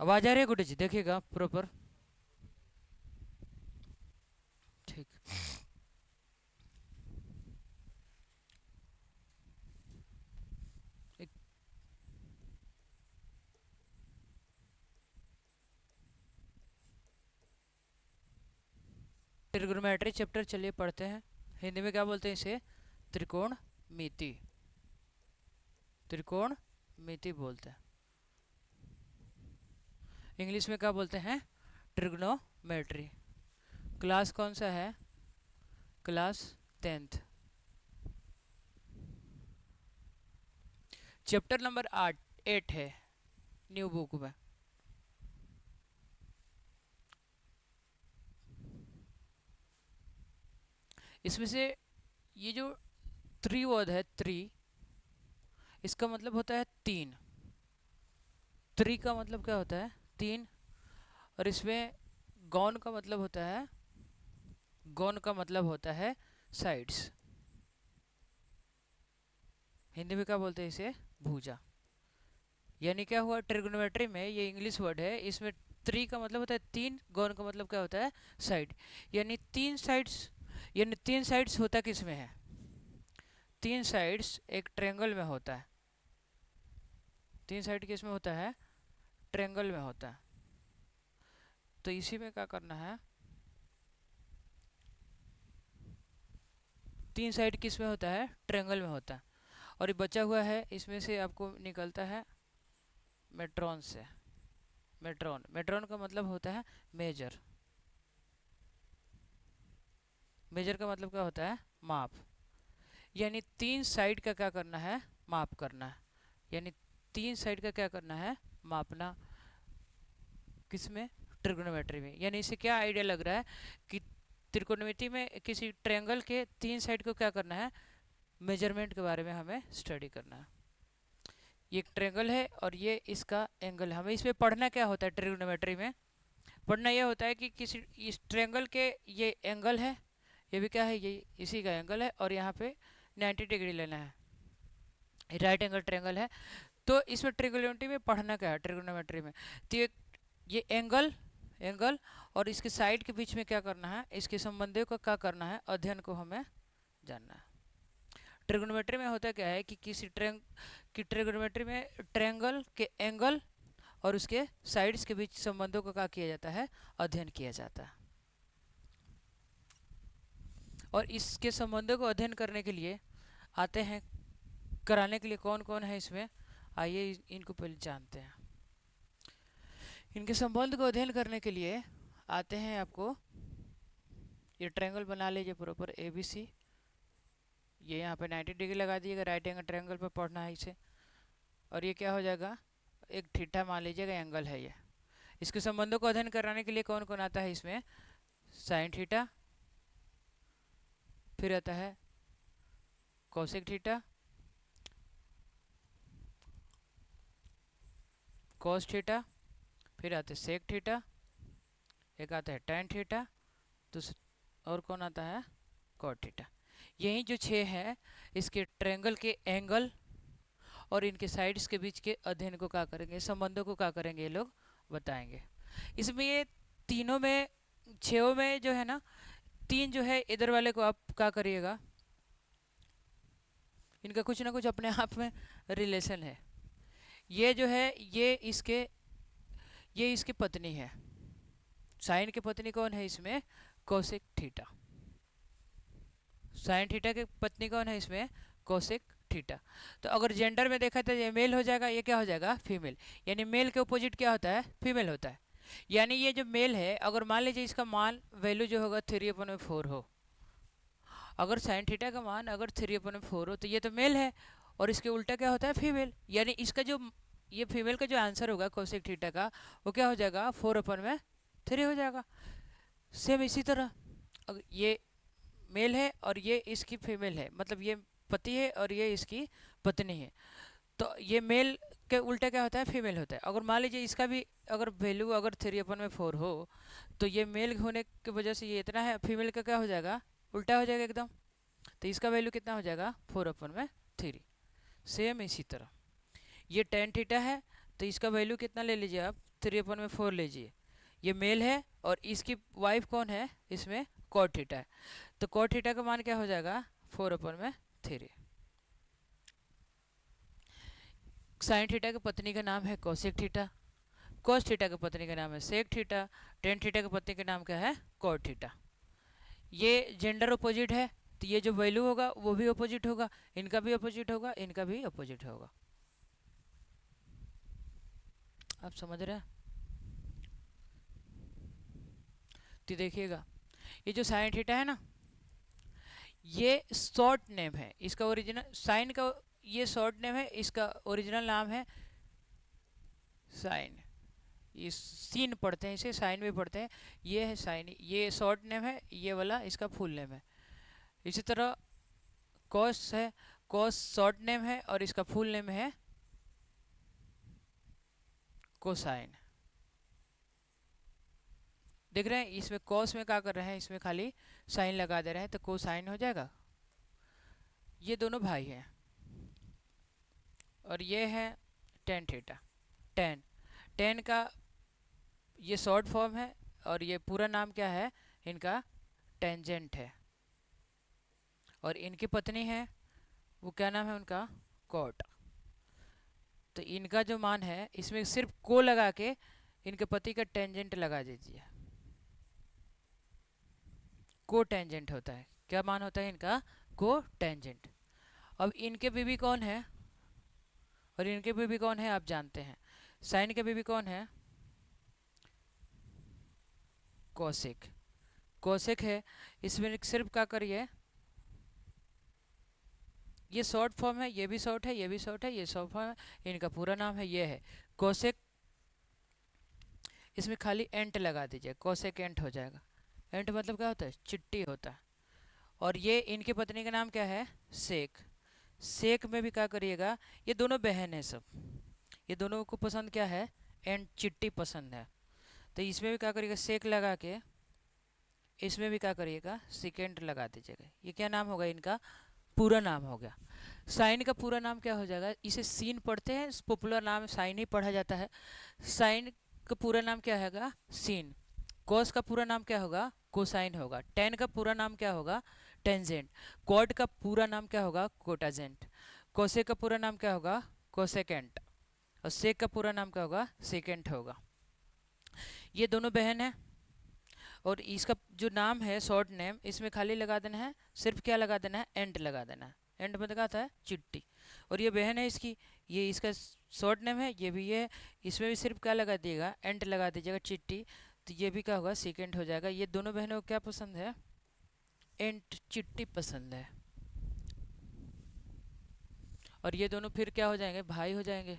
आवाज आ रही है गुड्डी जी? देखिएगा प्रॉपर। ठीक। एक ट्रिग्नोमेट्री चैप्टर चलिए पढ़ते हैं। हिंदी में क्या बोलते हैं इसे? त्रिकोण मिति। त्रिकोण मिति बोलते हैं। इंग्लिश में क्या बोलते हैं? ट्रिग्नोमेट्री। क्लास कौन सा है? Class 10th। चैप्टर नंबर 8 है न्यू बुक में। इसमें से ये जो त्रि वर्ड है, त्रि, इसका मतलब होता है तीन। त्रि का मतलब क्या होता है? तीन। और इसमें गौन का मतलब होता है, गौन का मतलब होता है साइड्स। हिंदी में क्या बोलते हैं इसे? भुजा। यानी क्या हुआ ट्रिग्नोमेट्री में? ये इंग्लिश वर्ड है, इसमें त्रि का मतलब होता है तीन, गौन का मतलब क्या होता है? साइड। यानी तीन साइड्स। यानी तीन साइड्स होता किस में है? तीन साइड्स एक ट्रायंगल में होता है। तीन साइड किस में होता है? ट्रायंगल में होता है। तो इसी में क्या करना है? तीन साइड किस में होता है? ट्रायंगल में होता है। और ये बचा हुआ है, इसमें से आपको निकलता है मेट्रॉन से। मेट्रॉन, मेट्रॉन का मतलब होता है मेजर। मेजर का मतलब क्या होता है? माप। यानी तीन साइड का क्या करना है? माप करना है। यानी तीन साइड का क्या करना है? मापना। किसमें? ट्रिग्नोमेट्री में। यानी इससे क्या आइडिया लग रहा है कि त्रिकोणमिति में किसी ट्रायंगल के तीन साइड को क्या करना है? मेजरमेंट के बारे में हमें स्टडी करना है। ये एक ट्रायंगल है और ये इसका एंगल है। हमें इसमें पढ़ना क्या होता है ट्रिग्नोमेट्री में? पढ़ना यह होता है कि किसी इस ट्रायंगल के ये एंगल है, ये भी क्या है? ये इसी का एंगल है, और यहाँ पे 90 डिग्री लेना है। राइट एंगल ट्रायंगल है। तो इसमें ट्रिग्नोमेट्री में पढ़ना क्या है? ट्रिग्नोमेट्री में तो ये एंगल, एंगल और इसके साइड के बीच में क्या करना है? इसके संबंधियों का क्या करना है? अध्ययन को हमें जानना है। ट्रिग्नोमेट्री में होता क्या है कि किसी ट्रिग्नोमेट्री में ट्रायंगल के एंगल और उसके साइड्स के बीच संबंधों को क्या किया जाता है? अध्ययन किया जाता है। और इसके संबंधों को अध्ययन करने के लिए आते हैं, कराने के लिए कौन कौन है इसमें? आइए इनको पहले जानते हैं। इनके संबंध को अध्ययन करने के लिए आते हैं आपको, ये ट्रायंगल बना लीजिए प्रॉपर ए बी सी। ये यहाँ पे 90 डिग्री लगा दिएगा, राइट एंगल ट्रायंगल पे पढ़ना है इसे। और ये क्या हो जाएगा? एक थीटा मान लीजिएगा एंगल है ये। इसके संबंधों को अध्ययन कराने के लिए कौन कौन आता है इसमें? साइन थीटा, फिर आता है कोसेक थीटा, कॉस थीटा, फिर आते हैं सेक थीटा, एक आता है टैन थीटा, और कौन आता है? Cot theta. यही जो छः है, इसके ट्रायंगल के एंगल और इनके साइड्स के बीच के अध्ययन को क्या करेंगे? संबंधों को क्या करेंगे? ये लोग बताएंगे। इसमें ये तीनों में, छो में जो है ना, तीन जो है इधर वाले को आप क्या करिएगा? इनका कुछ ना कुछ अपने आप में रिलेशन है। ये जो है ये इसकी पत्नी है। साइन की पत्नी कौन है इसमें? Cosec theta. साइन थीटा की पत्नी कौन है इसमें? Cosec theta. तो अगर जेंडर में देखा तो ये मेल हो जाएगा, ये क्या हो जाएगा? फीमेल। यानी मेल के अपोजिट क्या होता है? फीमेल होता है। यानी ये जो मेल है, अगर मान लीजिए इसका मान वैल्यू जो होगा 3/4 हो, अगर साइन थीटा का मान अगर 3/4 हो, तो ये तो मेल है। और इसके उल्टा क्या होता है? फीमेल। यानी इसका जो ये फीमेल का जो आंसर होगा कोसेक थीटा का, वो क्या हो जाएगा? 4/3 हो जाएगा। सेम इसी तरह अगर ये मेल है और ये इसकी फीमेल है, मतलब ये पति है और ये इसकी पत्नी है, तो ये मेल के उल्टा क्या होता है? फीमेल होता है। अगर मान लीजिए इसका भी अगर वैल्यू अगर 3/4 हो, तो ये मेल होने की वजह से ये इतना है, फीमेल का क्या हो जाएगा? उल्टा हो जाएगा एकदम। तो इसका वैल्यू कितना हो जाएगा? 4/3। सेम इसी तरह ये टेन थीटा है, तो इसका वैल्यू कितना ले लीजिए आप? 3/4 लीजिए, ये मेल है और इसकी वाइफ कौन है, इसमें कॉट थीटा है, तो कॉट थीटा का मान क्या हो जाएगा 4/3। साइन थीटा की पत्नी का नाम है कोसेक थीटा, कोस थीटा की पत्नी का नाम है सेक थीटा, टेन थीटा की पत्नी का नाम क्या है कॉट थीटा। ये जेंडर अपोजिट है, तो ये जो वैल्यू होगा वो भी अपोजिट होगा, इनका भी अपोजिट होगा, इनका भी अपोजिट होगा। आप समझ रहे हैं? तो देखिएगा ये जो साइन थीटा है ना, ये शॉर्ट नेम है, इसका ओरिजिनल साइन का ये शॉर्ट नेम है, इसका ओरिजिनल नाम है साइन। ये सीन पढ़ते हैं, इसे साइन भी पढ़ते हैं, ये है साइन, ये शॉर्ट नेम है, ये वाला इसका फुल नेम है। इसी तरह कॉस है, कॉस शॉर्ट नेम है और इसका फुल नेम है कोसाइन। देख रहे हैं इसमें कॉस में क्या कर रहे हैं, इसमें खाली साइन लगा दे रहे हैं तो कोसाइन हो जाएगा। ये दोनों भाई हैं और ये है टेन थीटा। टेन टेन का ये शॉर्ट फॉर्म है और ये पूरा नाम क्या है इनका, टेंजेंट है। और इनकी पत्नी है वो क्या नाम है उनका, कॉट। तो इनका जो मान है इसमें सिर्फ को लगा के इनके पति का टेंजेंट लगा दीजिए, को टेंजेंट होता है। क्या मान होता है इनका, को टेंजेंट। अब इनके बीवी कौन है और इनके बीवी कौन है आप जानते हैं, साइन के बीवी कौन है, कोसेक। कोसेक है, इसमें सिर्फ क्या करिए, ये शॉर्ट फॉर्म है, ये भी शॉर्ट है, ये भी शॉर्ट है, ये शॉर्ट फॉर्म है, इनका पूरा नाम है ये है कोसेक। इसमें खाली एंट लगा दीजिए, कोसेक एंट हो जाएगा। एंट मतलब क्या होता है, चिट्टी होता है। और ये इनकी पत्नी का नाम क्या है, सेक। सेक में भी क्या करिएगा, ये दोनों बहन है सब, ये दोनों को पसंद क्या है, एंड चिट्टी पसंद है। तो इसमें भी क्या करिएगा, सेक लगा के इसमें भी क्या करिएगा, सेकेंड लगा दीजिएगा। ये क्या नाम होगा इनका, पूरा नाम हो गया। साइन का पूरा नाम क्या हो जाएगा, इसे सीन पढ़ते हैं, पॉपुलर नाम साइन ही पढ़ा जाता है। साइन का पूरा नाम क्या होगा, सीन। कॉस का पूरा नाम क्या होगा, कोसाइन होगा। टेन का पूरा नाम क्या होगा, टेंजेंट। कॉट का पूरा नाम क्या होगा, कोटाजेंट। कोसे का पूरा नाम क्या होगा, कोसेकेंट। और सेक का पूरा नाम क्या होगा, सेकेंट होगा। ये दोनों बहन है और इसका जो नाम है शॉर्ट नेम, इसमें खाली लगा देना है, सिर्फ क्या लगा देना है, एंड लगा देना है। एंड में क्या आता है, चिट्टी। और ये बहन है इसकी, ये इसका शॉर्ट नेम है, ये भी ये, इसमें भी सिर्फ क्या लगा दिएगा, एंड लगा दीजिएगा, चिट्टी। तो ये भी क्या होगा, सेकेंड हो जाएगा। ये दोनों बहनों को क्या पसंद है, एंड चिट्टी पसंद है। और ये दोनों फिर क्या हो जाएंगे, भाई हो जाएंगे,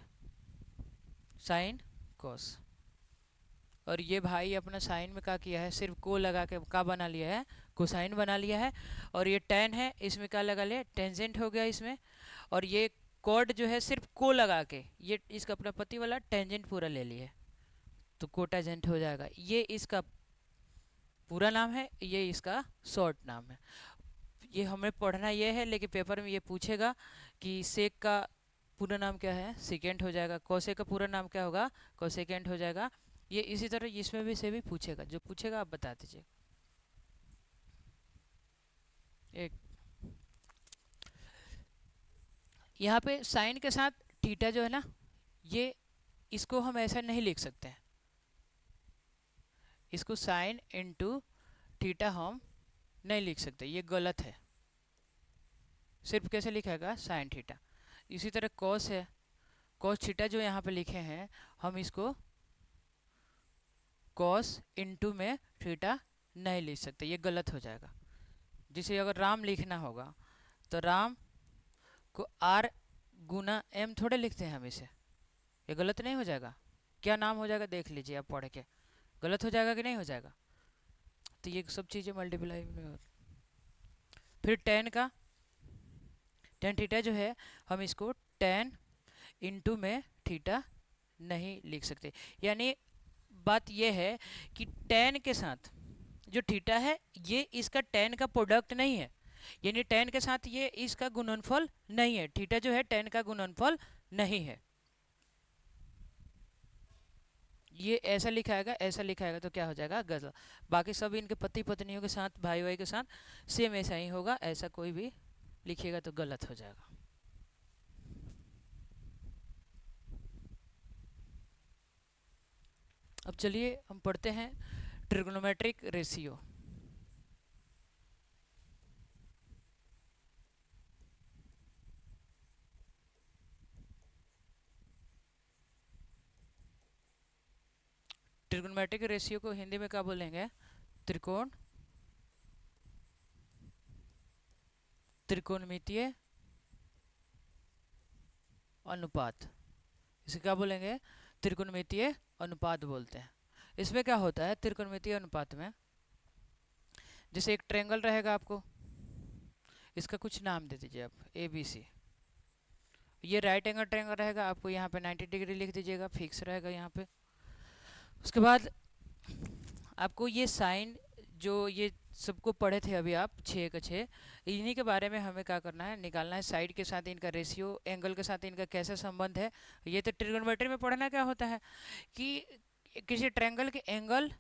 साइन कॉस। और ये भाई अपना साइन में क्या किया है, सिर्फ को लगा के क्या बना लिया है, कोसाइन बना लिया है। और ये टेन है, इसमें क्या लगा लिया, टेंजेंट हो गया इसमें। और ये कॉड जो है सिर्फ को लगा के ये इसका अपना पति वाला टेंजेंट पूरा ले लिया, तो कोटाजेंट हो जाएगा। ये इसका पूरा नाम है, ये इसका शॉर्ट नाम है। ये हमें पढ़ना ये है, लेकिन पेपर में ये पूछेगा कि सेक का पूरा नाम क्या है, सेकेंड हो जाएगा। कोसे का पूरा नाम क्या होगा, कोसेकेंट हो जाएगा। ये इसी तरह इसमें भी से भी पूछेगा, जो पूछेगा आप बता दीजिए। एक यहाँ पे साइन के साथ थीटा जो है ना, ये इसको हम ऐसा नहीं लिख सकते हैं, इसको साइन इनटू थीटा हम नहीं लिख सकते, ये गलत है। सिर्फ कैसे लिखेगा, साइन थीटा। इसी तरह कॉस है, कॉस थीटा जो यहाँ पे लिखे हैं, हम इसको कॉस इनटू में थीटा नहीं लिख सकते, ये गलत हो जाएगा। जिसे अगर राम लिखना होगा तो राम को आर गुना एम थोड़े लिखते हैं हम इसे, ये गलत नहीं हो जाएगा। क्या नाम हो जाएगा देख लीजिए आप पढ़ के, गलत हो जाएगा कि नहीं हो जाएगा। तो ये सब चीज़ें मल्टीप्लाई में हो। फिर टेन का, टेन थीटा जो है हम इसको टेन इंटू में थीटा नहीं लिख सकते। यानी बात यह है कि टेन के साथ जो थीटा है ये इसका टेन का प्रोडक्ट नहीं है, यानी टेन के साथ ये इसका गुणनफल नहीं है। थीटा जो है टेन का गुणनफल नहीं है, ये ऐसा लिखाएगा, ऐसा लिखाएगा तो क्या हो जाएगा, गलत। बाकी सब इनके पति पत्नियों के साथ, भाई भाई के साथ सेम ऐसा ही होगा, ऐसा कोई भी लिखिएगा तो गलत हो जाएगा। अब चलिए हम पढ़ते हैं ट्रिग्नोमेट्रिक रेशियो। ट्रिग्नोमेट्रिक रेशियो को हिंदी में क्या बोलेंगे, त्रिकोण त्रिकोणमितीय अनुपात। इसे क्या बोलेंगे, त्रिकोणमितीय अनुपात बोलते हैं। इसमें क्या होता है त्रिकोणमितीय अनुपात में, जैसे एक ट्रायंगल रहेगा, आपको इसका कुछ नाम दे दीजिए आप, ए बी सी। ये राइट एंगल ट्रायंगल रहेगा, आपको यहाँ पे 90 डिग्री लिख दीजिएगा, फिक्स रहेगा यहाँ पे। उसके बाद आपको ये साइन, जो ये सबको पढ़े थे अभी आप 6 का 6, इन्हीं के बारे में हमें क्या करना है, निकालना है साइड के साथ इनका रेशियो, एंगल के साथ इनका कैसा संबंध है। ये तो ट्रिग्नोमेट्री में पढ़ना क्या होता है कि किसी ट्रायंगल के एंगल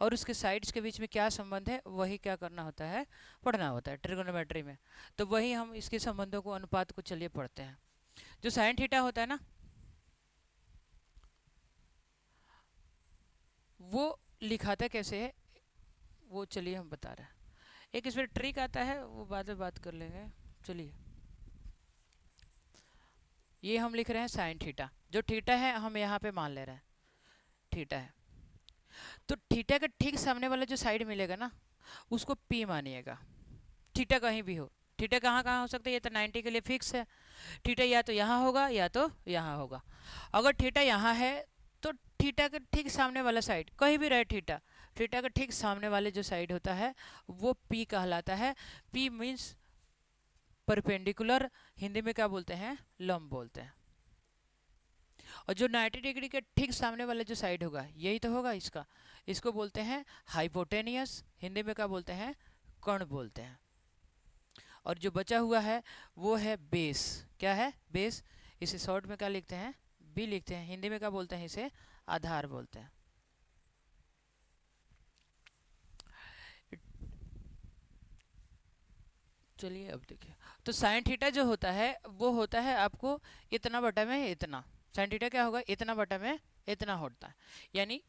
और उसके साइड्स के बीच में क्या संबंध है, वही क्या करना होता है, पढ़ना होता है ट्रिग्नोमेट्री में। तो वही हम इसके संबंधों को, अनुपात को चलिए पढ़ते हैं। जो साइन थीटा होता है ना, वो लिखाता कैसे है, वो चलिए हम बता रहे हैं। एक इसमें ट्रिक आता है, वो बाद में बात कर लेंगे। चलिए, ये हम लिख रहे हैं साइन थीटा। जो थीटा है हम यहाँ पे मान ले रहे हैं थीटा है, तो थीटा का ठीक सामने वाला जो साइड मिलेगा ना, उसको पी मानिएगा। थीटा कहीं भी हो, थीटा कहाँ कहाँ हो सकता है, ये तो 90 के लिए फिक्स है। थीटा या तो यहाँ होगा या तो यहाँ होगा। अगर थीटा यहाँ है तो थीटा के ठीक सामने वाला साइड कहीं भी रहे, थीटा थीटा के ठीक सामने वाले जो साइड होता है वो पी कहलाता है। पी मीन्स परपेंडिकुलर, हिंदी में क्या बोलते हैं, लंब बोलते हैं। और जो 90 डिग्री के ठीक सामने वाला जो साइड होगा, यही तो होगा इसका, इसको बोलते हैं हाइपोटेनियस, हिंदी में क्या बोलते हैं, कर्ण बोलते हैं। और जो बचा हुआ है वो है बेस। क्या है, बेस। इसे शॉर्ट में क्या लिखते हैं, बी लिखते हैं। हिंदी में क्या बोलते हैं, इसे आधार बोलते हैं। चलिए अब देखिए, तो साइन थीटा जो होता है वो होता है आपको इतना बटा में इतना। साइन थीटा क्या होगा, इतना बटा में इतना होता है, यानी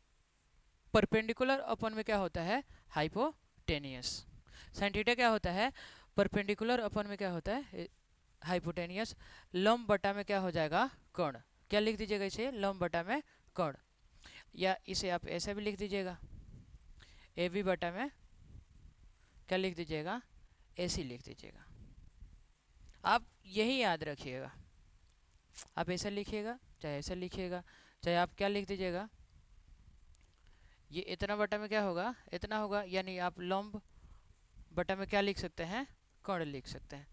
परपेंडिकुलर अपन में क्या होता है, हाइपोटेनियस। साइन थीटा क्या होता है, परपेंडिकुलर अपन में क्या होता है, हाइपोटेनियस। लंब बटा में क्या हो जाएगा, कर्ण। क्या लिख दीजिएगा इसे, लंब बटा में कर्ण। या इसे आप ऐसा भी लिख दीजिएगा, ए बी बटा में क्या लिख दीजिएगा, ए सी लिख दीजिएगा। आप यही याद रखिएगा, आप ऐसा लिखिएगा चाहे ऐसा लिखिएगा, चाहे आप क्या लिख दीजिएगा, ये इतना बटा में क्या होगा, इतना होगा। यानी आप लंब बटा में क्या लिख सकते हैं, कर्ण लिख सकते हैं।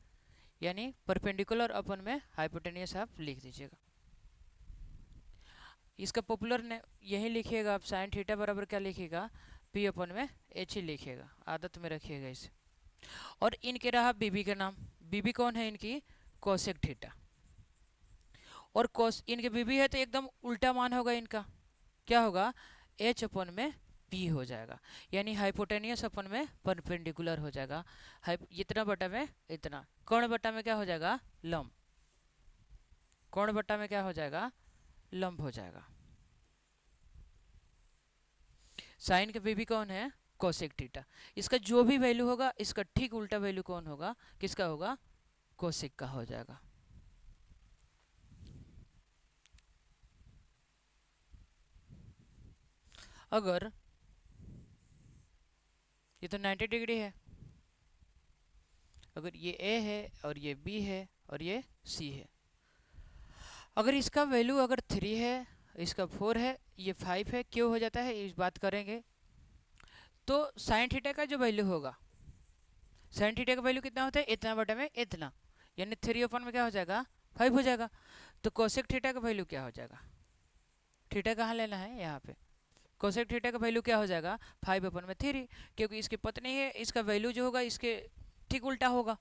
यानी परपेंडिकुलर अपन में हाइपोटेनियस आप लिख दीजिएगा। इसका पॉपुलर ने यही लिखिएगा आप, साइन थीटा बराबर क्या लिखिएगा, पी अपन में एच ही लिखिएगा, आदत में रखिएगा इसे। और इनके रहा बीबी का नाम, बीबी कौन है इनकी, कोसेक थीटा। और कोस इनके बीबी है तो एकदम उल्टा मान होगा इनका, क्या होगा, एच अपन में पी हो जाएगा। यानी हाइपोटेनियस अपन में परपेंडिकुलर हो जाएगा। इतना बटा में इतना, कर्ण बटा में क्या हो जाएगा, लंब। कर्ण बटा में क्या हो जाएगा, लंब हो जाएगा। साइन का बीबी कौन है, कोसेक थीटा। इसका जो भी वैल्यू होगा, इसका ठीक उल्टा वैल्यू कौन होगा, किसका होगा, कोसेक का हो जाएगा। अगर ये तो 90 डिग्री है, अगर ये ए है और ये बी है और ये सी है, अगर इसका वैल्यू अगर 3 है, इसका 4 है, ये 5 है, क्यों हो जाता है इस बात करेंगे। तो साइन थीटा का जो वैल्यू होगा, साइन थीटा का वैल्यू कितना होता है, इतना बटे में इतना, यानी 3 अपन में क्या हो जाएगा, 5 हो जाएगा। तो कोसेक थीटा का वैल्यू क्या हो जाएगा, थीटा कहाँ लेना है यहाँ पे, कोसेक थीटा का वैल्यू क्या हो जाएगा, 5 अपन में 3, क्योंकि इसकी पत्नी है, इसका वैल्यू जो होगा इसके ठीक उल्टा होगा।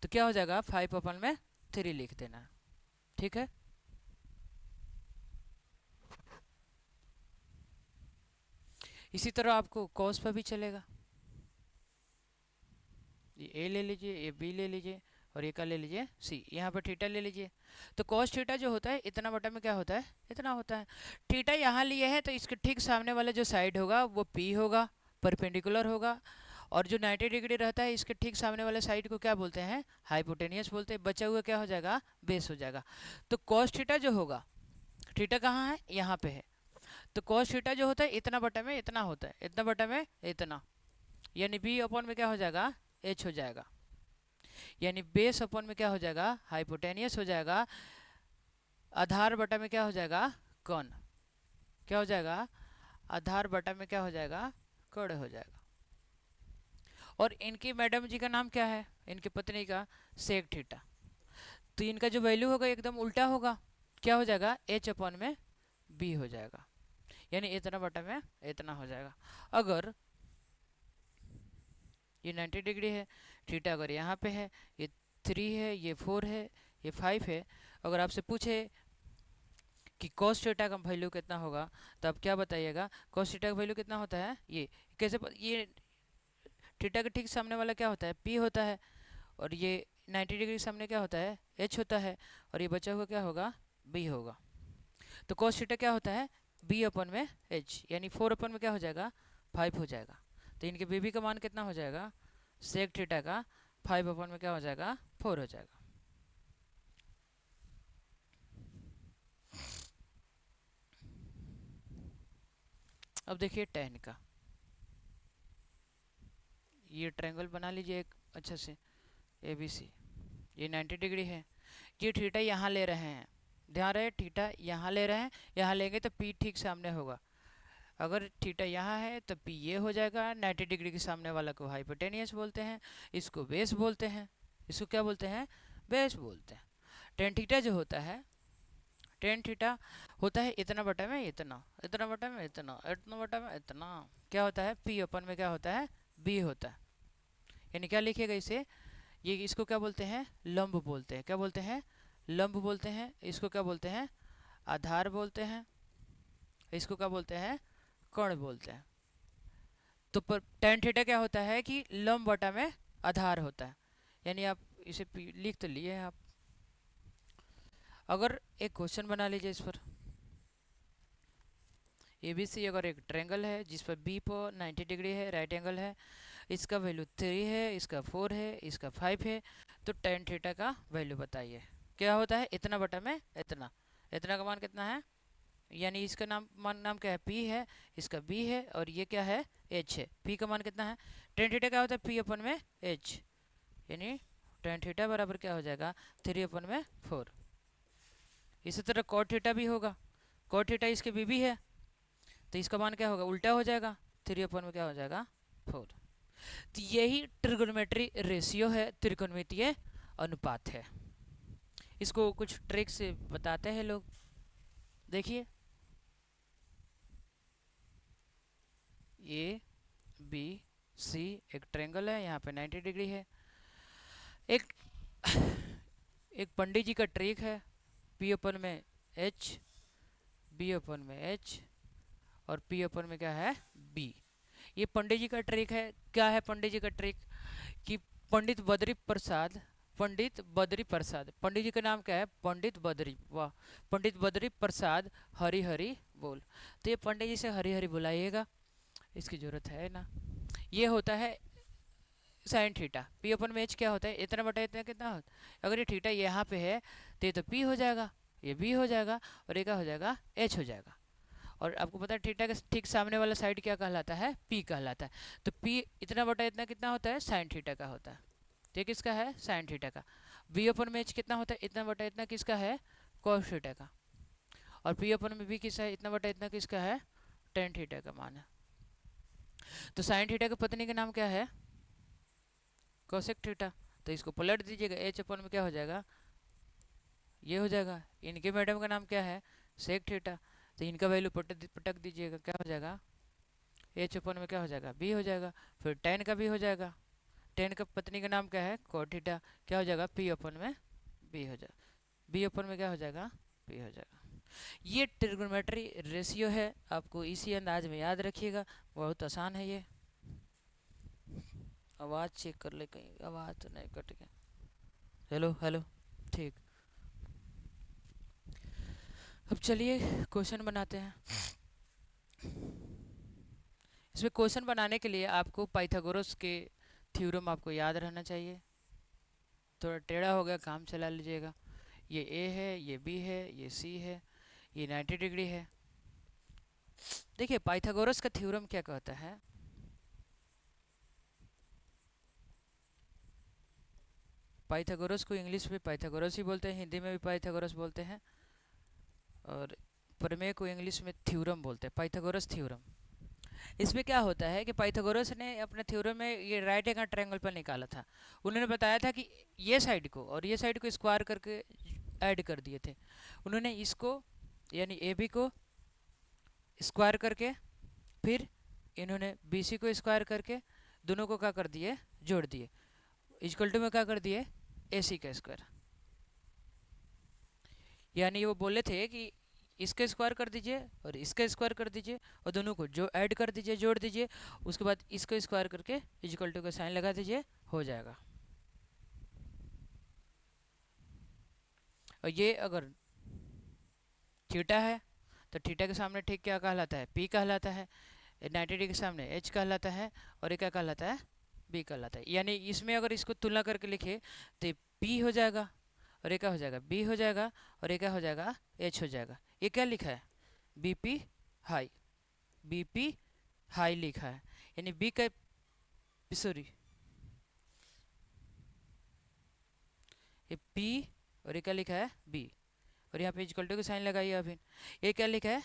तो क्या हो जाएगा, 5 अपन में 3 लिख देना। ठीक है, इसी तरह आपको कॉस पर भी चलेगा। ये ए ले लीजिए, ये बी ले लीजिए, और ये का ले लीजिए सी। यहाँ पर थीटा ले लीजिए। तो कॉस थीटा जो होता है इतना बटा में क्या होता है, इतना होता है। थीटा यहाँ लिए है तो इसके ठीक सामने वाला जो साइड होगा वो पी होगा, परपेंडिकुलर होगा। और जो 90 डिग्री रहता है इसके ठीक सामने वाले साइड को क्या बोलते हैं, हाइपोटेनियस बोलते हैं। बचा हुआ क्या हो जाएगा, बेस हो जाएगा। तो कॉस थीटा जो होगा, थीटा कहाँ है, यहाँ पे है। तो कॉस थीटा जो होता है इतना बटा में इतना होता है, इतना बटा में इतना, यानी बी अपॉन में क्या हो जाएगा, एच हो जाएगा। यानी बेस अपॉन में क्या हो जाएगा, हाइपोटेनियस हो जाएगा। आधार बटा में क्या हो जाएगा, कण। क्या हो जाएगा, आधार बटा में क्या हो जाएगा, कण हो जाएगा। और इनकी मैडम जी का नाम क्या है, इनकी पत्नी का, सेक थीटा। तो इनका जो वैल्यू होगा एकदम उल्टा होगा। क्या हो जाएगा, एच अपॉन में बी हो जाएगा, यानी इतना बटा में इतना हो जाएगा। अगर ये 90 डिग्री है, थीटा अगर यहाँ पे है, ये 3 है, ये 4 है, ये 5 है। अगर आपसे पूछे कि कॉस थीटा का वैल्यू कितना होगा, तो आप क्या बताइएगा, कॉस थीटा का वैल्यू कितना होता है, ये कैसे ये थीटा के ठीक सामने वाला क्या होता है, पी होता है। और ये 90 डिग्री सामने क्या होता है, एच होता है। और ये बचा हुआ क्या होगा, बी होगा। तो कॉस थीटा क्या होता है, बी अपन में एच, यानी 4 अपन में क्या हो जाएगा, 5 हो जाएगा। तो इनके बीबी का मान कितना हो जाएगा, सेक थीटा का 5 अपन में क्या हो जाएगा, 4 हो जाएगा। अब देखिए टेन का, ये ट्रायंगल बना लीजिए एक अच्छा से, ए बी सी। ये 90 डिग्री है, ये थीटा यहाँ ले रहे हैं, ध्यान रहे थीटा यहाँ ले रहे हैं। यहाँ लेंगे तो पी ठीक सामने होगा। अगर थीटा यहाँ है तो पी ये हो जाएगा। 90 डिग्री के सामने वाला को हाइपोटेनियस बोलते हैं, इसको बेस बोलते हैं। इसको क्या बोलते हैं, बेस बोलते हैं। टेन थीटा जो होता है, टेन थीटा होता है इतना बटा में इतना, इतना बटा में इतना, इतना बटा में इतना। क्या होता है, पी अपन में क्या होता है, बी होता है। यानी क्या लिखिएगा इसे, ये इसको क्या बोलते हैं, लंब बोलते हैं। क्या बोलते हैं, लंब बोलते हैं। इसको क्या बोलते हैं, आधार बोलते हैं। इसको क्या बोलते हैं, कण बोलते हैं। तो पर टेन थीटा क्या होता है कि लंब बटा में आधार होता है। यानी आप इसे लिख तो लिए आप। अगर एक क्वेश्चन बना लीजिए इस पर, ए बी सी अगर एक ट्रायंगल है जिस पर बी पर 90 डिग्री है, राइट एंगल है, इसका वैल्यू 3 है, इसका 4 है, इसका 5 है। तो टेन थीटा का वैल्यू बताइए। क्या होता है, इतना बटा में इतना। इतना का मान कितना है, यानी इसका नाम क्या है, पी है, इसका बी है, और ये क्या है, एच है। पी का मान कितना है, टेन थीटा क्या होता है, पी अपन में एच, यानी टेन थीटा बराबर क्या हो जाएगा, 3 अपन में 4। इसी तरह कॉट थीटा भी होगा। कॉट थीटा इसके बीबी है, तो इसका मान क्या होगा, उल्टा हो जाएगा, 3 अपन में क्या हो जाएगा, 4। तो यही ट्रिगोनोमेट्री रेशियो है, त्रिकोणमितीय अनुपात है। इसको कुछ ट्रिक से बताते हैं लोग, देखिए। ए बी सी एक ट्रायंगल है, यहाँ पे 90 डिग्री है। एक एक पंडित जी का ट्रिक है, पी अपन में एच, बी अपन में एच, और पी अपन में क्या है, बी। ये पंडित जी का ट्रिक है। क्या है पंडित जी का ट्रिक, कि पंडित बद्री प्रसाद, पंडित बद्री प्रसाद, पंडित जी का नाम क्या है, पंडित बद्री, वाह, पंडित बद्री प्रसाद हरि हरि बोल। तो ये पंडित जी से हरि हरि बुलाइएगा, इसकी जरूरत है ना। ये होता है साइन थीटा। पी अपन में एच क्या होता है, इतना बटा इतना कितना होता है। अगर ये थीटा यहाँ पे है तो ये तो पी हो जाएगा, ये बी हो जाएगा, और ये क्या हो जाएगा, एच हो जाएगा। और आपको पता है थीटा के ठीक सामने वाला साइड क्या कहलाता है, पी कहलाता है। तो पी इतना बटा इतना कितना होता है, साइन थीटा का होता है। तो ये किसका है, साइन थीटा का। बी अपन में एच कितना होता है, इतना बटा इतना किसका है, कॉस थीटा का। और पी अपन में बी किसका है, इतना बटा इतना किसका है, टेन थीटा का मान है। तो साइन थीटा की पत्नी का नाम क्या है, कोसेक थीटा। तो इसको पलट दीजिएगा, एच अपन में क्या हो जाएगा, ये हो जाएगा। इनके मैडम का नाम क्या है, सेक थीटा। तो इनका वैल्यू पटक दीजिएगा, क्या हो जाएगा, एच अपन में क्या हो जाएगा, बी हो जाएगा। फिर टेन का भी हो जाएगा, टेन का पत्नी का नाम क्या है, कॉट थीटा। क्या हो जाएगा, पी अपन में बी हो जाएगा, बी अपन में क्या हो जाएगा, पी हो जाएगा। ये ट्रिग्नोमेट्री रेशियो है, आपको इसी अंदाज में याद रखिएगा, बहुत आसान है ये। आवाज़ चेक कर ले, कहीं आवाज़ तो नहीं कट गया। हेलो हेलो, ठीक। अब चलिए क्वेश्चन बनाते हैं। इसमें क्वेश्चन बनाने के लिए आपको पाइथागोरस के थ्योरम आपको याद रहना चाहिए। थोड़ा टेढ़ा हो गया, काम चला लीजिएगा। ये ए है, ये बी है, ये सी है, ये 90 डिग्री है। देखिए पाइथागोरस का थ्योरम क्या कहता है, पाइथागोरस को इंग्लिश में पाइथागोरस ही बोलते हैं, हिंदी में भी पाइथागोरस बोलते हैं, और प्रमेय को इंग्लिश में थ्योरम बोलते हैं, पाइथागोरस थ्योरम। इसमें क्या होता है कि पाइथागोरस ने अपने थ्योरम में ये राइट एंगल ट्रायंगल पर निकाला था। उन्होंने बताया था कि ये साइड को और ये साइड को स्क्वायर करके ऐड कर दिए थे। उन्होंने इसको यानी ए बी को स्क्वायर करके, फिर इन्होंने बी सी को स्क्वायर करके दोनों को क्या कर दिए, जोड़ दिए, इक्वल टू में क्या कर दिए, ए सी का स्क्वायर। यानी वो बोले थे कि इसका स्क्वायर कर दीजिए और इसका स्क्वायर कर दीजिए और दोनों को जो ऐड कर दीजिए, जोड़ दीजिए, उसके बाद इसको स्क्वायर करके इक्वल टू का साइन लगा दीजिए, हो जाएगा। और ये अगर थीटा है तो थीटा के सामने ठीक क्या कहलाता है, पी कहलाता है। 90 डिग्री के सामने एच कहलाता है, और ये क्या कहलाता है, बी कहलाता है। यानी इसमें अगर इसको तुलना करके लिखे तो पी हो जाएगा, और ये क्या हो जाएगा, बी हो जाएगा, और ये क्या हो जाएगा, एच हो जाएगा। ये क्या लिखा है, बीपी हाई, बीपी हाई लिखा है। यानी बी का, सॉरी, ये पी और ये क्या लिखा है, बी, और यहाँ पे इक्वल टू का साइन लगाइए। अभी ये क्या लिखा है,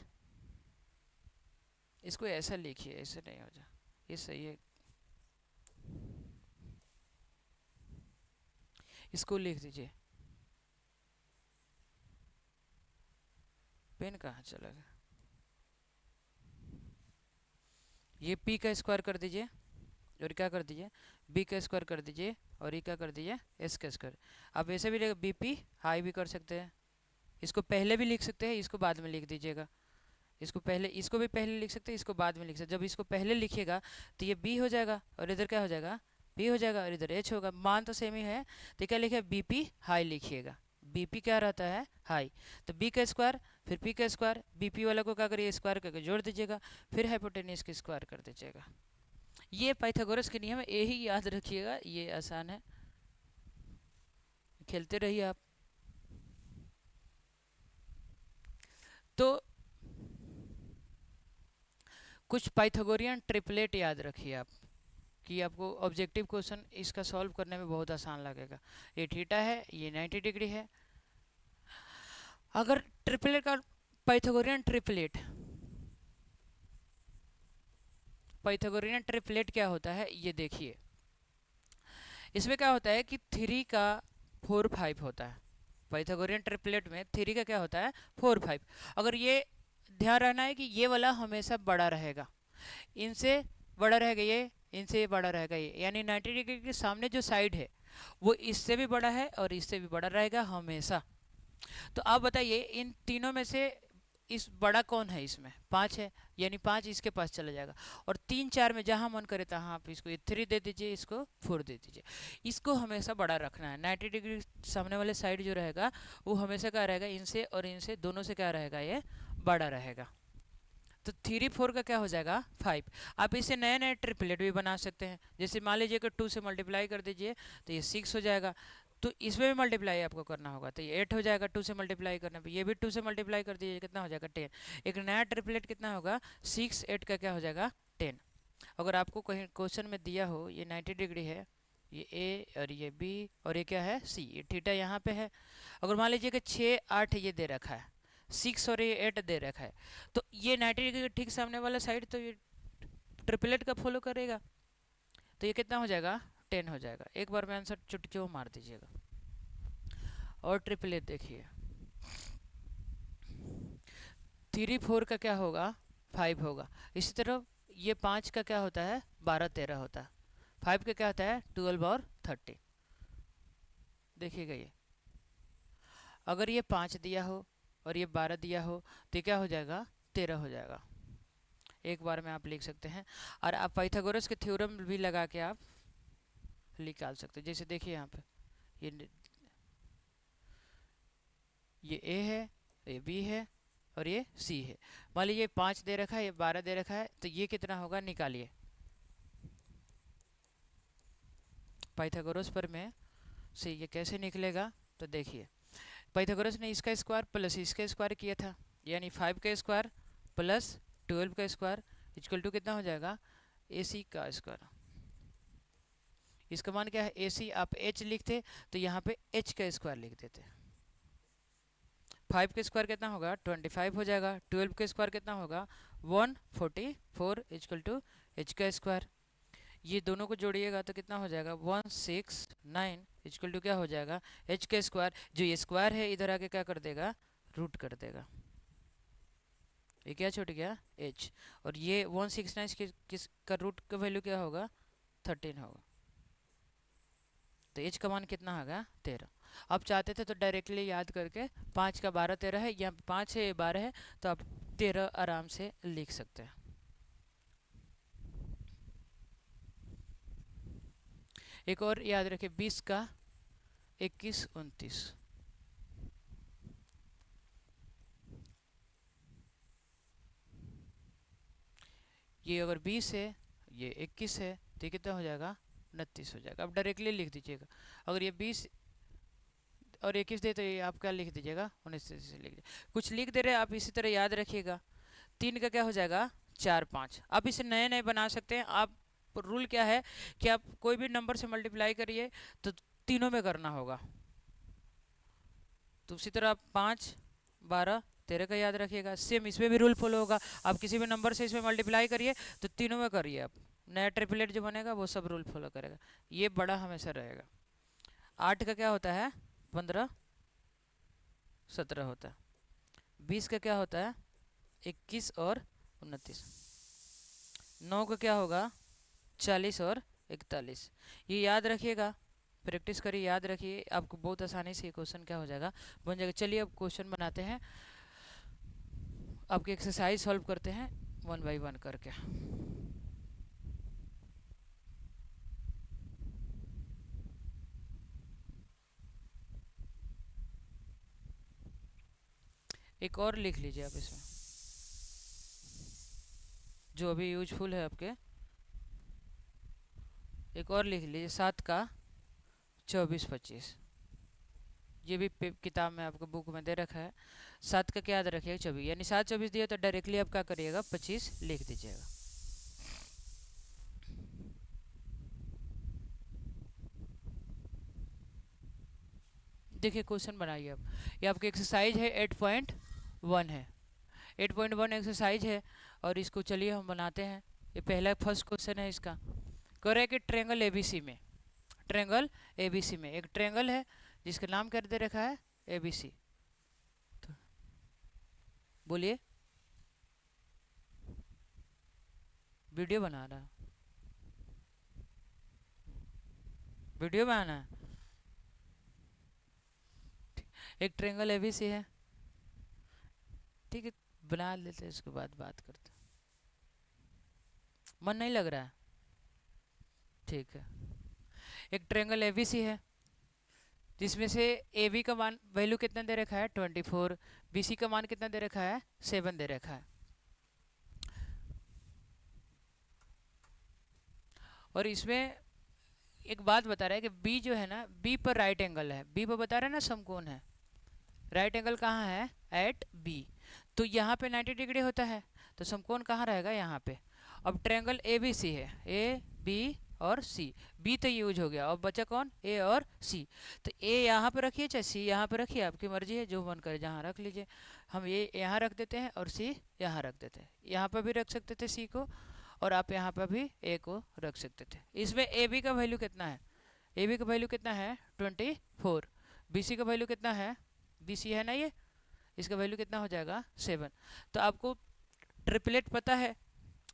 इसको ऐसा लिखिए, ऐसे नहीं हो जा, ये सही है, इसको लिख दीजिए। पेन कहाँ चला गया, ये पी का स्क्वायर कर दीजिए और क्या कर दीजिए, बी का स्क्वायर कर दीजिए, और ये क्या कर दीजिए, एस का स्क्वायर। आप ऐसे भी बी पी हाई भी कर सकते हैं, इसको पहले भी लिख सकते हैं, इसको बाद में लिख दीजिएगा। इसको पहले, इसको भी पहले लिख सकते हैं, इसको बाद में लिख सकते हैं। जब इसको पहले लिखिएगा तो ये बी हो जाएगा, और इधर क्या हो जाएगा, बी हो जाएगा, और इधर एच होगा। मान तो सेम ही है, तो क्या लिखे, बी पी हाई लिखिएगा। बी पी क्या रहता है, हाई। तो बी का स्क्वायर फिर पी का स्क्वायर, बी पी वाला को क्या करिए, स्क्वायर करके जोड़ दीजिएगा, फिर हाइपोटेन्यूज की स्क्वायर कर दीजिएगा। ये पाइथागोरस के नियम है, यही याद रखिएगा, ये आसान है, खेलते रहिए आप। तो कुछ पाइथागोरियन ट्रिपलेट याद रखिए आप, कि आपको ऑब्जेक्टिव क्वेश्चन इसका सॉल्व करने में बहुत आसान लगेगा। ये थीटा है, ये 90 डिग्री है। अगर ट्रिपलेट का पाइथागोरियन ट्रिपलेट, पाइथागोरियन ट्रिपलेट क्या होता है ये देखिए। इसमें क्या होता है कि 3 का 4 5 होता है। पाइथागोरियन ट्रिपलेट में 3 का क्या होता है, 4 5। अगर ये ध्यान रखना है कि ये वाला हमेशा बड़ा रहेगा, इनसे बड़ा रहेगा ये, इनसे बड़ा रहेगा ये। यानी 90 डिग्री के सामने जो साइड है वो इससे भी बड़ा है और इससे भी बड़ा रहेगा हमेशा। तो आप बताइए इन तीनों में से इस बड़ा कौन है, इसमें 5 है, यानी 5 इसके पास चला जाएगा। और 3 4 में जहां मन करे तहां आप इसको 3 दे दीजिए, इसको 4 दे दीजिए। इसको हमेशा बड़ा रखना है। 90 डिग्री सामने वाले साइड जो रहेगा वो हमेशा क्या रहेगा, इनसे और इनसे दोनों से क्या रहेगा, ये बड़ा रहेगा। तो 3 4 का क्या हो जाएगा, 5। आप इसे नए नए ट्रिपलेट भी बना सकते हैं। जैसे मान लीजिए कि 2 से मल्टीप्लाई कर दीजिए तो ये 6 हो जाएगा, तो इसमें भी मल्टीप्लाई आपको करना होगा, तो ये 8 हो जाएगा 2 से मल्टीप्लाई करने पे। ये भी 2 से मल्टीप्लाई कर दीजिए, कितना हो जाएगा, 10। एक नया ट्रिपलेट कितना होगा, 6 8 का क्या हो जाएगा, 10। अगर आपको कहीं क्वेश्चन में दिया हो ये 90 डिग्री है, ये ए और ये बी और ये क्या है, सी, ये थीटा यहाँ पे है। अगर मान लीजिए कि 6 8 ये दे रखा है, 6 और ये 8 दे रखा है, तो ये 90 डिग्री के ठीक सामने वाला साइड तो ये ट्रिपलेट का फॉलो करेगा, तो ये कितना हो जाएगा, 10 हो जाएगा। एक बार में आंसर चुटकी मार दीजिएगा। और ट्रिपलेट देखिए, 3 4 का क्या होगा, 5 होगा। इसी तरह ये 5 का क्या होता है, 12 13 होता है। 5 का क्या होता है, 12 और 30। देखिएगा ये, अगर ये 5 दिया हो और ये 12 दिया हो तो ये क्या हो जाएगा, 13 हो जाएगा। एक बार में आप लिख सकते हैं। और आप पाइथागोरस के थ्योरम भी लगा के आप निकाल सकते हैं। जैसे देखिए यहाँ पे ये ए है, ये बी है और ये सी है। मान लीजिए 5 दे रखा है, ये 12 दे रखा है, तो ये कितना होगा निकालिए। पाइथागोरस पर में से ये कैसे निकलेगा, तो देखिए पाइथागोरस ने इसका स्क्वायर प्लस इसका स्क्वायर किया था, यानी 5 का स्क्वायर प्लस 12 का स्क्वायर इक्वल टू कितना हो जाएगा, ए सी का स्क्वायर। इसका मान क्या है, ए सी आप एच लिखते तो यहाँ पे एच का स्क्वायर लिख देते। 5 का स्क्वायर कितना होगा, 25 हो जाएगा। 12 का स्क्वायर कितना होगा, 144 इक्वल टू एच का स्क्वायर। ये दोनों को जोड़िएगा तो कितना हो जाएगा, 169 इक्वल टू क्या हो जाएगा, एच का स्क्वायर। जो ये स्क्वायर है इधर आके क्या कर देगा, रूट कर देगा। ये क्या छूट गया, एच। और ये 169 किस का रूट का वैल्यू क्या होगा, 13 होगा। तो एच का मान कितना होगा, 13। आप चाहते थे तो डायरेक्टली याद करके 5 का 12 13 है, यहाँ 5 है 12 है, तो आप 13 आराम से लिख सकते हैं। एक और याद रखें, 20 का 21 29। ये अगर 20 है, ये 21 है, तो ये कितना हो जाएगा, 29 हो जाएगा। आप डायरेक्टली लिख दीजिएगा। अगर ये 20 और 21 दे तो ये आप क्या लिख दीजिएगा, 19 से लिख दीजिए। कुछ लिख दे रहे आप इसी तरह याद रखिएगा। 3 का क्या हो जाएगा, 4 5। आप इसे नए नए बना सकते हैं। आप रूल क्या है कि आप कोई भी नंबर से मल्टीप्लाई करिए तो तीनों में करना होगा। तो उसी तरह आप 5 12 13 का याद रखिएगा। सेम इसमें भी रूल फॉलो होगा। आप किसी भी नंबर से इसमें मल्टीप्लाई करिए तो तीनों में करिए। आप नया ट्रिपलेट जो बनेगा वो सब रूल फॉलो करेगा। ये बड़ा हमेशा रहेगा। 8 का क्या होता है, 15 17 होता है। 20 का क्या होता है, 21 और 29। 9 का क्या होगा, 40 और 41। ये याद रखिएगा, प्रैक्टिस करिए, याद रखिए, आपको बहुत आसानी से ये क्वेश्चन क्या हो जाएगा, बन जाएगा। चलिए अब क्वेश्चन बनाते हैं, आपकी एक्सरसाइज सॉल्व करते हैं 1 बाई 1 करके। एक और लिख लीजिए आप इसमें जो अभी यूजफुल है आपके। एक और लिख लीजिए, 7 का 24 25। ये भी किताब में आपको बुक में दे रखा है। 7 का क्या याद रखिएगा, 24, यानी 7 24 दिया तो डायरेक्टली आप क्या करिएगा, 25 लिख दीजिएगा। देखिए क्वेश्चन बनाइए आप। ये आपकी एक्सरसाइज है 8.1 है, 8.1 एक्सरसाइज है। और इसको चलिए हम बनाते हैं। ये पहला फर्स्ट क्वेश्चन है इसका। कह रहा है कि ट्रेंगल एबीसी में, ट्रेंगल एबीसी में एक ट्रेंगल है जिसका नाम कर दे रखा है एबीसी। तो बोलिए, वीडियो बना रहा, वीडियो बनाना है। एक ट्रेंगल एबीसी है, ठीक है, बना लेते हैं, उसके बाद बात करते। मन नहीं लग रहा है, ठीक है। एक ट्रेंगल एबीसी है जिसमें से ए बी का मान वैल्यू कितना दे रखा है, 24। बी सी का मान कितना दे रखा है, 7 दे रखा है। और इसमें एक बात बता रहा है कि बी जो है ना, बी पर राइट एंगल है, बी पर बता रहा है ना समकोण है। राइट एंगल कहाँ है, एट बी। तो यहाँ पे 90 डिग्री होता है, तो समकोण कहाँ रहेगा, यहाँ पे। अब ट्रायंगल ए बी सी है, ए बी और सी। बी तो यूज हो गया, अब बचा कौन, ए और सी। तो ए यहाँ पे रखिए चाहे सी यहाँ पे रखिए, आपकी मर्जी है, जो मन करे जहाँ रख लीजिए। हम ये यहाँ रख देते हैं और सी यहाँ रख देते हैं। यहाँ पर भी रख सकते थे सी को, और आप यहाँ पर भी ए को रख सकते थे। इसमें ए बी का वैल्यू कितना है, ए बी का वैल्यू कितना है, 24। बी सी का वैल्यू कितना है, बी सी है ना ये, इसका वैल्यू कितना हो जाएगा, 7। तो आपको ट्रिपलेट पता है,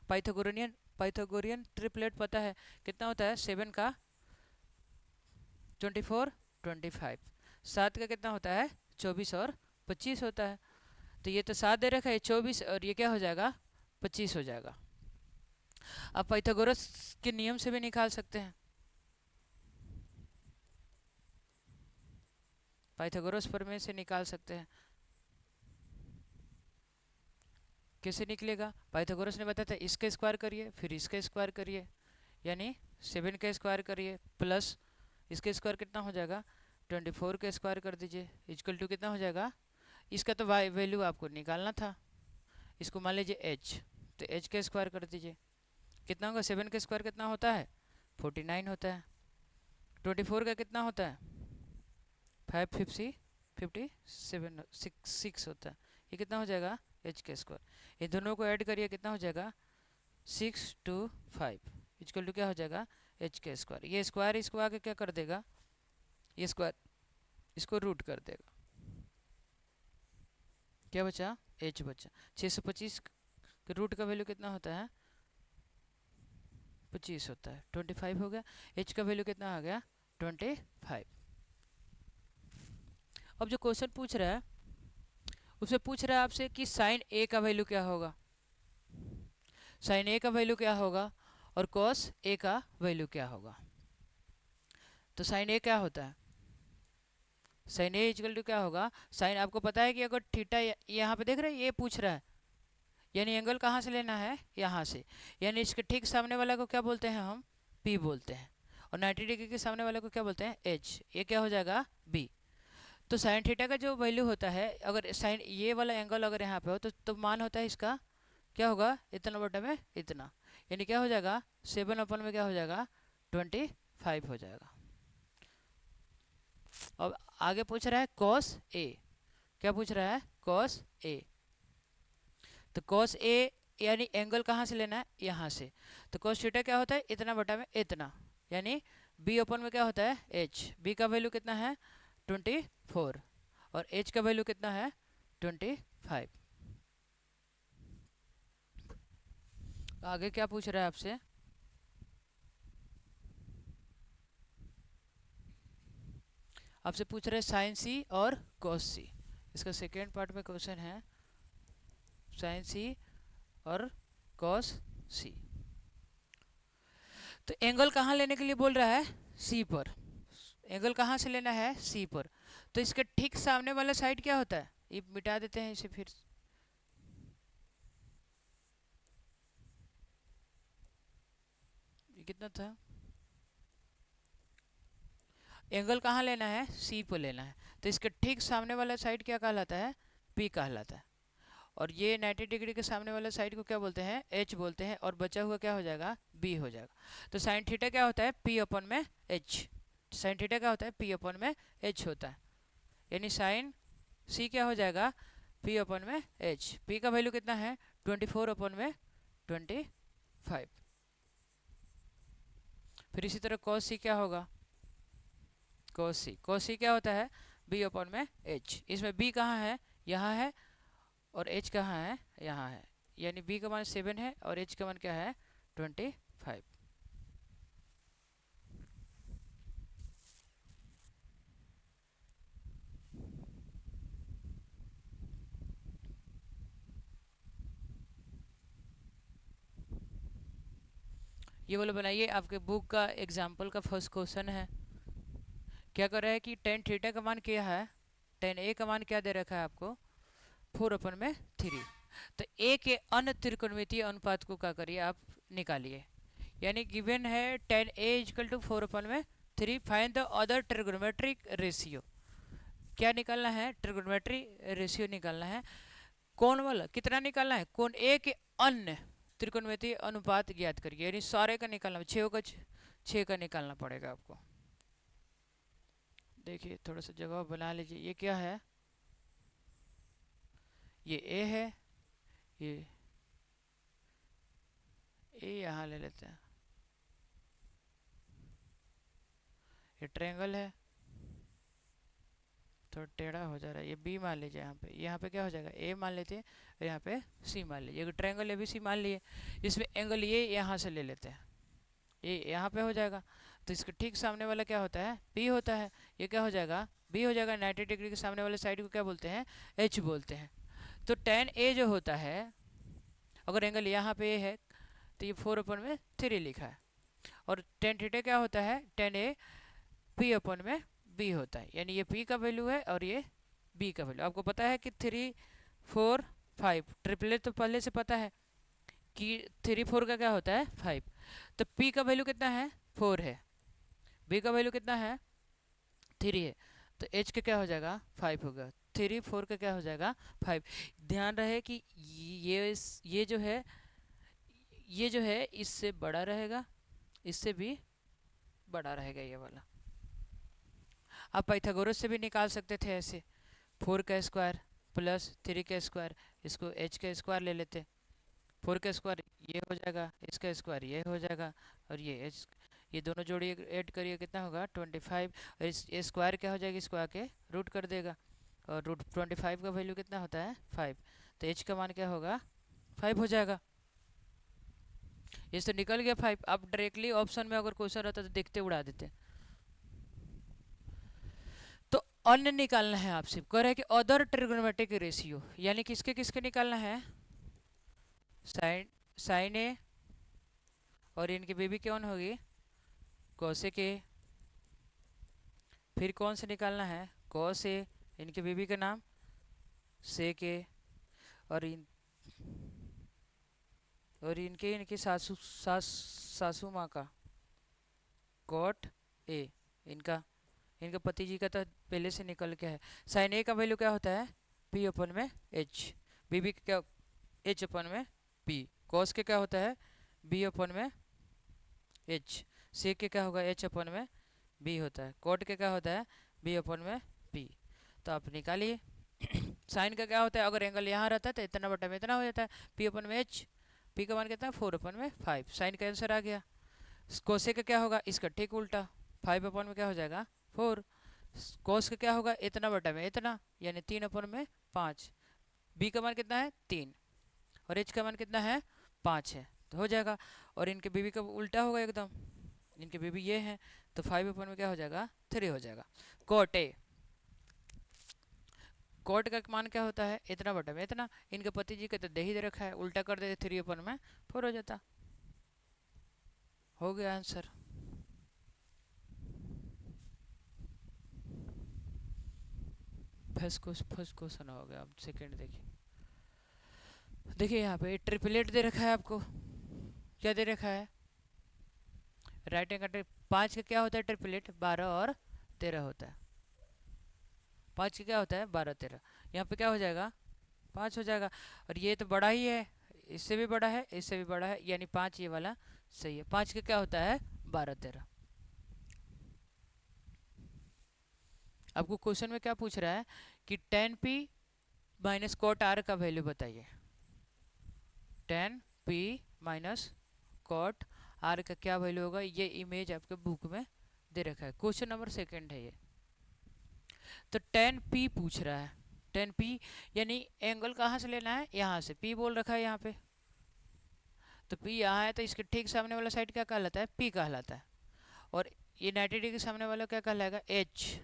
पाइथागोरियन पाइथागोरियन ट्रिपलेट पता है, कितना होता है, 7 का 24 25। 7 का कितना होता है, 24 और 25 होता है। तो ये तो 7 दे रखा है, 24, और ये क्या हो जाएगा 25 हो जाएगा। अब पाइथागोरस के नियम से भी निकाल सकते हैं, पाइथागोरस प्रमेय से निकाल सकते हैं। कैसे निकलेगा? पाइथागोरस ने बताया था इसका स्क्वायर करिए फिर इसका स्क्वायर करिए, यानी 7 का स्क्वायर करिए प्लस इसका स्क्वायर कितना हो जाएगा 24 का स्क्वायर कर दीजिए, इक्वल टू कितना हो जाएगा, इसका तो वैल्यू आपको निकालना था, इसको मान लीजिए h, तो h का स्क्वायर कर दीजिए, कितना होगा 7 का स्क्वायर कितना होता है 49 होता है, 24 का कितना होता है 57 6 होता है, ये कितना हो जाएगा h का स्क्वायर, ये दोनों को ऐड करिए कितना हो जाएगा 6 to 5 इक्वल टू क्या हो जाएगा h का स्क्वायर, ये स्क्वायर इसको आगे क्या कर देगा, ये स्क्वायर इसको रूट कर देगा, क्या बचा h बचा, 625 के रूट का वैल्यू कितना होता है 25 होता है, 25 हो गया, h का वैल्यू कितना आ गया 25। अब जो क्वेश्चन पूछ रहा है उसमें पूछ रहा है आपसे कि साइन ए का वैल्यू क्या होगा, साइन ए का वैल्यू क्या होगा और कॉस ए का वैल्यू क्या होगा। तो साइन ए क्या होता है, साइन ए इक्वल टू क्या होगा, साइन आपको पता है कि अगर थीटा यहाँ पे देख रहे हैं ये पूछ रहा है, यानी एंगल कहाँ से लेना है यहाँ से, यानी इसके ठीक सामने वाला को क्या बोलते हैं हम P बोलते हैं, और 90 डिग्री के सामने वाले को क्या बोलते हैं H, ये क्या हो जाएगा B। तो साइन थीटा का जो वैल्यू होता है, अगर साइन ये वाला एंगल अगर यहाँ पे हो तो मान होता है इसका क्या होगा इतना बटा में इतना, यानी क्या हो जाएगा 7 अपन में क्या हो जाएगा 25 हो जाएगा। अब आगे पूछ रहा है कॉस ए, क्या पूछ रहा है कॉस ए, तो कॉस ए यानी एंगल कहाँ से लेना है यहाँ से, तो कॉस थीटा क्या होता है इतना बटा में इतना, यानी बी ओपन में क्या होता है एच, बी का वैल्यू कितना है 24 और एच का वैल्यू कितना है 25। आगे क्या पूछ रहा है आपसे, आपसे पूछ रहे हैं साइन सी और कॉस सी, इसका सेकेंड पार्ट में क्वेश्चन है साइन सी और कॉस सी। तो एंगल कहाँ लेने के लिए बोल रहा है सी पर, एंगल कहाँ से लेना है सी पर, तो इसके ठीक सामने वाला साइड क्या होता है, ये मिटा देते हैं इसे फिर, ये कितना था, एंगल कहाँ लेना है सी पर लेना है, तो इसके ठीक सामने वाला साइड क्या कहलाता है पी कहलाता है, और ये 90 डिग्री के सामने वाला साइड को क्या बोलते हैं एच बोलते हैं, और बचा हुआ क्या हो जाएगा बी हो जाएगा। तो साइन थीटा क्या होता है पी अपन में एच, साइन थीटा क्या होता है पी अपन में एच होता है, यानी साइन सी क्या हो जाएगा पी अपन में एच, पी का वैल्यू कितना है 24 अपन में 25। फिर इसी तरह कॉस सी क्या होगा, कॉस सी क्या होता है बी अपन में एच, इसमें बी कहाँ है यहाँ है और एच कहाँ है यहाँ है, यानी बी का मान 7 है और एच का मान क्या है 25। ये बोलो बनाइए, आपके बुक का एग्जाम्पल का फर्स्ट क्वेश्चन है, क्या कर रहा है कि टेन थीटा का मान क्या है, टेन ए का मान क्या दे रखा है आपको 4 अपन में 3, तो ए के अन्य त्रिकोणमितीय अनुपात को क्या करिए आप निकालिए, यानी गिवन है टेन ए इक्वल टू 4 अपन में 3, find the other trigonometric ratio, क्या निकालना है ट्रिगोनोमेट्री रेशियो निकालना है, कौन वाला कितना निकालना है कौन ए के अन्य त्रिकोणमितीय अनुपात ज्ञात करिए, यानी सारे का निकालना, 6 का निकालना पड़ेगा आपको। देखिए थोड़ा सा जगह बना लीजिए, ये क्या है ये ए है, ये ए यहाँ ले लेते हैं, ये ट्रायंगल है थोड़ा टेढ़ा हो जा रहा है, ये बी मान लीजिए, यहाँ पे क्या हो जाएगा ए मान लेते हैं और यहाँ पे सी मान लीजिए, अगर ट्रायंगल ए बी सी मान लिए, इसमें एंगल ये यहाँ से ले लेते हैं, ये यहाँ पे हो जाएगा, तो इसके ठीक सामने वाला क्या होता है पी होता है, ये क्या हो जाएगा बी हो जाएगा, 90 डिग्री के सामने वाले साइड को क्या बोलते हैं एच बोलते हैं। तो टेन ए जो होता है, अगर एंगल यहाँ पे ए है तो ये 4/3 लिखा है। और टेन थीटा क्या होता है, टेन ए P/B होता है, यानी ये P का वैल्यू है और ये B का वैल्यू। आपको पता है कि 3, 4, 5 ट्रिपलेट तो पहले से पता है कि 3, 4 का क्या होता है 5। तो P का वैल्यू कितना है 4 है, B का वैल्यू कितना है 3 है, तो H का क्या हो जाएगा 5 होगा। 3, 4 का क्या हो जाएगा 5। ध्यान रहे कि ये जो है इससे बड़ा रहेगा, इससे भी बड़ा रहेगा ये वाला। आप पाइथागोरस से भी निकाल सकते थे ऐसे, 4 का स्क्वायर प्लस 3 का स्क्वायर, इसको H का स्क्वायर ले लेते, 4 का स्क्वायर ये हो जाएगा, इसका स्क्वायर ये हो जाएगा, और ये H, ये दोनों जोड़ी ऐड करिए कितना होगा 25, और इस स्क्वायर क्या हो जाएगा, इसको आके रूट कर देगा, और रूट 25 का वैल्यू कितना होता है 5, तो H का मान क्या होगा 5 हो जाएगा। इस तो निकल गया 5। अब डायरेक्टली ऑप्शन में अगर क्वेश्चन रहता तो देखते उड़ा देते। तो अन्य निकालना है आपसे, कह रहे हैं कि अदर ट्रिग्नोमेट्रिक रेशियो, यानी किसके किसके निकालना है, साइन ए, और इनकी बेबी कौन होगी कोसेक ए, फिर कौन से निकालना है कॉस ए, इनके बेबी का नाम सेक ए, और इनके इनकी सासू माँ का कॉट ए, इनका इनका पति जी का तो पहले से निकल के है। साइन ए का वैल्यू क्या होता है P/H, बीबी का क्या H/P, कॉस के क्या होता है B/H, सेक के क्या होगा H/B होता है, कॉट के क्या होता है B/P। तो आप निकालिए। साइन का क्या होता है, अगर एंगल यहाँ रहता है तो इतना बटा में इतना हो जाता है P/H, P का मान कितना 4/5, साइन का आंसर आ गया। कोसे का क्या होगा, इसका ठीक उल्टा, 5 में क्या हो जाएगा 4, कोस का क्या होगा इतना बटा में इतना, यानी 3/5, बी का मान कितना है 3, और एच का मान कितना है 5 है, तो हो जाएगा। और इनके बीबी का उल्टा होगा एकदम, इनके बीबी ये है, तो 5 में क्या हो जाएगा 3 हो जाएगा। कोट ए, कोट का मान क्या होता है इतना बटा में इतना, इनके पति जी का तो दे ही दे रखा है, उल्टा कर देते 3/4 हो जाता। हो गया आंसर। फर्स्ट क्वेश्चन हो गया। अब सेकंड देखिए, देखिए यहाँ पे ट्रिपलेट दे रखा है आपको, क्या दे रखा है राइट एंगल ट्रिप, 5 का क्या होता है ट्रिपलेट 12 और 13 होता है, 5 का क्या होता है 12 13, यहाँ पे क्या हो जाएगा 5 हो जाएगा, और ये तो बड़ा ही है, इससे भी बड़ा है इससे भी बड़ा है, यानी 5 ये वाला सही है। 5 का क्या होता है 12 13। आपको क्वेश्चन में क्या पूछ रहा है कि tan P - cot R का वैल्यू बताइए, tan P - cot R का क्या वैल्यू होगा, ये इमेज आपके बुक में दे रखा है, क्वेश्चन नंबर सेकंड है ये। तो tan P पूछ रहा है, tan P यानी एंगल कहाँ से लेना है, यहाँ से, P बोल रखा है यहाँ पे, तो P यहाँ है, तो इसके ठीक सामने वाला साइड क्या कहलाता है P कहलाता है, और ये 90 डिग्री सामने वाला क्या कहलाएगा H,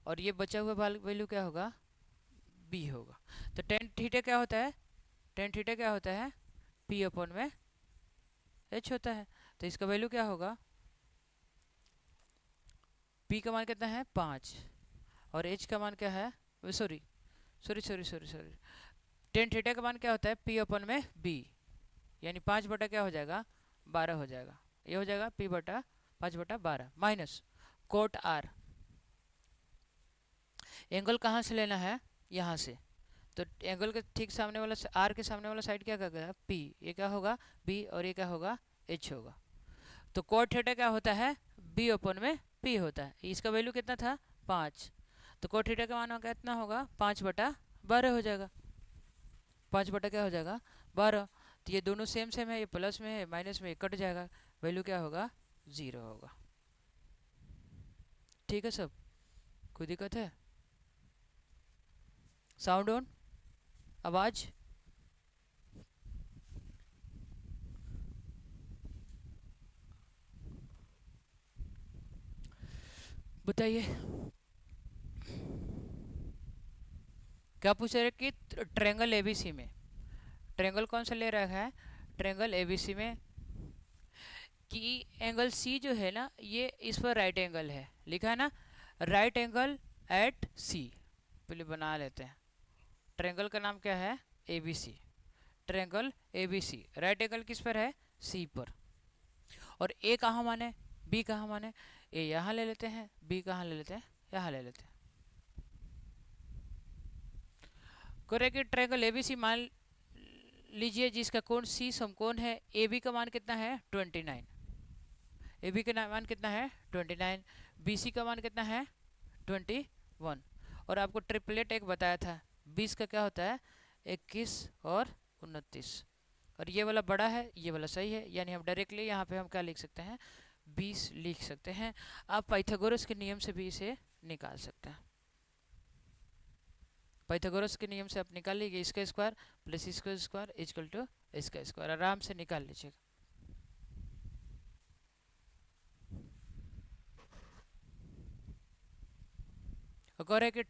और ये बचा हुआ वैल्यू क्या होगा B होगा। तो टेन थीटा क्या होता है, टेन थीटा क्या होता है P/H होता है, तो इसका वैल्यू क्या होगा, P का मान कितना है 5, और H का मान क्या है, sorry sorry sorry sorry sorry, tan theta का मान क्या होता है P/B, यानी 5 बटा क्या हो जाएगा 12 हो जाएगा, ये हो जाएगा P/5/12 minus cot R, angle कहाँ से लेना है यहाँ से, तो एंगल के ठीक सामने वाला आर के सामने वाला साइड क्या कहेगा P, ये क्या होगा B, और ये क्या होगा H होगा। तो कोट थीटा क्या होता है B/P होता है, इसका वैल्यू कितना था 5, तो कोट थीटा का मान कितना होगा 5/12 हो जाएगा, 5 बटा क्या हो जाएगा 12, तो ये दोनों सेम सेम है, ये प्लस में है माइनस में कट जाएगा, वैल्यू क्या होगा 0 होगा। ठीक है सब, कोई दिक्कत है, साउंड ऑन, आवाज बताइए, क्या पूछ रहे कि ट्रेंगल एबीसी में, ट्रेंगल कौन सा ले रखा है, ट्रेंगल एबीसी में, कि एंगल सी जो है ना ये इस पर राइट एंगल है, लिखा है ना राइट एंगल एट सी। पहले बना लेते हैं, ट्रेंगल का नाम क्या है, ABC, triangle ABC, right angle किस पर है, सी पर। और ए कहाँ माने, बी कहाँ माने, ए यहाँ ले लेते हैं, बी कहाँ ले लेते हैं, यहाँ ले लेते हैं। करे कि ट्रायंगल एबीसी मान लीजिए जिसका कोण सी समकोण है, ए बी का मान कितना है 29, ए बी का मान कितना है 29, बी सी का मान कितना है 21। और आपको ट्रिपलेट एक बताया था 20 का क्या होता है 21 और 29, और ये वाला बड़ा है ये वाला सही है, यानी हम डायरेक्टली यहाँ पे हम क्या लिख सकते हैं 20 लिख सकते हैं। आप पाइथागोरस के नियम से भी इसे निकाल सकते हैं, पाइथागोरस के नियम से आप निकाल लीजिए, इसका स्क्वायर प्लस इसका स्क्वायर इक्वल टू इसका स्क्वायर, आराम से निकाल लीजिएगा। और है कि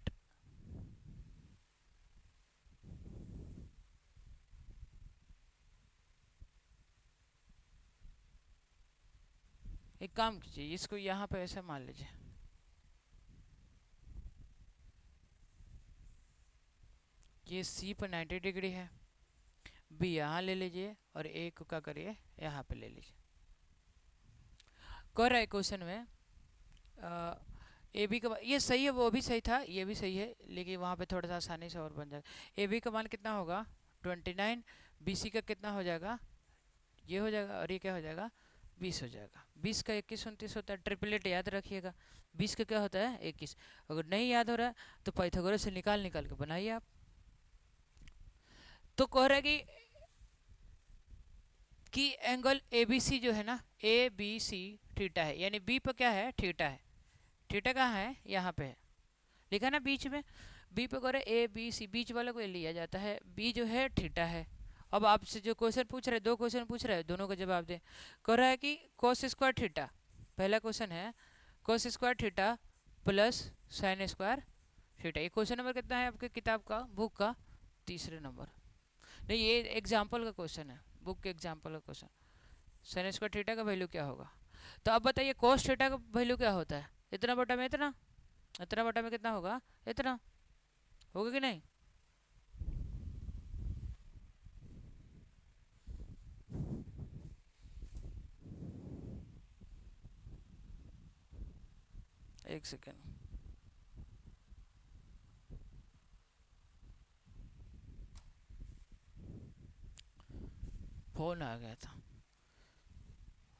एक काम कीजिए, इसको यहाँ पे ऐसे मान लीजिए, ये सी पर 90 डिग्री है, बी यहाँ ले लीजिए और ए को क्या करिए यहाँ पे ले लीजिए। कर रहा है क्वेश्चन में ए बी का, ये सही है वो भी सही था ये भी सही है, लेकिन वहाँ पे थोड़ा सा आसानी से और बन जाएगा। ए बी का मान कितना होगा 29, बी सी का कितना हो जाएगा ये हो जाएगा, और ये क्या हो जाएगा 20 हो जाएगा। 20 का 21 29 होता है, ट्रिपलेट याद रखिएगा, 20 का क्या होता है 21। अगर नहीं याद हो रहा है तो पाइथागोरस से निकाल निकाल के बनाइए आप। तो कह रहा है कि एंगल ए बी सी जो है ना ए बी सी थीटा है, यानी बी पर क्या है थीटा है, थीटा कहाँ है यहाँ पे है, लिखा ना बीच में, बी पे करे ए बी सी, बीच वाले को लिया जाता है, बी जो है थीटा है। अब आपसे जो क्वेश्चन पूछ रहे हैं, दो क्वेश्चन पूछ रहे हैं, दोनों का जवाब दें। कह रहा है कि कोस स्क्वायर थीटा, पहला क्वेश्चन है cos square theta plus sine square theta, ये क्वेश्चन नंबर कितना है आपके किताब का बुक का तीसरे नंबर, नहीं ये एग्जाम्पल का क्वेश्चन है, बुक के एग्जाम्पल का क्वेश्चन। साइन स्क्वायर थीटा का वैल्यू क्या होगा, तो अब बताइए कोस थीटा का वैल्यू क्या होता है, इतना बटा में इतना, इतना बटा में कितना होगा इतना, होगा कि नहीं। एक सेकेंड, फोन आ गया था,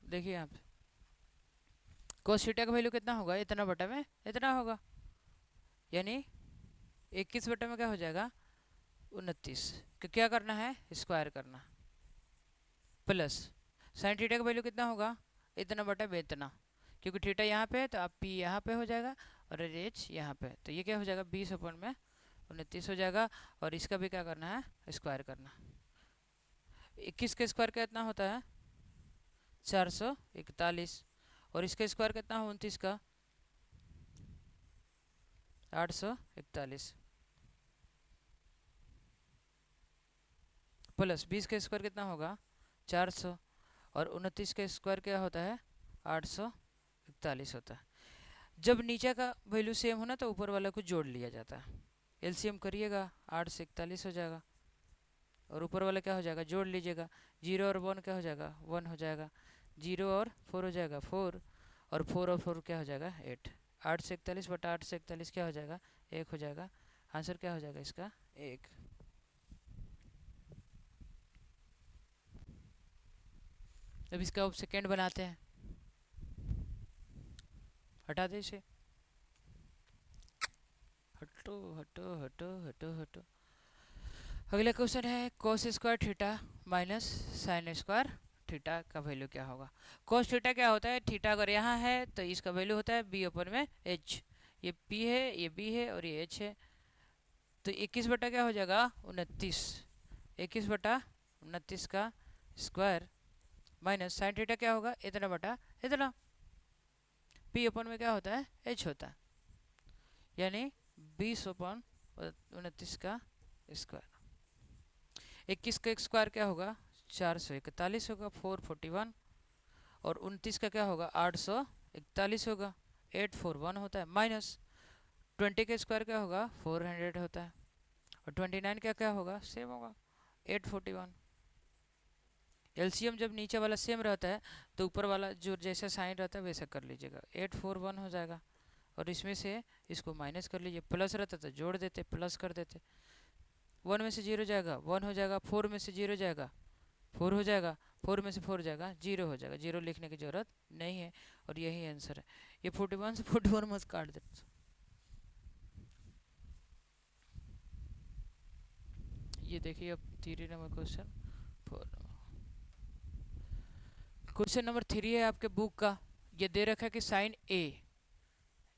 देखिए यहाँ पे कोस थीटा का वैल्यू कितना होगा इतना बटा में इतना होगा, यानी 21 बटे में क्या हो जाएगा 29, क्या करना है स्क्वायर करना, प्लस साइन थीटा का वैल्यू कितना होगा इतना बटा में इतना, क्योंकि थीटा यहाँ पे है तो आप पी यहाँ पे हो जाएगा और एच यहाँ पे, तो ये क्या हो जाएगा 20 अपन में 29 हो जाएगा। और इसका भी क्या करना है स्क्वायर करना, 21 का स्क्वायर कितना होता है 441, और इसका स्क्वायर कितना है 29 का 841, प्लस 20 का स्क्वायर कितना होगा 400, और 29 का स्क्वायर क्या होता है 841 होता है। जब नीचे का वैल्यू सेम होना तो ऊपर वाला को जोड़ लिया जाता है, एलसीएम करिएगा 8 से 41 हो जाएगा, और ऊपर वाला क्या हो जाएगा जोड़ लीजिएगा, 0 और 1 क्या हो जाएगा 1 हो जाएगा, 0 और 4 हो जाएगा 4, और 4 और 4 क्या हो जाएगा 8, 8 से 41 बटा 8 से 41 क्या हो जाएगा 1 हो जाएगा, आंसर क्या हो जाएगा इसका 1। अब इसका अब सेकेंड बनाते हैं, हटा दे इसे, हटो हटो हटो हटो हटो। अगला क्वेश्चन है cos square theta minus sine square theta का वैल्यू क्या होगा। कोस थीटा क्या होता है, थीटा अगर यहाँ है तो इसका वैल्यू होता है बी ओपन में एच, ये पी है ये बी है और ये एच है, तो 21 बटा क्या हो जाएगा 29, 21 बटा 29 का स्क्वायर माइनस साइन थीटा क्या होगा इतना बटा इतना, पी ओपन में क्या होता है एच होता है, यानी 20 ओपन 29 का स्क्वायर, 21 का स्क्वायर क्या होगा 441 होगा 441, और 29 का क्या होगा 841 होगा 841 होता है, माइनस 20 का स्क्वायर क्या होगा 400 होता है, और 29 का क्या होगा सेम होगा 841। एलसीएम जब नीचे वाला सेम रहता है तो ऊपर वाला जो जैसा साइन रहता है वैसा कर लीजिएगा, 841 हो जाएगा, और इसमें से इसको माइनस कर लीजिए, प्लस रहता तो जोड़ देते प्लस कर देते, 1 में से 0 जाएगा 1 हो जाएगा, 4 में से 0 जाएगा 4 हो जाएगा, 4 में से 4 जाएगा 0 हो जाएगा, 0 लिखने की ज़रूरत नहीं है, और यही आंसर है। ये 41 से 41 मत काट दे। ये देखिए अब 3 number question, 4 number question number 3 है आपके बुक का। ये दे रखा है कि साइन ए,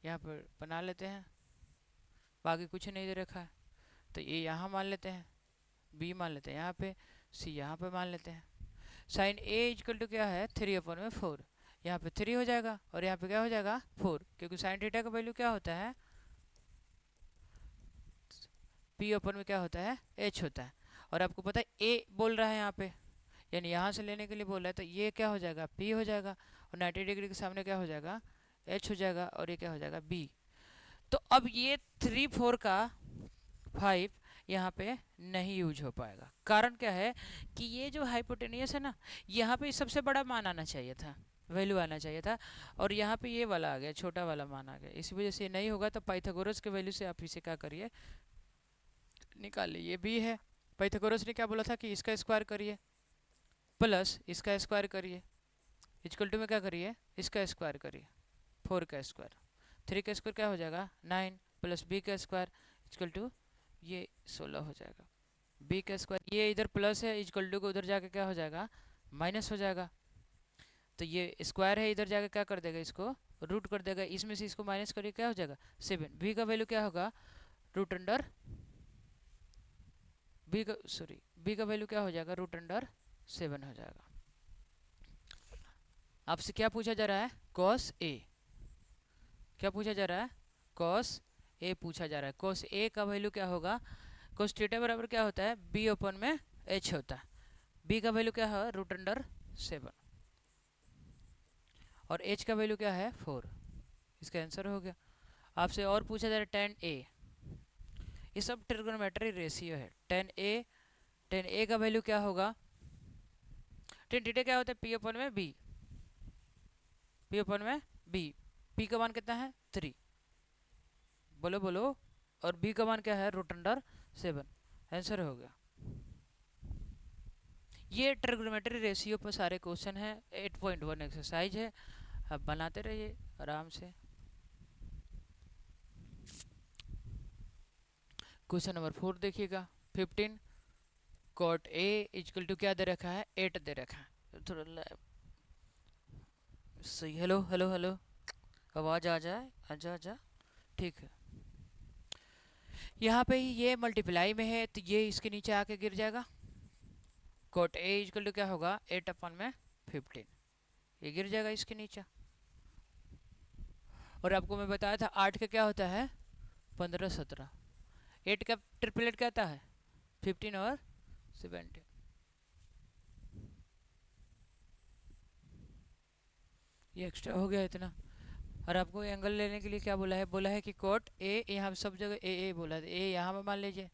यहाँ पर बना लेते हैं, बाकी कुछ नहीं दे रखा है, तो ए यहाँ मान लेते हैं, बी मान लेते हैं यहाँ पे, सी यहाँ पे मान लेते हैं। साइन ए इक्वल टू क्या है 3/4, यहाँ पे 3 हो जाएगा और यहाँ पे क्या हो जाएगा 4, क्योंकि साइन थीटा का वैल्यू क्या होता है पी अपन में क्या होता है एच होता है, और आपको पता है ए बोल रहा है यहाँ पे, यानी यहाँ से लेने के लिए बोल रहा है, तो ये क्या हो जाएगा पी हो जाएगा, और 90 डिग्री के सामने क्या हो जाएगा एच हो जाएगा, और ये क्या हो जाएगा बी। तो अब ये 3 4 का 5 यहाँ पे नहीं यूज हो पाएगा, कारण क्या है कि ये जो हाइपोटेनियस है ना, यहाँ पे सबसे बड़ा मान आना चाहिए था, वैल्यू आना चाहिए था, और यहाँ पे ये वाला आ गया, छोटा वाला मान आ गया, इस वजह से नहीं होगा। तो पाइथागोरस के वैल्यू से आप इसे क्या करिए निकाल लीजिए। ये भी है, पाइथागोरस ने क्या बोला था कि इसका स्क्वायर करिए प्लस इसका स्क्वायर करिए, इक्वल टू में क्या करिए इसका स्क्वायर करिए, 4 का स्क्वायर, 3 का स्क्वायर क्या हो जाएगा 9 प्लस बी का स्क्वायर इक्वल टू ये 16 हो जाएगा, बी का स्क्वायर ये इधर प्लस है, इक्वल टू को उधर जाके क्या हो जाएगा माइनस हो जाएगा, तो ये स्क्वायर है इधर जाके क्या कर देगा इसको रूट कर देगा, इसमें से इसको माइनस करिए क्या हो जाएगा 7, बी का वैल्यू क्या होगा रूट अंडर बी का वैल्यू क्या हो जाएगा रूट अंडर 7 हो जाएगा। आपसे क्या पूछा जा रहा है कॉस ए, क्या पूछा जा रहा है कॉस ए पूछा जा रहा है, कॉस ए का वैल्यू क्या होगा कॉस थीटा बराबर क्या होता है बी ओपन में एच होता है, बी का वैल्यू क्या है रूट अंडर 7, और एच का वैल्यू क्या है 4, इसका आंसर हो गया। आपसे और पूछा जा रहा है टेन ए, ये सब ट्रिग्नोमेट्री रेशियो है, टेन ए का वैल्यू क्या होगा, टेन थीटा क्या होता है पी ओपन में बी, पी ओपन में बी, पी का मान कितना है 3, बोलो बोलो, और बी का मान क्या है रूट अंडर 7, आंसर हो गया। ये ट्रिग्नोमेट्री रेशियो पर सारे क्वेश्चन है, 8.1 एक्सरसाइज है, आप बनाते रहिए आराम से। क्वेश्चन नंबर 4 देखिएगा, 15 कॉट ए इक्वल टू क्या दे रखा है 8 दे रखा है, थोड़ा सही, हेलो हेलो हेलो आवाज़ आ जाए आजा आजा, ठीक है। यहाँ पे ही ये मल्टीप्लाई में है तो ये इसके नीचे आके गिर जाएगा, कॉट ए इक्वल टू क्या होगा 8/15, ये गिर जाएगा इसके नीचे, और आपको मैं बताया था 8 का क्या होता है 15 17, 8 का ट्रिपलेट क्या आता है 15 और 17, ये एक्स्ट्रा हो गया इतना। और आपको एंगल लेने के लिए क्या बोला है कि कोट ए, यहाँ पे सब जगह ए बोला है, ए यहाँ पे मान लीजिए,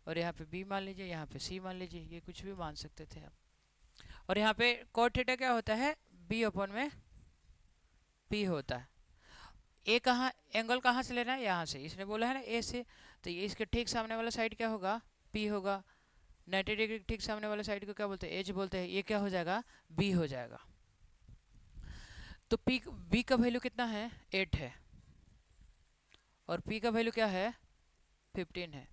और यहाँ पे बी मान लीजिए, यहाँ पे सी मान लीजिए, ये कुछ भी मान सकते थे आप। और यहाँ पे कोट थीटा क्या होता है बी ओपन में पी होता है, ए कहाँ एंगल कहाँ से लेना है यहाँ से, इसने बोला है ना ए से, तो ये इसके ठीक सामने वाला साइड क्या होगा पी होगा, 90 डिग्री ठीक सामने वाले साइड को क्या बोलते हैं एच बोलते हैं, ये क्या हो जाएगा बी हो जाएगा। तो पी बी का वैल्यू कितना है 8 है, और पी का वैल्यू क्या है 15 है,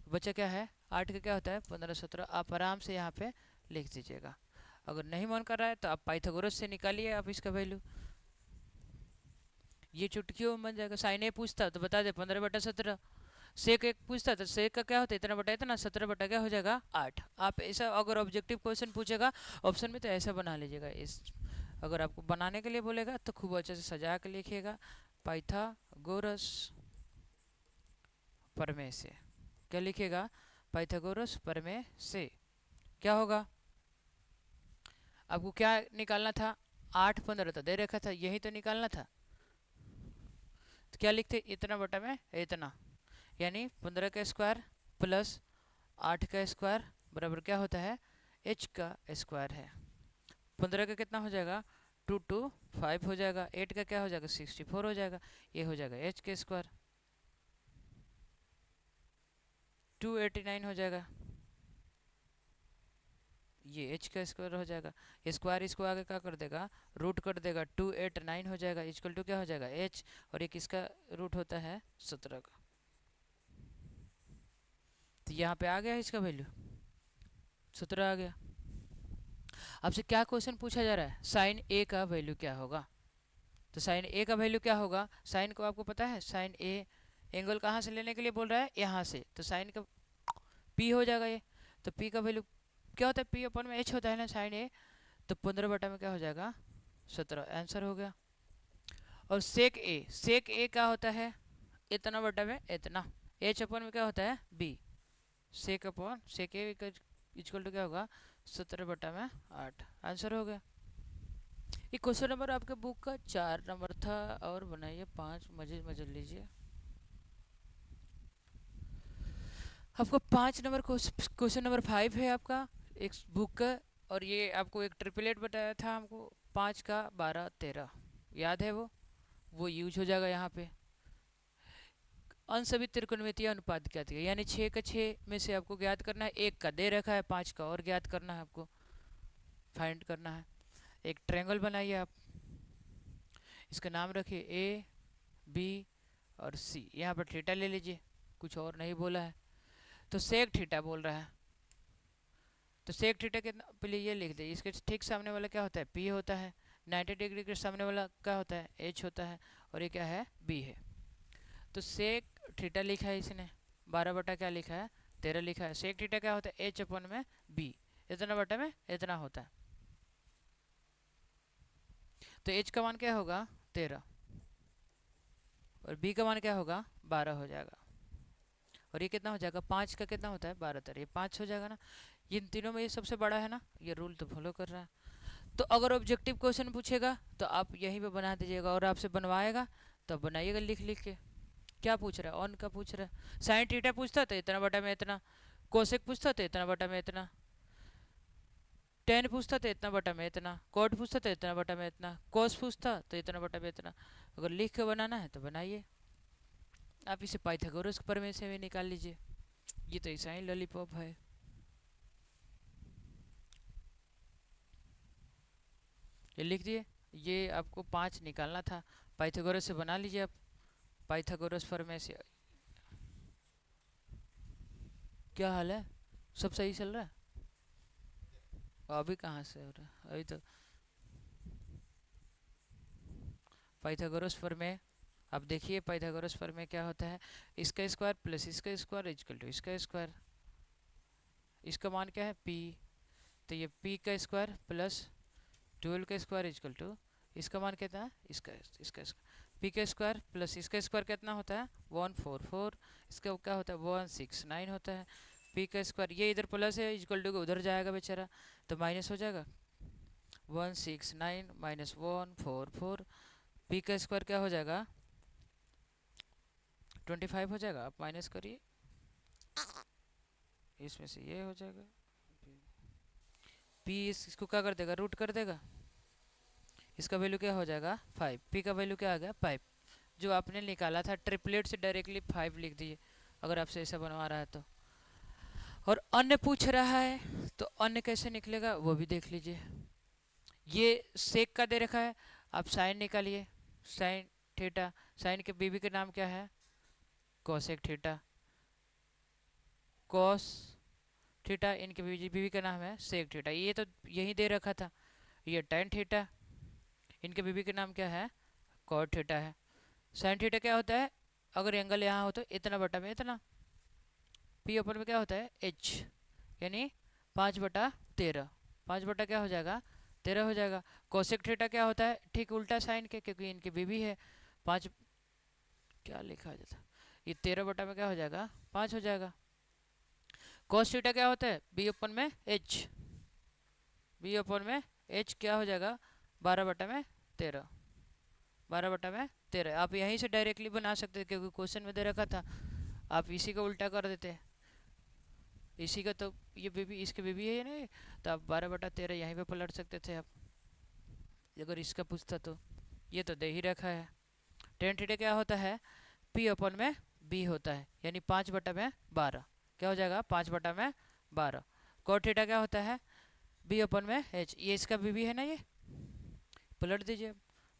बच्चा क्या है 8 का क्या होता है 15 17, आप आराम से यहाँ पे लिख दीजिएगा। अगर नहीं मन कर रहा है तो आप पाइथागोरस से निकालिए आप इसका वैल्यू, ये चुटकियों में बन जाएगा। साइन ए पूछता तो बता दे 15/17, सेक एक पूछता तो सेक का क्या होता है इतना बटा इतना, 17 बटा क्या हो जाएगा 8। आप ऐसा अगर ऑब्जेक्टिव क्वेश्चन पूछेगा ऑप्शन में तो ऐसा बना लीजिएगा, इस अगर आपको बनाने के लिए बोलेगा तो खूब अच्छे से सजा के लिखिएगा पाइथागोरस प्रमेय से। क्या लिखेगा? पाइथागोरस प्रमेय से। क्या होगा? आपको क्या निकालना था? 8 15 तो दे रखा था, यही तो निकालना था। तो क्या लिखते? इतना बटा में इतना, यानी 15 का स्क्वायर प्लस 8 का स्क्वायर बराबर क्या होता है? h का स्क्वायर है। 15 का कितना हो जाएगा? 2 2 5 हो जाएगा। 8 का क्या हो जाएगा? 64 हो जाएगा। ये हो जाएगा h के स्क्वायर, 289 हो जाएगा। ये h का स्क्वायर हो जाएगा। स्क्वायर इसको आगे क्या कर देगा? रूट कर देगा। 289 हो जाएगा इक्वल टू क्या हो जाएगा? h, और एक इसका रूट होता है 17 का। तो यहाँ पे आ गया इसका वैल्यू 17 आ गया। आपसे क्या क्वेश्चन पूछा जा रहा है? साइन ए का वैल्यू क्या होगा? तो साइन ए का वैल्यू क्या होगा? साइन को आपको पता है, साइन ए एंगल कहाँ से लेने के लिए बोल रहा है? यहाँ से। तो साइन का पी हो जाएगा ये। तो पी का वैल्यू क्या होता है? पी अपन में एच होता है ना साइन ए। तो 15 बटा में क्या हो जाएगा? 17। आंसर हो गया। और सेक ए क्या होता है? इतना बटा में इतना। एच अपन में क्या होता है? B. Sec A equal to क्या होगा? 17 बटा में 8। आंसर हो गया। ये क्वेश्चन नंबर आपके बुक का 4 नंबर था, और बनाइए 5। मजे मजे लीजिए। आपको 5 नंबर क्वेश्चन नंबर 5 है आपका एक बुक का। और ये आपको एक ट्रिपलेट बताया था हमको, 5 का 12 13, याद है वो यूज हो जाएगा यहाँ पे। अंश सभी त्रिकोणमितीय अनुपात क्या है, यानी 6 का 6 में से आपको ज्ञात करना है। 1 का दे रखा है, 5 का और ज्ञात करना है, आपको फाइंड करना है। एक ट्रायंगल बनाइए आप, इसका नाम रखिए ए बी और सी। यहाँ पर थीटा ले लीजिए, कुछ और नहीं बोला है। तो सेक थीटा बोल रहा है। तो सेक थीटा कितना, पहले ये लिख दे। इसके ठीक सामने वाला क्या होता है? पी होता है। 90 डिग्री के सामने वाला क्या होता है? एच होता है। और ये क्या है? बी है। तो सेक थीटा लिखा है इसने, 12 बटा क्या लिखा है? 13 लिखा है। सेक थीटा क्या होता है? एच अपन में बी, इतना बटा में इतना होता है। तो एच का मान क्या होगा? 13, और बी का मान क्या होगा? 12 हो जाएगा। और ये कितना हो जाएगा? 5 का कितना होता है? 12 13, ये 5 हो जाएगा ना। इन तीनों में ये सबसे बड़ा है ना, ये रूल तो फॉलो कर रहा है। तो अगर ऑब्जेक्टिव क्वेश्चन पूछेगा तो आप यहीं पे बना दीजिएगा, और आपसे बनवाएगा तो बनाइएगा लिख लिख के। क्या पूछ रहा है? ऑन का पूछ रहा है। साइन थीटा पूछता तो इतना बटा में इतना, कोसेक पूछता तो इतना बटा में इतना, टेन पूछता तो इतना बटा में इतना, कॉट पूछता तो इतना बटा में इतना, कोस पूछता तो इतना बटा में इतना। अगर लिख के बनाना है तो बनाइए। आप इसे पाइथागोरस प्रमेय से भी निकाल लीजिए। ये तो ऐसा ही लॉलीपॉप है। ये लिख दिए। ये आपको 5 निकालना था, पाइथागोरस से बना लीजिए आप। पाइथागोरस प्रमेय से। क्या हाल है? सब सही चल रहा है? अभी कहाँ से हो रहा है? अभी तो पाइथागोरस प्रमेय। अब देखिए पाइथागोरस प्रमेय क्या होता है? इसका स्क्वायर प्लस इसका स्क्वायर इक्वल टू इसका स्क्वायर। इसका मान क्या है? पी। तो ये पी का स्क्वायर प्लस 12 का स्क्वायर इक्वल टू इसका मान कितना है? इसका पी का स्क्वायर प्लस इसका स्क्वायर कितना होता है? 144। इसका क्या होता है? 169 होता है। पी का स्क्वायर, ये इधर प्लस है इक्वल टू उधर जाएगा बेचारा, तो माइनस हो जाएगा। 169 माइनस 144, पी का स्क्वायर क्या हो जाएगा? 25 हो जाएगा। आप माइनस करिए, इसमें से ये हो जाएगा। पी इसको क्या कर देगा? रूट कर देगा। इसका वैल्यू क्या हो जाएगा? 5। पी का वैल्यू क्या आ गया? 5। जो आपने निकाला था ट्रिपलेट से डायरेक्टली 5 लिख दीजिए, अगर आपसे ऐसा बनवा रहा है तो। और अन्य पूछ रहा है तो अन्य कैसे निकलेगा वो भी देख लीजिए। ये सेक का दे रखा है, आप साइन निकालिए। साइन थीटा, साइन के बीबी का नाम क्या है? Cosec theta. कॉस थीटा, इनके बीबी का नाम है सेक थीटा। ये तो यही दे रखा था। ये टेन थीटा, इनके बीबी का नाम क्या है? कॉट थीटा है। साइन थीटा क्या होता है? अगर एंगल यहाँ हो तो इतना बटा में इतना। पी ओपन में क्या होता है? एच, यानी 5/13। 5 बटा क्या हो जाएगा? 13 हो जाएगा। कोसेक थीटा क्या होता है? ठीक उल्टा साइन के, क्योंकि इनकी बीबी है। 5 क्या लिखा जाता है? ये 13 बटा में क्या हो जाएगा 5 हो जाएगा। cos थीटा क्या होता है b अपन में h, b अपन में h क्या हो जाएगा 12 बटा में 13, 12 बटा में 13। आप यहीं से डायरेक्टली बना सकते थे क्योंकि क्वेश्चन में दे रखा था, आप इसी का उल्टा कर देते, इसी का तो ये बेबी इसके बेबी है ना, तो आप 12/13 यहीं पे पलट सकते थे आप, अगर इसका पूछता तो। ये तो दे ही रखा है। टेन थीटा क्या होता है p अपन में b होता है, यानी 5/12 क्या हो जाएगा 5/12। cot थीटा क्या होता है b अपन में h, ये इसका बेबी है ना, ये पलट दीजिए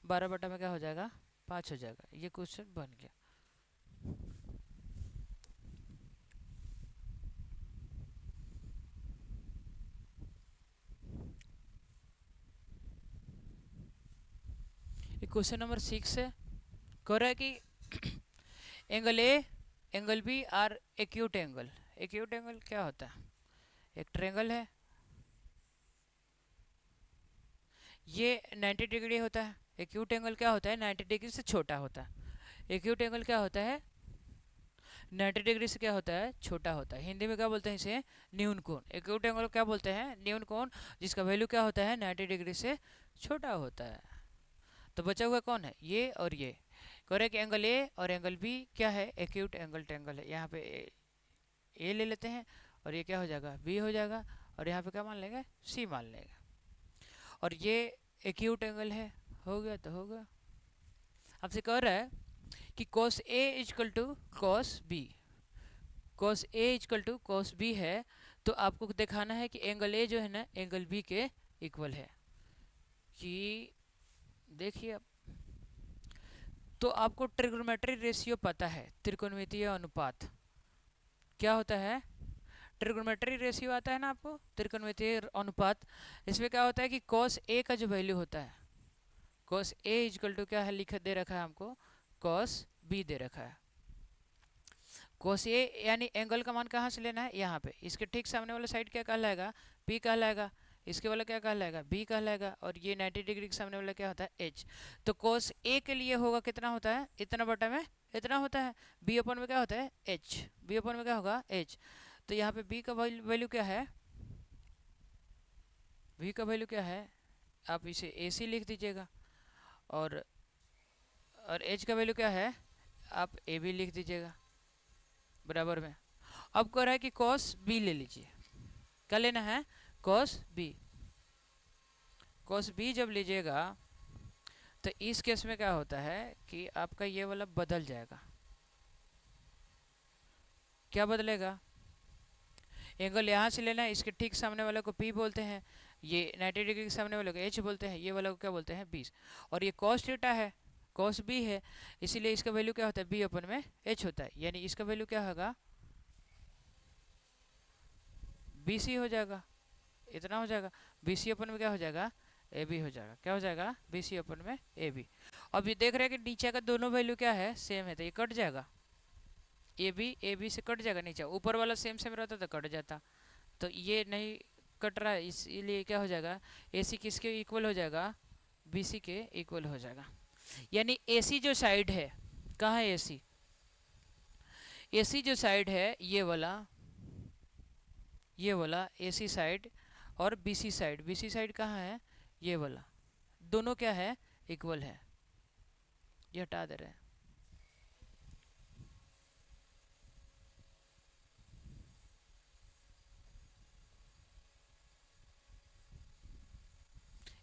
12 बटा में क्या हो जाएगा 5 हो जाएगा। ये क्वेश्चन बन गया। क्वेश्चन नंबर 6 है, कह रहा है कि angle A angle B are acute angle. Acute angle क्या होता है, एक ट्रायंगल है, ये 90 डिग्री होता है। एक्यूट एंगल क्या होता है 90 डिग्री से छोटा होता है। एक्यूट एंगल क्या होता है 90 डिग्री से क्या होता है छोटा होता है। हिंदी में क्या बोलते हैं इसे न्यून कोण। एक्यूट एंगल क्या बोलते हैं न्यून कोण, जिसका वैल्यू क्या होता है 90 डिग्री से छोटा होता है। तो बचा हुआ कौन है ये और ये। करेक्ट एंगल ए और एंगल बी क्या है एक्यूट एंगल ट्रायंगल है। यहाँ पे ए ले लेते हैं और ये क्या हो जाएगा बी हो जाएगा, और यहाँ पे क्या मान लेंगे सी मान लेंगे, और ये एक्यूट एंगल है। हो गया तो हो गया। आपसे कह रहा है कि cos A equal to cos B, cos A equal to cos B है, तो आपको दिखाना है कि एंगल A जो है ना एंगल B के इक्वल है। कि देखिए अब तो आपको ट्रिग्नोमेट्री रेशियो पता है, त्रिकोणमितीय अनुपात क्या होता है, ट्रिग्नोमेट्री रेशियो आता है ना आपको, त्रिकोणमितीय अनुपात। इसमें क्या होता है कि cos A का जो वैल्यू होता है, cos A इजकल टू क्या है लिख दे रखा है हमको cos B दे रखा है। cos A यानी एंगल का मान कहाँ से लेना है यहाँ पे, इसके ठीक सामने वाला साइड क्या कहलाएगा P कहलाएगा, इसके वाला क्या कहलाएगा B कहलाएगा, और ये 90 डिग्री के सामने वाला क्या होता है H। तो cos A के लिए होगा कितना होता है इतना बटा में इतना होता है, B अपन में क्या होता है H, B अपन में क्या होगा H। तो यहाँ पे B का वैल्यू क्या है, V का वैल्यू क्या है, आप इसे AC लिख दीजिएगा, और H का वैल्यू क्या है आप AB लिख दीजिएगा बराबर में। अब कह रहा है कि cos B ले लीजिए, क्या लेना है cos B। cos B जब लीजिएगा तो इस केस में क्या होता है कि आपका ये वाला बदल जाएगा। क्या बदलेगा, एंगल यहाँ से लेना है, इसके ठीक सामने वाले को P बोलते हैं, ये 90 डिग्री के सामने वाले को H बोलते हैं, ये वाला को क्या बोलते हैं 20, और ये cos थीटा है cos B है, इसीलिए इसका वैल्यू क्या होता है B अपन में H होता है, यानी इसका वैल्यू क्या होगा BC हो जाएगा, इतना हो जाएगा। BC अपन में क्या हो जाएगा AB हो जाएगा, क्या हो जाएगा BC अपन में AB। अब ये देख रहे हैं कि नीचे का दोनों वैल्यू क्या है सेम है, तो ये कट जाएगा, AB से कट जाएगा, नीचे ऊपर वाला सेम सेम रहता तो कट जाता, तो ये नहीं कट रहा है, इसलिए क्या हो जाएगा AC किसके इक्वल हो जाएगा BC के इक्वल हो जाएगा। यानी AC जो साइड है, कहाँ है AC, AC जो साइड है ये वाला AC साइड, और BC साइड कहाँ है ये वाला, दोनों क्या है इक्वल है, ये हटा दे रहे हैं।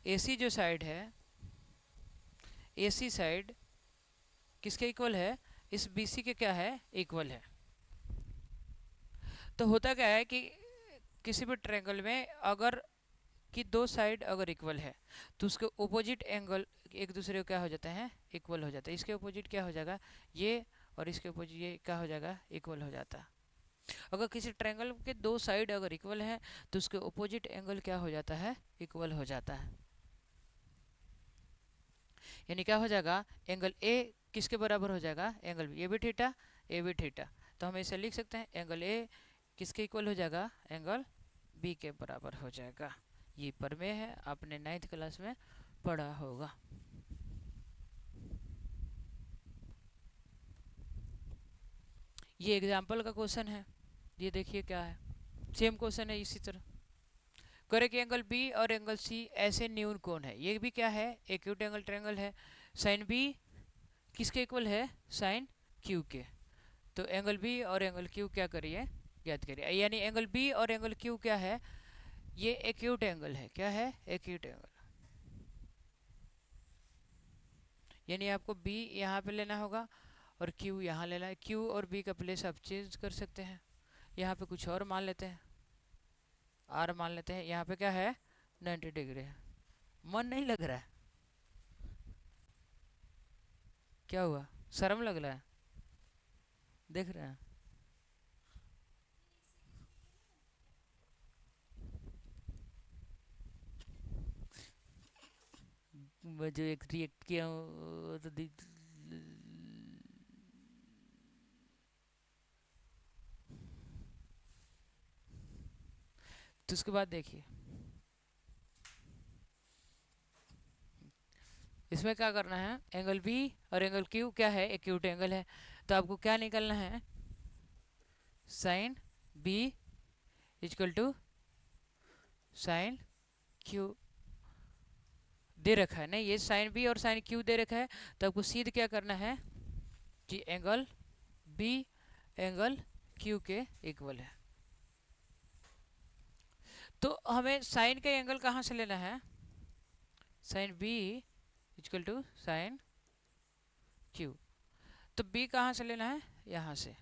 AC जो साइड है, AC साइड किसके इक्वल है इस BC के क्या है इक्वल है। तो होता क्या है कि किसी भी ट्रायंगल में अगर कि दो साइड अगर इक्वल है तो उसके ओपोजिट एंगल एक दूसरे को क्या हो जाते हैं इक्वल हो जाता है। इसके ओपोजिट क्या हो जाएगा ये, और इसके ओपोजिट ये क्या हो जाएगा इक्वल हो जाता है। अगर किसी ट्रायंगल के दो साइड अगर इक्वल है तो उसके ओपोजिट एंगल क्या हो जाता है इक्वल हो जाता है। यानी क्या हो जाएगा एंगल ए किसके बराबर हो जाएगा angle B, A B theta. तो हम इसे लिख सकते हैं एंगल ए किसके इक्वल हो जाएगा एंगल बी के बराबर हो जाएगा। ये प्रमेय है, आपने 9th क्लास में पढ़ा होगा। ये एग्जाम्पल का क्वेश्चन है, ये देखिए क्या है, सेम क्वेश्चन है इसी तरह। करे कि एंगल बी और एंगल सी ऐसे न्यून कोण है, ये भी क्या है, एक्यूट एंगल ट्रायंगल है। साइन बी किसके इक्वल है, साइन क्यू के। तो एंगल बी और एंगल क्यू क्या करिए, ज्ञात करिए। यानी एंगल बी और एंगल क्यू क्या है, ये एक्यूट एंगल है। क्या है, एक्यूट एंगल। यानी आपको बी यहाँ पे लेना होगा और क्यू यहाँ लेना है। क्यू और बी का प्लेस आप चेंज कर सकते हैं, यहाँ पे कुछ और मान लेते हैं, आर मान लेते हैं। यहाँ पे क्या है, 90 डिग्री है। मन नहीं लग रहा है, क्या हुआ, शर्म लग रहा है, देख रहे हैं। मैं जो एक रिएक्ट किया हूँ तो तो उसके बाद देखिए इसमें क्या करना है, एंगल बी और एंगल क्यू क्या है, एक्यूट एंगल है। तो आपको क्या निकालना है, sine B equal to sine Q दे रखा है, नहीं ये साइन बी और साइन क्यू दे रखा है। तो आपको सीध क्या करना है कि एंगल बी एंगल क्यू के इक्वल है। तो हमें साइन का एंगल कहाँ से लेना है, sine B equal to sine Q. तो बी कहाँ से लेना है, यहाँ से,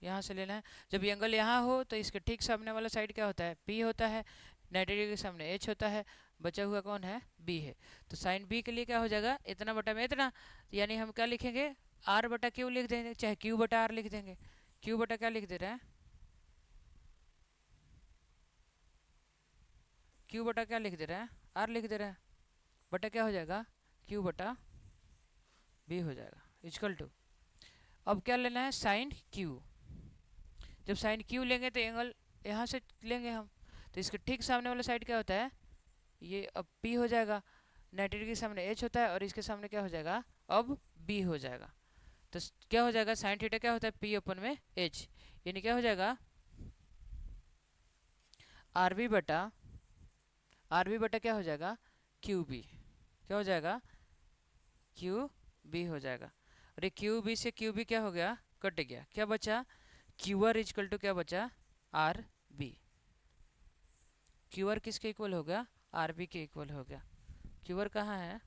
यहाँ से लेना है। जब एंगल यहाँ हो तो इसके ठीक सामने वाला साइड क्या होता है, पी होता है। 90 डिग्री के सामने एच होता है, बचा हुआ कौन है, बी है। तो साइन बी के लिए क्या हो जाएगा, इतना बटा में इतना। यानी हम क्या लिखेंगे, आर बटा क्यू लिख देंगे, चाहे क्यू बटा आर लिख देंगे। क्यू बटा क्या लिख दे रहे हैं, क्यू बटा क्या लिख दे रहे हैं, आर लिख दे रहे हैं। बटा क्या हो जाएगा, क्यू बटा बी हो जाएगा इक्वल टू। अब क्या लेना है, साइन क्यू। जब साइन क्यू लेंगे तो एंगल यहाँ से लेंगे हम। तो इसके ठीक सामने वाला साइड क्या होता है, ये अब पी हो जाएगा। 90 डिग्री के सामने एच होता है और इसके सामने क्या हो जाएगा, अब बी हो जाएगा। तो क्या हो जाएगा, साइन थीटा क्या होता है, पी ओपन में एच। यानी क्या हो जाएगा, आर बी बटा क्या हो जाएगा, क्यू बी। क्या हो जाएगा, क्यू बी हो जाएगा। और ये क्यू बी से क्यू बी क्या हो गया, कट गया। क्या बचा, क्यू आर इजकल टू क्या बचा, आर बी। क्यू आर किसके इक्वल हो गया, आर बी के इक्वल हो गया। क्यू आर कहाँ है,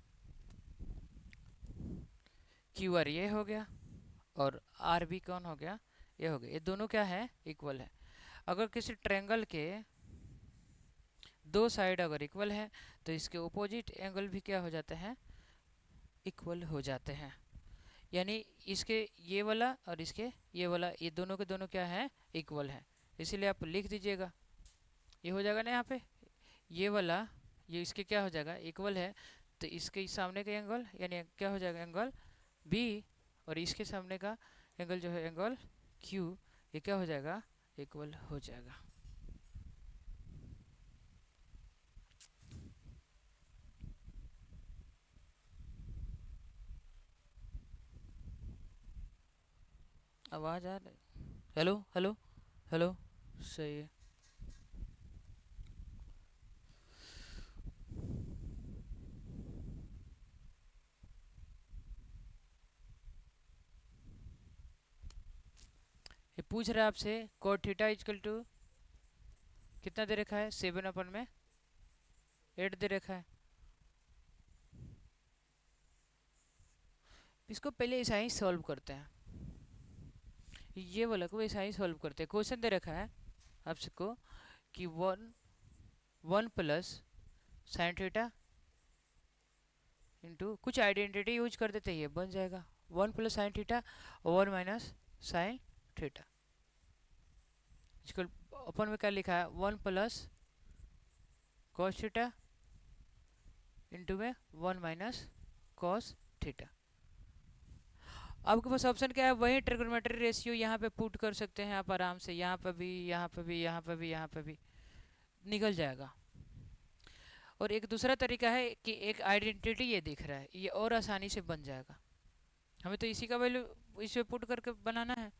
क्यू आर ये हो गया और आर बी कौन हो गया, ये हो गया। ये दोनों क्या है, इक्वल है। अगर किसी ट्रायंगल के दो साइड अगर इक्वल है तो इसके ओपोजिट एंगल भी क्या हो जाते हैं, इक्वल हो जाते हैं। यानी इसके ये वाला और इसके ये वाला, ये दोनों के दोनों क्या है, इक्वल है। इसीलिए आप लिख दीजिएगा, ये हो जाएगा ना यहाँ पे, ये वाला ये इसके क्या हो जाएगा, इक्वल है। तो इसके सामने का एंगल यानी क्या हो जाएगा, एंगल बी, और इसके सामने का एंगल जो है एंगल क्यू, ये क्या हो जाएगा, इक्वल हो जाएगा। आवाज आ रही, हेलो हेलो हेलो, सही है। ये पूछ रहा है आपसे, कोट थीटा इजकल टू कितना दे रखा है, 7 में 8 दे रखा है। इसको पहले ऐसा ही सॉल्व करते हैं, ये वाला को ऐसा ही सॉल्व करते हैं। क्वेश्चन दे रखा है आपसे को कि one plus sine theta into कुछ आइडेंटिटी यूज कर देते हैं, ये बन जाएगा 1 + sin थीटा और 1 - sin थीटा। इसको अपन में क्या लिखा है, 1 + cos थीटा इंटू में 1 - cos थीटा। आपके पास ऑप्शन क्या है, वही ट्रिग्नोमेट्री रेशियो यहाँ पे पुट कर सकते हैं आप आराम से, यहाँ पे भी, यहाँ पे भी, यहाँ पे भी, यहाँ पे भी निकल जाएगा। और एक दूसरा तरीका है कि एक आइडेंटिटी ये दिख रहा है, ये और आसानी से बन जाएगा। हमें तो इसी का वैल्यू इस पे पुट करके बनाना है।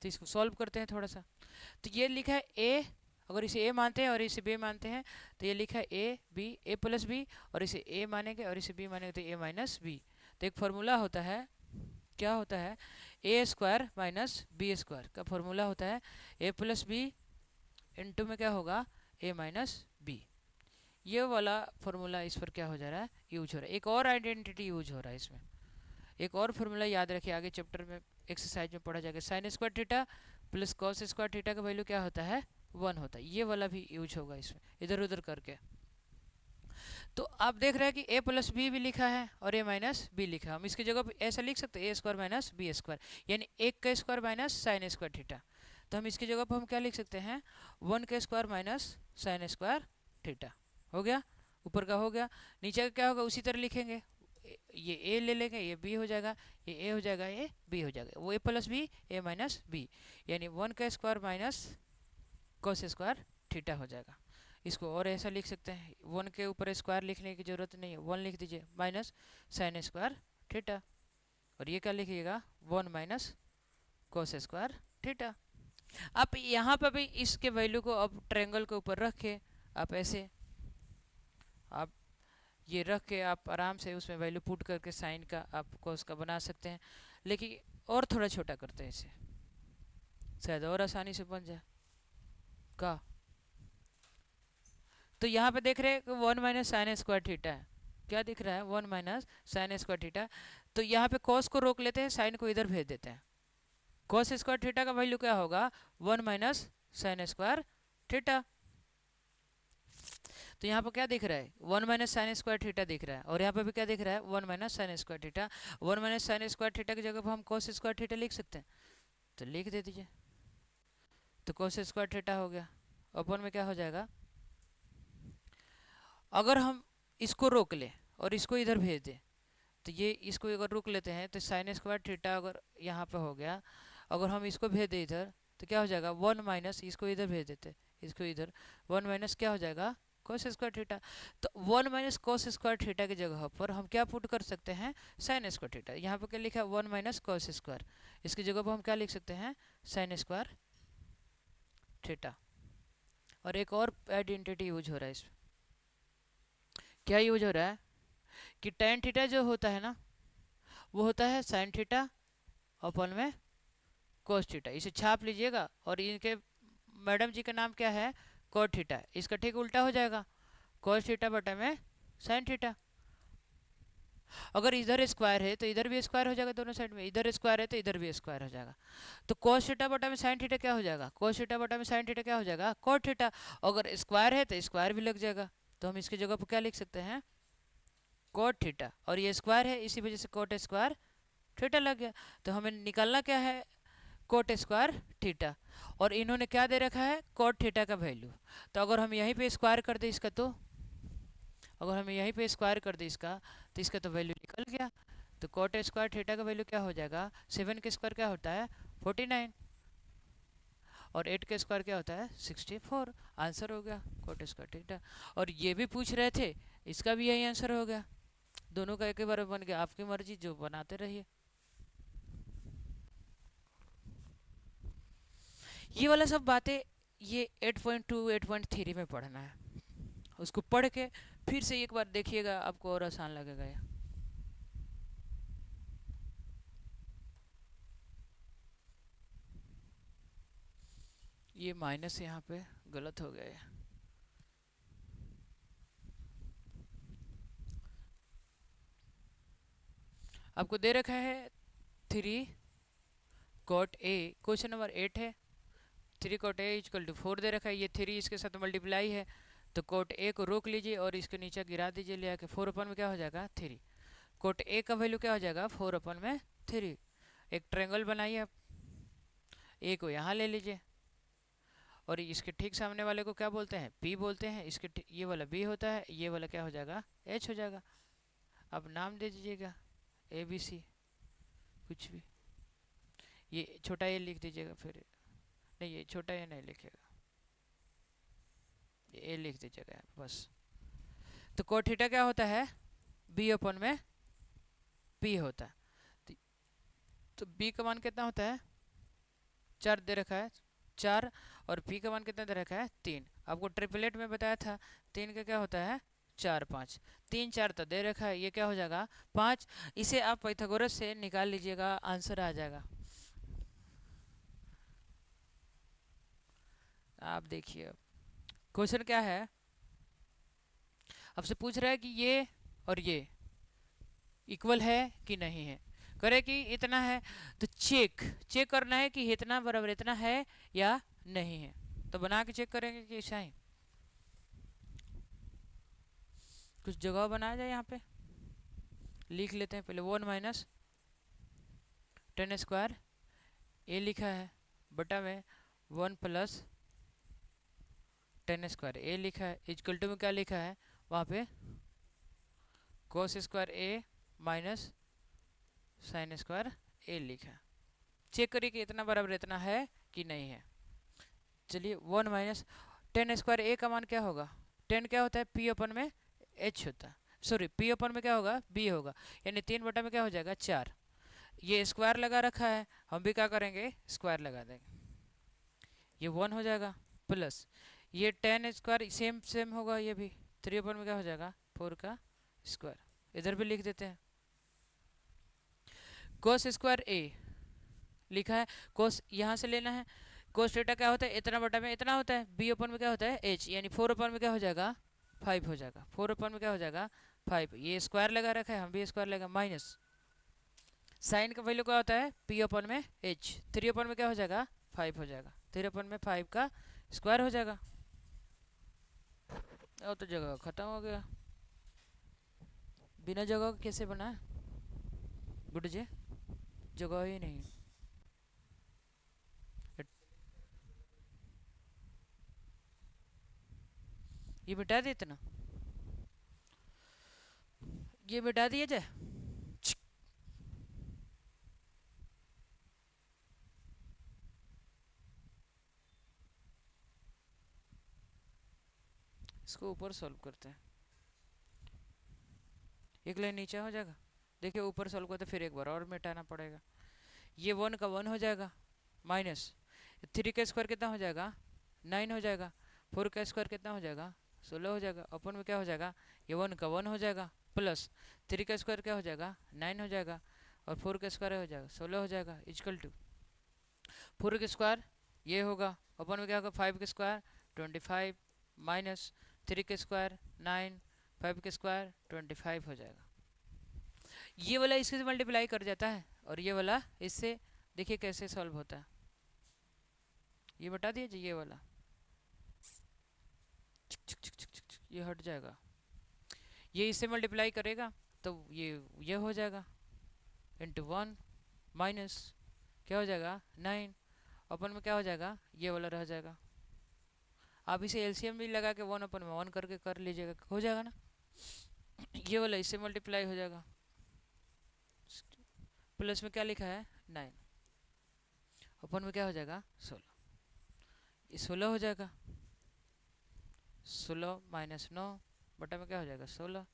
तो इसको सॉल्व करते हैं थोड़ा सा। तो ये लिखा है ए, अगर इसे ए मानते हैं और इसे बी मानते हैं तो ये लिखा है A B, A plus B, और इसे ए मानेंगे और इसे बी मानेंगे तो ए माइनस बी। तो एक फार्मूला होता है, क्या होता है, A square minus B square का फार्मूला होता है ए प्लस बी इंटू में क्या होगा, ए माइनस बी। ये वाला फार्मूला इस पर क्या हो जा रहा है, यूज हो रहा है। एक और आइडेंटिटी यूज हो रहा है इसमें, एक और फार्मूला याद रखिए, आगे चैप्टर में एक्सरसाइज में पढ़ा जाएगा। Sine square theta plus cos square theta का वैल्यू क्या होता है, 1 होता है। ये वाला भी यूज होगा इसमें, इधर उधर करके। तो आप देख रहे हैं कि ए प्लस बी भी लिखा है और ए माइनस बी लिखा है। हम इसकी जगह पे ऐसा लिख सकते हैं ए स्क्वायर माइनस बी स्क्वायर, यानी 1 का square minus sine square theta. तो हम इसकी जगह पर हम क्या लिख सकते हैं, 1 का square minus sine square theta. हो गया, ऊपर का हो गया। नीचे का क्या होगा, उसी तरह लिखेंगे, ये ए ले लेंगे, ये बी हो जाएगा, ये ए हो जाएगा, ये बी हो जाएगा। वो ए प्लस बी, ए माइनस बी, यानी 1 का square minus cos square theta हो जाएगा। इसको और ऐसा लिख सकते हैं, 1 के ऊपर स्क्वायर लिखने की जरूरत नहीं है, 1 लिख दीजिए माइनस साइन स्क्वायर थीटा। और ये क्या लिखिएगा, 1 माइनस कॉस स्क्वायर थीटा। आप यहाँ पर भी इसके वैल्यू को अब ट्रायंगल के ऊपर रख के आप ऐसे, आप ये रख के आप आराम से उसमें वैल्यू पुट करके साइन का आप कॉस का बना सकते हैं। लेकिन और थोड़ा छोटा करते हैं इसे, शायद और आसानी से बन जाए का। तो यहाँ पे देख रहे हैं कि 1 माइनस साइन स्क्वायर थीटा है, क्या दिख रहा है, 1 माइनस साइन स्क्वायर थीटा। तो यहाँ पे कॉस को रोक लेते हैं, साइन को इधर भेज देते हैं। कॉस स्क्वायर थीटा का वैल्यू क्या होगा, 1 माइनस साइन स्क्वायर थीटा। तो यहाँ पर क्या दिख रहा है, 1 माइनस साइन स्क्वायर थीटा दिख रहा है, और यहाँ पे भी क्या दिख रहा है, 1 minus sine square theta. 1 minus sine square theta की जगह पर हम कॉस स्क्वायर थीटा लिख सकते हैं, तो लिख दे दीजिए। तो कॉस स्क्वायर थीटा हो गया, अपन में क्या हो जाएगा, अगर हम इसको रोक लें और इसको इधर भेज दें, तो ये इसको अगर रोक लेते हैं तो साइन स्क्वायर थीटा अगर यहाँ पे हो गया, अगर हम इसको भेज दें इधर तो क्या हो जाएगा, 1 माइनस, इसको इधर भेज देते, इसको इधर, 1 माइनस क्या हो जाएगा, कॉस स्क्वायर थीटा। तो 1 माइनस कॉस स्क्वायर थीटा की जगह पर हम क्या पुट कर सकते हैं, साइन स्क्वायर थीटा। यहाँ पर क्या लिखा है, 1 माइनस कॉस स्क्वायर, इसकी जगह पर हम क्या लिख सकते हैं, साइन स्क्वायर थीटा। और एक और आइडेंटिटी यूज हो रहा है इसमें, क्या यूज हो रहा है कि टेन थीटा जो होता है ना, वो होता है साइन थीटा अपन में कोस थीटा। इसे छाप लीजिएगा, और इनके मैडम जी का नाम क्या है, कोट थीटा। इसका ठीक उल्टा हो जाएगा, कोस थीटा बटा में साइन थीटा। अगर इधर स्क्वायर है तो इधर भी स्क्वायर हो जाएगा, दोनों साइड में, इधर स्क्वायर है तो इधर भी स्क्वायर हो जाएगा। तो कोस थीटा बटा में साइन थीटा क्या हो जाएगा, कोस थीटा बटा में साइन थीटा क्या हो जाएगा, कोट थीटा। अगर स्क्वायर है तो स्क्वायर भी लग जाएगा, तो हम इसकी जगह पर क्या लिख सकते हैं, कोट थीटा। और ये स्क्वायर है, इसी वजह से कोट स्क्वायर थीटा लग गया। तो हमें निकालना क्या है, कोट स्क्वायर थीटा। और इन्होंने क्या दे रखा है, कोट थीटा का वैल्यू। तो अगर हम यहीं पे स्क्वायर कर दे इसका, तो अगर हम यहीं पे स्क्वायर कर दे इसका, तो इसका तो वैल्यू निकल गया। तो कोट स्क्वायर थीटा का वैल्यू क्या हो जाएगा, 7 के स्क्वायर क्या होता है, 49, और 8 के स्क्वायर क्या होता है, 64। आंसर हो गया कोट स्क्वायर थीटा। और ये भी पूछ रहे थे, इसका भी यही आंसर हो गया। दोनों का एक ही बार बन गया, आपकी मर्जी, जो बनाते रहिए। ये वाला सब बातें ये 8.2 8.3 में पढ़ना है, उसको पढ़ के फिर से एक बार देखिएगा, आपको और आसान लगेगा। ये माइनस यहाँ पे गलत हो गया है, आपको दे रखा है 3 कॉट ए, क्वेश्चन नंबर 8 है। 3 कॉट ए इक्वल टू 4 दे रखा है, ये 3 इसके साथ मल्टीप्लाई है, तो कोट ए को रोक लीजिए और इसके नीचे गिरा दीजिए, ले आके 4 अपन में क्या हो जाएगा, 3। कोट ए का वैल्यू क्या हो जाएगा, 4 अपन में 3। एक ट्रायंगल बनाइए आप, ए को यहाँ ले लीजिए, और इसके ठीक सामने वाले को क्या बोलते हैं, पी बोलते हैं। इसके ये वाला बी होता है, ये वाला क्या हो जाएगा, एच हो जाएगा। अब नाम दे दीजिएगा ए बी सी, कुछ भी, ये छोटा ए लिख दीजिएगा, फिर नहीं, ये छोटा ए नहीं लिखेगा, ये ए लिख दीजिएगा बस। तो कोट थीटा क्या होता है, बी अपन में पी होता है। तो बी का मान कितना होता है, 4 दे रखा है 4, और पी का मान कितना दे रखा है 3। आपको ट्रिपलेट में बताया था 3 का क्या होता है 4 5, 3 4 तो दे रखा है, ये क्या हो जाएगा 5। इसे आप पाइथागोरस से निकाल लीजिएगा, आंसर आ जाएगा। आप देखिए अब क्वेश्चन क्या है, आपसे पूछ रहा है कि ये और ये इक्वल है कि नहीं है। करे कि इतना है, तो चेक चेक करना है कि इतना बराबर इतना है या नहीं है। तो बना के चेक करेंगे कि ऐसा ही कुछ जगह बनाया जाए। यहाँ पे लिख लेते हैं पहले 1 माइनस 10 स्क्वायर ए लिखा है बटा में 1 प्लस 10 स्क्वायर ए लिखा है, इक्वल टू में क्या लिखा है वहाँ पे कोस स्क्वायर ए माइनस साइन स्क्वायर ए लिखा है। चेक करिए कि इतना बराबर इतना है कि नहीं है। चलिए 1 माइनस 10 स्क्वायर ए का मान क्या होगा, 10 क्या होता है पी अपन में एच होता है, सॉरी पी अपन में क्या होगा बी होगा, यानी 3 बटा में क्या हो जाएगा 4। ये स्क्वायर लगा रखा है, हम भी क्या करेंगे स्क्वायर लगा देंगे, ये 1 हो जाएगा प्लस ये 10 स्क्वायर सेम सेम होगा, ये भी 3 अपन में क्या हो जाएगा 4 का स्क्वायर। इधर भी लिख देते हैं कोस स्क्वायर ए लिखा है, कोस यहाँ से लेना है, कोस थीटा क्या होता है इतना बटा में इतना होता है, बी ओपन में क्या होता है एच, यानी 4 ओपन में क्या हो जाएगा 5 हो जाएगा, 4 ओपन में क्या हो जाएगा 5। ये स्क्वायर लगा रखा है, हम भी स्क्वायर लगा, माइनस साइन का वैल्यू क्या होता है पी ओपन में एच, 3 ओपन में क्या हो जाएगा 5 हो जाएगा, 3 ओपन में 5 का स्क्वायर हो जाएगा। और तो जगह खत्म हो गया, बिना जगह कैसे बना है गुड जी, जगह ही नहीं। ये मिटा दे इतना, ये मिटा दिया जाए। इसको ऊपर सॉल्व करते हैं, एक लाइन नीचे हो जाएगा। देखिए ऊपर सॉल्व करते फिर एक बार और मिटाना पड़ेगा, ये 1 का 1 हो जाएगा माइनस 3 का स्क्वायर कितना हो जाएगा 9 हो जाएगा, 4 का स्क्वायर कितना हो जाएगा 16 हो जाएगा, अपन में क्या हो जाएगा ये 1 का 1 हो जाएगा प्लस 3 का स्क्वायर क्या हो जाएगा 9 हो जाएगा, और 4 का स्क्वायर हो जाएगा 16 हो जाएगा, इक्वल टू 4 का स्क्वायर ये होगा, अपन में क्या होगा 5 का स्क्वायर 25 माइनस 3 का स्क्वायर 9, 5 का स्क्वायर 25 हो जाएगा। ये वाला इससे मल्टीप्लाई कर जाता है और ये वाला इससे, देखिए कैसे सॉल्व होता है, ये बता दिए ये वाला ये हट जाएगा, ये इससे मल्टीप्लाई करेगा तो ये हो जाएगा इंटू 1 माइनस क्या हो जाएगा 9, अपन में क्या हो जाएगा ये वाला रह जाएगा। आप इसे एलसीएम भी लगा के 1 अपन में 1 करके कर लीजिएगा, हो जाएगा ना, ये वाला इससे मल्टीप्लाई हो जाएगा, प्लस में क्या लिखा है 9, अपन में क्या हो जाएगा 16, ये 16 हो जाएगा, 16 माइनस 9 बटा में क्या हो जाएगा 16,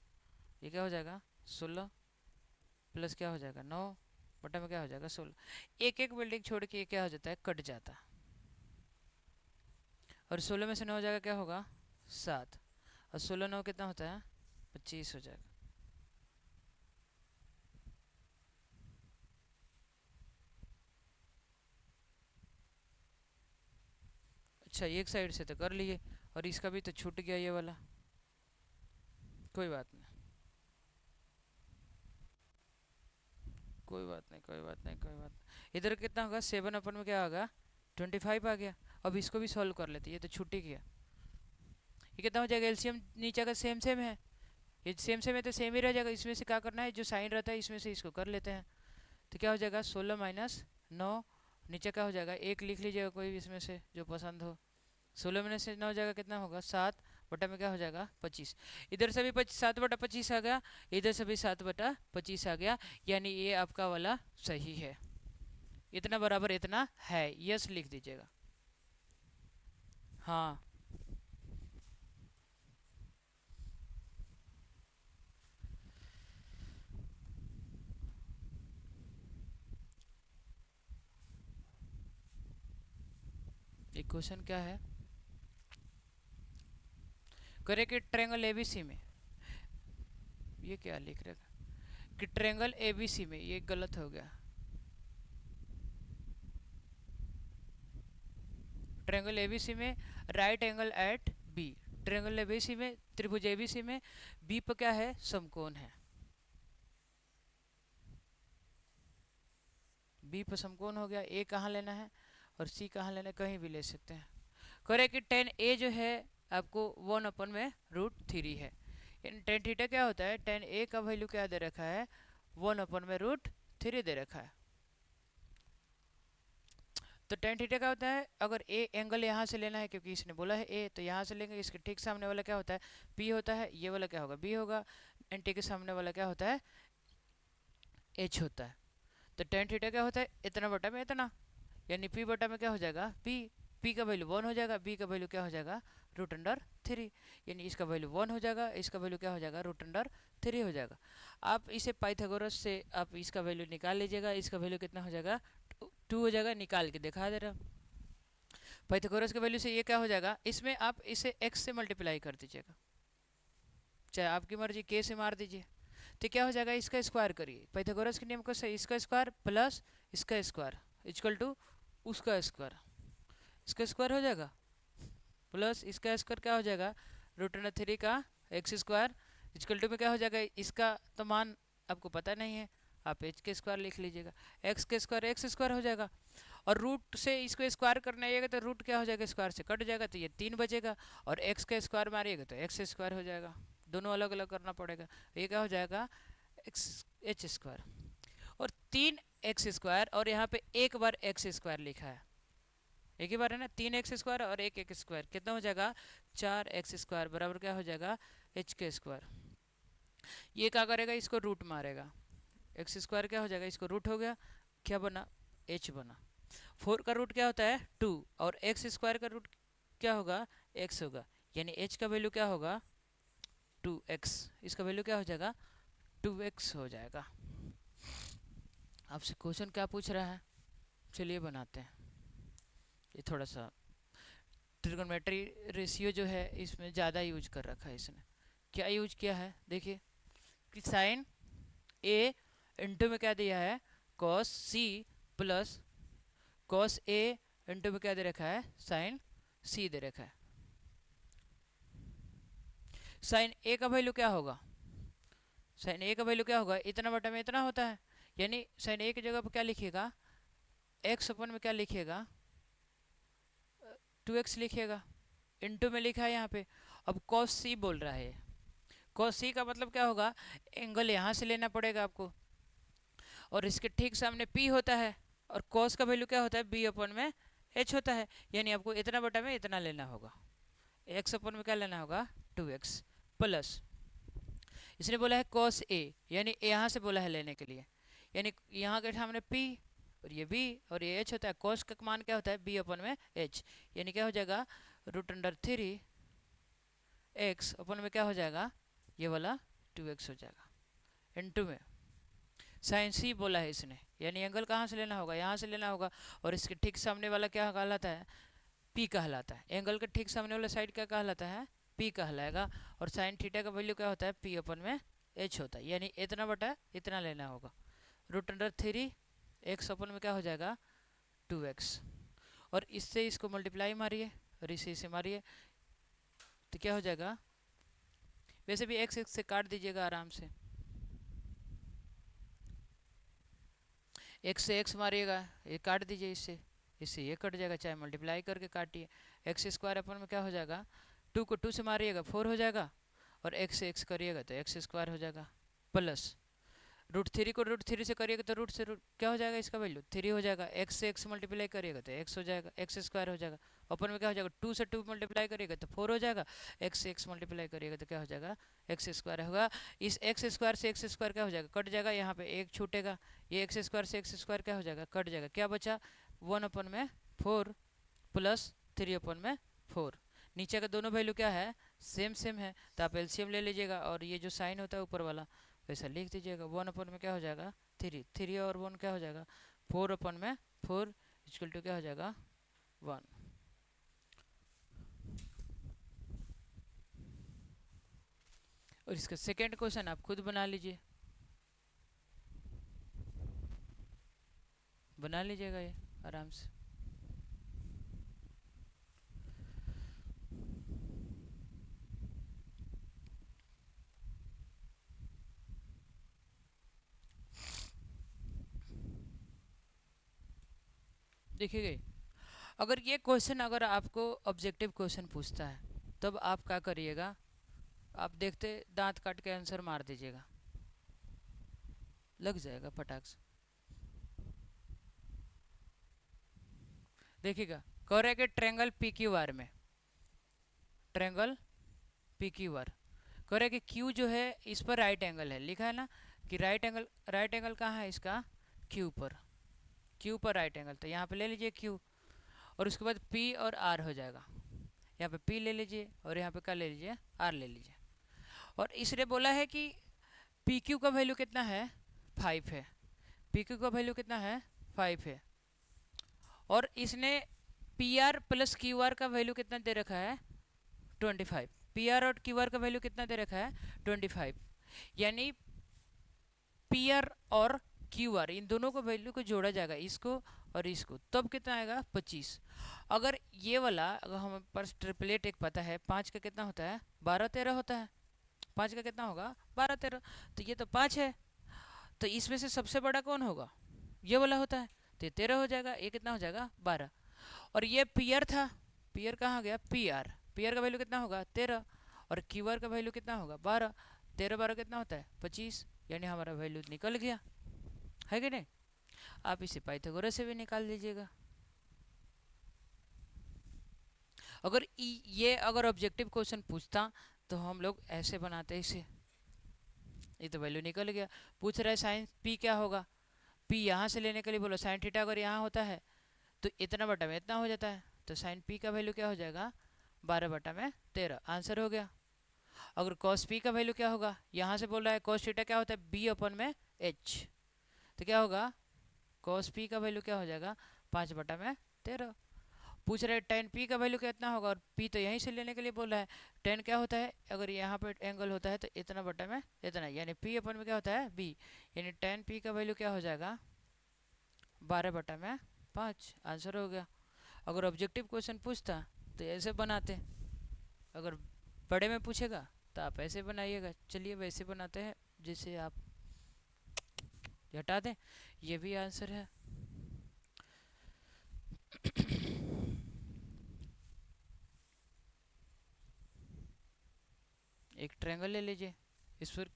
ये क्या हो जाएगा 16 प्लस क्या हो जाएगा 9 बटा में क्या हो जाएगा 16। एक एक बिल्डिंग छोड़ के ये क्या हो जाता है कट जाता है, और 16 में से 9 हो जाएगा क्या होगा 7, और 16 9 कितना होता है 25 हो जाएगा। अच्छा एक साइड से तो कर लिए, और इसका भी तो छूट गया ये वाला, कोई बात नहीं कोई बात नहीं कोई बात नहीं कोई बात नहीं। इधर कितना होगा 7 अपन में क्या होगा 25 आ गया। अब इसको भी सॉल्व कर लेते, ये तो छूट ही गया, ये कितना हो जाएगा एलसीएम नीचे का सेम सेम है, ये सेम सेम है तो सेम ही रह जाएगा, इसमें से क्या करना है जो साइन रहता है इसमें से इसको कर लेते हैं, तो क्या हो जाएगा 16 माइनस 9, नीचे क्या हो जाएगा एक लिख लीजिएगा कोई भी इसमें से जो पसंद हो, 16 में से 9 हो जाएगा कितना होगा 7 बटा में क्या हो जाएगा 25, इधर से भी 7 बटा 25 आ गया, इधर से भी 7 बटा 25 आ गया, यानी ये आपका वाला सही है, इतना बराबर इतना है, यस लिख दीजिएगा। हाँ एक क्वेश्चन क्या है, करे कि ट्रायंगल एबीसी में, ये क्या लिख रहे कि ट्रायंगल एबीसी में, ये गलत हो गया। ट्रायंगल एबीसी में right angle at B, triangle ABC में, त्रिभुज एबीसी में बी पर क्या है, समकोण है। बी पर समकोण हो गया। ए कहाँ लेना है और सी कहाँ लेना है, कहीं भी ले सकते हैं। करे कि टेन ए जो है आपको 1/√3 है। टेन थीटा क्या होता है, टेन ए का वैल्यू क्या दे रखा है, 1/√3 दे रखा है। तो टेन थीटा क्या होता है, अगर ए एंगल यहाँ से लेना है क्योंकि इसने बोला है ए, तो यहाँ से लेंगे। इसके ठीक सामने वाला क्या होता है, पी होता है। ये वाला क्या होगा, बी होगा। एन टी के सामने वाला क्या होता है, एच होता है। तो टेन थीटा क्या होता है, इतना बटा में इतना, यानी पी बटा में क्या हो जाएगा, पी। पी का वैल्यू 1 हो जाएगा, बी का वैल्यू क्या हो जाएगा, √3, यानी इसका वैल्यू 1 हो जाएगा, इसका वैल्यू क्या हो जाएगा, √3 हो जाएगा। आप इसे पाइथागोरस से आप इसका वैल्यू निकाल लीजिएगा। इसका वैल्यू कितना हो जाएगा, 2 हो जाएगा। निकाल के दिखा दे रहा हूँ। पाइथागोरस के वैल्यू से ये क्या हो जाएगा, इसमें आप इसे x से मल्टीप्लाई कर दीजिएगा, चाहे आपकी मर्जी k से मार दीजिए। तो क्या हो जाएगा, इसका स्क्वायर करिए। पाइथागोरस के नियम को से इसका स्क्वायर प्लस इसका स्क्वायर इक्वल टू उसका स्क्वायर, इसका स्क्वायर हो जाएगा प्लस इसका स्क्वायर क्या हो जाएगा, √3 का एक्स स्क्वायर इक्वल टू में क्या हो जाएगा, इसका तो मान आपको पता नहीं है, आप एच के स्क्वायर लिख लीजिएगा। एक्स के स्क्वायर एक्स स्क्वायर हो जाएगा, और रूट से इसको स्क्वायर करना आइएगा तो रूट क्या हो जाएगा, स्क्वायर से कट जाएगा, तो ये 3 बचेगा। और एक्स का स्क्वायर मारिएगा तो एक्स स्क्वायर हो जाएगा। दोनों अलग अलग करना पड़ेगा। ये क्या हो जाएगा, एक्स एच स्क्वायर और 3x² और यहाँ पे एक बार एक्स स्क्वायर लिखा है, एक ही बार है ना, 3x² और एक एक स्क्वायर कितना हो जाएगा, 4x² बराबर क्या हो जाएगा, एच के स्क्वायर। ये क्या करेगा, इसको रूट मारेगा। x² क्या हो जाएगा, इसको रूट हो गया, क्या बना, h बना। 4 का रूट क्या होता है, 2, और x² का रूट क्या होगा, x होगा, यानी h का वैल्यू क्या होगा, 2x। इसका वैल्यू क्या हो जाएगा, 2x हो जाएगा। आपसे क्वेश्चन क्या पूछ रहा है, चलिए बनाते हैं। ये थोड़ा सा ट्रिगोनोमेट्री रेशियो जो है इसमें ज़्यादा यूज कर रखा है इसने। क्या यूज किया है, देखिए कि साइन ए इंटू में क्या दिया है, cos C plus cos A into में क्या दे रखा है, साइन सी दे रखा है। साइन ए का वैल्यू क्या होगा, साइन ए का वैल्यू क्या होगा, इतना बटा में इतना होता है, यानी साइन ए की जगह पर क्या लिखिएगा, एक्स अपन में क्या लिखिएगा, 2x लिखिएगा, इंटू में लिखा है यहाँ पे। अब कॉस सी बोल रहा है, कॉस सी का मतलब क्या होगा, एंगल यहाँ से लेना पड़ेगा आपको, और इसके ठीक सामने p होता है, और कॉस का वैल्यू क्या होता है, b अपन में h होता है, यानी आपको इतना बटा में इतना लेना होगा। x अपन में क्या लेना होगा, 2x प्लस इसने बोला है कॉस a, यानी यहाँ से बोला है लेने के लिए, यानी यहाँ के सामने p और ये b और ये h होता है। कॉस का मान क्या होता है, b अपन में h, यानी क्या हो जाएगा, √3 x अपन में क्या हो जाएगा, ये वाला 2x हो जाएगा। इनटू में साइन सी बोला है इसने, यानी एंगल कहाँ से लेना होगा, यहाँ से लेना होगा, और इसके ठीक सामने वाला क्या कहलाता है, p कहलाता है। एंगल के ठीक सामने वाला साइड क्या कहलाता है, p कहलाएगा, और साइन थीटा का वैल्यू क्या होता है, p अपन में h होता है, यानी इतना बटा इतना लेना होगा। √3 x अपन में क्या हो जाएगा, 2x, और इससे इसको मल्टीप्लाई मारिए और इसे मारिए तो क्या हो जाएगा, वैसे भी x से काट दीजिएगा आराम से, x से x मारिएगा, ये काट दीजिए, इससे इससे ये कट जाएगा, चाहे मल्टीप्लाई करके काटिए। x² अपन में क्या हो जाएगा, 2 को 2 से मारिएगा 4 हो जाएगा, और x से x करिएगा तो x² हो जाएगा, प्लस √3 को √3 से करिएगा तो रूट से क्या हो जाएगा, इसका वैल्यू 3 हो जाएगा। x से x मल्टीप्लाई करिएगा तो x हो जाएगा, x² हो जाएगा। अपन में क्या हो जाएगा, 2 से 2 मल्टीप्लाई करिएगा तो 4 हो जाएगा, x से x मल्टीप्लाई करिएगा तो क्या हो जाएगा, x² होगा। इस x² से x² क्या हो जाएगा, कट जाएगा, यहाँ पे एक छूटेगा, ये x² से x² क्या हो जाएगा, कट जाएगा, क्या बचा, 1/4 प्लस 3/4। नीचे का दोनों वैल्यू क्या है, सेम सेम है, तो आप एलसीएम ले लीजिएगा, और ये जो साइन होता है ऊपर वाला वैसा लिख दीजिएगा। 1/में क्या हो जाएगा, 3 और 1 क्या हो जाएगा, 4/4 इक्वल टू क्या हो जाएगा, 1। और इसका सेकेंड क्वेश्चन आप खुद बना लीजिए, बना लीजिएगा ये आराम से। देखिए, अगर ये क्वेश्चन अगर आपको ऑब्जेक्टिव क्वेश्चन पूछता है तब आप क्या करिएगा, आप देखते दांत काट के आंसर मार दीजिएगा, लग जाएगा फटाक से। देखिएगा, कह रहा है कि ट्रेंगल पी क्यू आर में, ट्रेंगल पी क्यू आर कह रहा है कि क्यू जो है इस पर राइट एंगल है, लिखा है ना कि राइट एंगल कहाँ है इसका, क्यू पर, क्यू पर राइट एंगल, तो यहाँ पे ले लीजिए क्यू, और उसके बाद पी और आर हो जाएगा, यहाँ पे पी ले लीजिए और यहाँ पे क्या ले लीजिए, आर ले लीजिए। और इसने बोला है कि पी क्यू का वैल्यू कितना है, 5 है, पी क्यू का वैल्यू कितना है, 5 है, और इसने P R plus Q R का वैल्यू कितना दे रखा है, 25। पी आर और क्यू आर का वैल्यू कितना दे रखा है, 25, यानी पी आर और क्यू आर इन दोनों को वैल्यू को जोड़ा जाएगा, इसको और इसको, तब कितना आएगा, 25। अगर ये वाला, अगर हमें पास ट्रिपलेट एक पता है, 5 का कितना होता है, 12-13 होता है, 5 का कितना होगा, 12-13, तो ये तो 5 है, तो इसमें से सबसे बड़ा कौन होगा, ये वाला होता है, तो ये 13 हो जाएगा, ये कितना हो जाएगा, 12। और ये पी आर था, पी आर कहाँ गया, पी आर, पी आर का वैल्यू कितना होगा, 13, और क्यू आर का वैल्यू कितना होगा, 12, 13-12 कितना होता है, 25, यानी हमारा वैल्यू निकल गया, है कि नहीं। आप इसे पाइथागोरस से भी निकाल लीजिएगा। अगर ये अगर ऑब्जेक्टिव क्वेश्चन पूछता तो हम लोग ऐसे बनाते इसे, ये तो वैल्यू निकल गया। पूछ रहा है साइन पी क्या होगा, पी यहाँ से लेने के लिए बोलो, साइन थीटा अगर यहाँ होता है तो इतना बटा में इतना हो जाता है, तो साइन पी का वैल्यू क्या हो जाएगा, 12/13, आंसर हो गया। अगर कॉस पी का वैल्यू क्या होगा, यहाँ से बोल रहा है कॉस थीटा क्या होता है, बी अपन में एच, तो क्या होगा, कॉस पी का वैल्यू क्या हो जाएगा, 5/13। पूछ रहे टेन पी का वैल्यू कितना होगा, और पी तो यहीं से लेने के लिए बोला है, टेन क्या होता है, अगर यहाँ पर एंगल होता है तो इतना बटा में इतना, यानी पी अपन में क्या होता है, बी, यानी टेन पी का वैल्यू क्या हो जाएगा, 12/5, आंसर हो गया। अगर ऑब्जेक्टिव क्वेश्चन पूछता तो ऐसे बनाते, अगर बड़े में पूछेगा तो आप ऐसे बनाइएगा। चलिए वैसे बनाते हैं, जिसे आप हटा दें, ये भी आंसर है। एक ट्रायंगल ले लीजिए, इस पर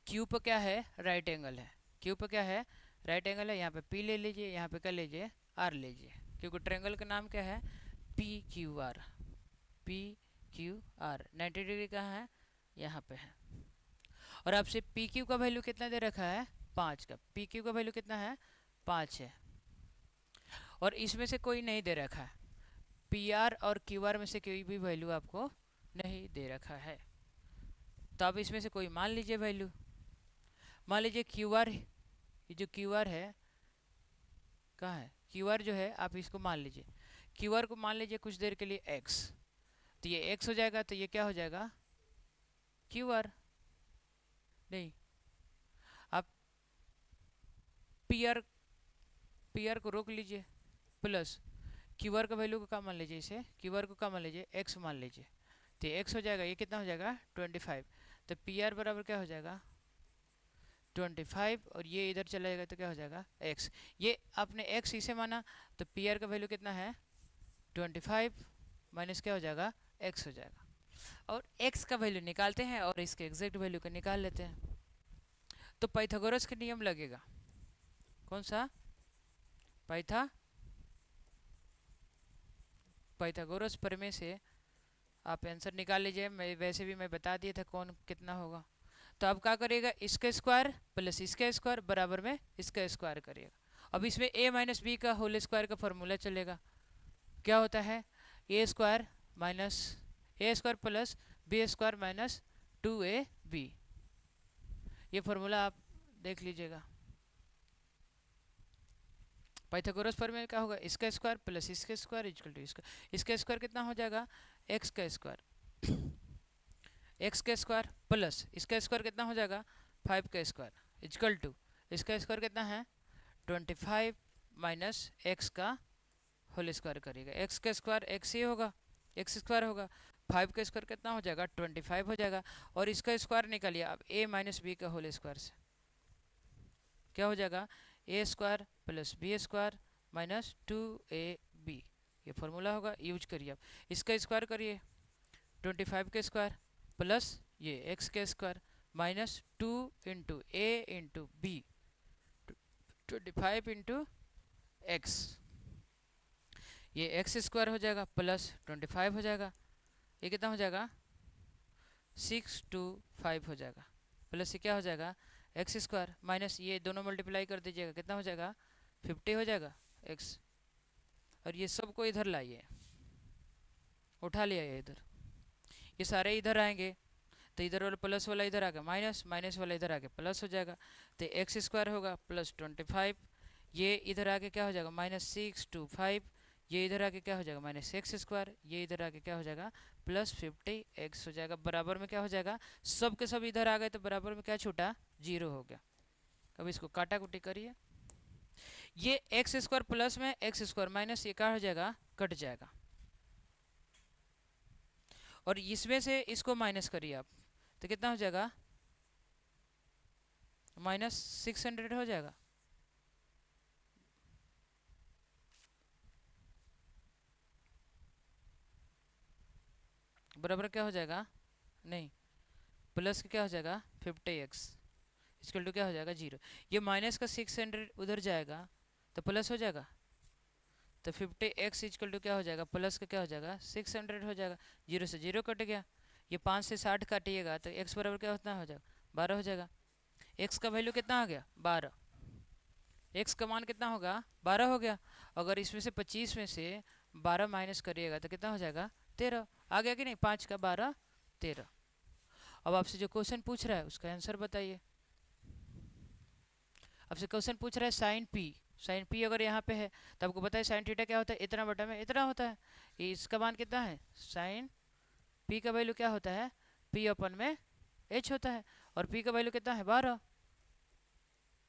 क्यू पर क्या है, राइट एंगल है, क्यू पर क्या है, राइट एंगल है, यहाँ पे पी ले लीजिए, यहाँ पे क्या लीजिए, आर लीजिए, क्योंकि ट्रायंगल का नाम क्या है, P Q R, P Q R. 90 degree कहाँ है, यहाँ पे है। और आपसे पी क्यू का वैल्यू कितना दे रखा है, 5 का, पी क्यू का वैल्यू कितना है, 5 है, और इसमें से कोई नहीं दे रखा है, पी आर और क्यू आर में से कोई भी वैल्यू आपको नहीं दे रखा है, तो आप इसमें से कोई मान लीजिए वैल्यू। मान लीजिए क्यू आर, ये जो क्यू आर है कहाँ है, क्यू आर जो है आप इसको मान लीजिए, क्यू आर को मान लीजिए कुछ देर के लिए एक्स, तो ये एक्स हो जाएगा, तो ये क्या हो जाएगा, क्यू आर, नहीं, आप पी आर को रोक लीजिए, प्लस क्यू आर का वैल्यू को क्या मान लीजिए, इसे क्यू आर को क्या मान लीजिए, एक्स मान लीजिए, तो एक्स हो जाएगा, ये कितना हो जाएगा, 25, तो पी आर बराबर क्या हो जाएगा, 25, और ये इधर चला जाएगा तो क्या हो जाएगा, x, ये आपने x इसे माना, तो पी आर का वैल्यू कितना है, 25 माइनस क्या हो जाएगा, x हो जाएगा। और x का वैल्यू निकालते हैं और इसके एग्जैक्ट वैल्यू को निकाल लेते हैं, तो पाइथागोरस का नियम लगेगा, कौन सा, पाइथागोरस प्रमेय से आप आंसर निकाल लीजिए। मैं वैसे भी मैं बता दिया था कौन कितना होगा, तो अब क्या करिएगा, इसका स्क्वायर प्लस इसका स्क्वायर बराबर में इसका स्क्वायर करिएगा। अब इसमें a माइनस बी का होल स्क्वायर का फॉर्मूला चलेगा, क्या होता है, A square minus A square plus B square minus 2ab, ये फॉर्मूला आप देख लीजिएगा। पाइथागोरस फॉर्मूला क्या होगा, इसका स्क्वायर प्लस इसका स्क्वायर इक्वल टू इसका स्क्वायर कितना हो जाएगा, एक्स का स्क्वायर, एक्स का स्क्वायर प्लस इसका स्क्वायर कितना हो जाएगा 5 का स्क्वायर इजकल टू इसका स्क्वायर कितना है 25 माइनस एक्स का होल स्क्वायर करिएगा। एक्स का स्क्वायर एक्स ही होगा, एक्स स्क्वायर होगा। 5 का स्क्वायर कितना हो जाएगा 25 हो जाएगा। और इसका स्क्वायर निकालिए अब ए माइनस बी का होल स्क्वायर से क्या हो जाएगा A square plus B square minus 2ab। ये फॉर्मूला होगा, यूज करिए। अब इसका स्क्वायर करिए 25 के स्क्वायर प्लस ये एक्स के स्क्वायर माइनस 2 इंटू ए इंटू बी 25 इंटू एक्स, ये एक्स स्क्वायर हो जाएगा प्लस 25 हो जाएगा। ये कितना हो जाएगा 625 हो जाएगा प्लस ये क्या हो जाएगा एक्स स्क्वायर माइनस ये दोनों मल्टीप्लाई कर दीजिएगा कितना हो जाएगा 50 हो जाएगा एक्स। और ये सबको इधर लाइए, उठा लिया ये इधर, ये सारे इधर आएंगे तो इधर वाला प्लस वाला इधर आ गया माइनस, माइनस वाला इधर आके प्लस हो जाएगा तो एक्स स्क्वायर होगा प्लस 25। ये इधर आके क्या हो जाएगा -625। ये इधर आके क्या हो जाएगा माइनस एक्स स्क्वायर। ये इधर आके क्या हो जाएगा प्लस 50 एक्स हो जाएगा। बराबर में क्या हो जाएगा सब के सब इधर आ गए तो बराबर में क्या छूटा 0 हो गया। अब इसको काटा कुटी करिए, ये एक्स स्क्वायर प्लस में एक्स स्क्वायर माइनस ये क्या हो जाएगा कट जाएगा। और इसमें से इसको माइनस करिए आप तो कितना हो जाएगा -600 हो जाएगा। बराबर क्या हो जाएगा नहीं प्लस क्या हो जाएगा 50x इक्वल टू क्या हो जाएगा 0। ये माइनस का 600 उधर जाएगा तो प्लस हो जाएगा तो 50x इक्वल टू क्या हो जाएगा प्लस का क्या हो जाएगा 600 हो जाएगा। 0 से 0 कट गया। ये 5 से 60 काटिएगा तो x बराबर क्या होता हो जाएगा 12 हो जाएगा। x का वैल्यू कितना आ गया 12, x का मान कितना होगा 12 हो गया। अगर इसमें से 25 में से 12 माइनस करिएगा तो कितना हो जाएगा 13। आ गया कि नहीं 5 का 12 13। अब आपसे जो क्वेश्चन पूछ रहा है उसका आंसर बताइए। आपसे क्वेश्चन पूछ रहा है साइन पी, साइन पी अगर यहाँ पे है तो आपको पता है साइन थीटा क्या होता है इतना बटा में इतना होता है। इसका मान कितना है साइन पी का वैल्यू क्या होता है पी अपन में एच होता है। और पी का वैल्यू कितना है 12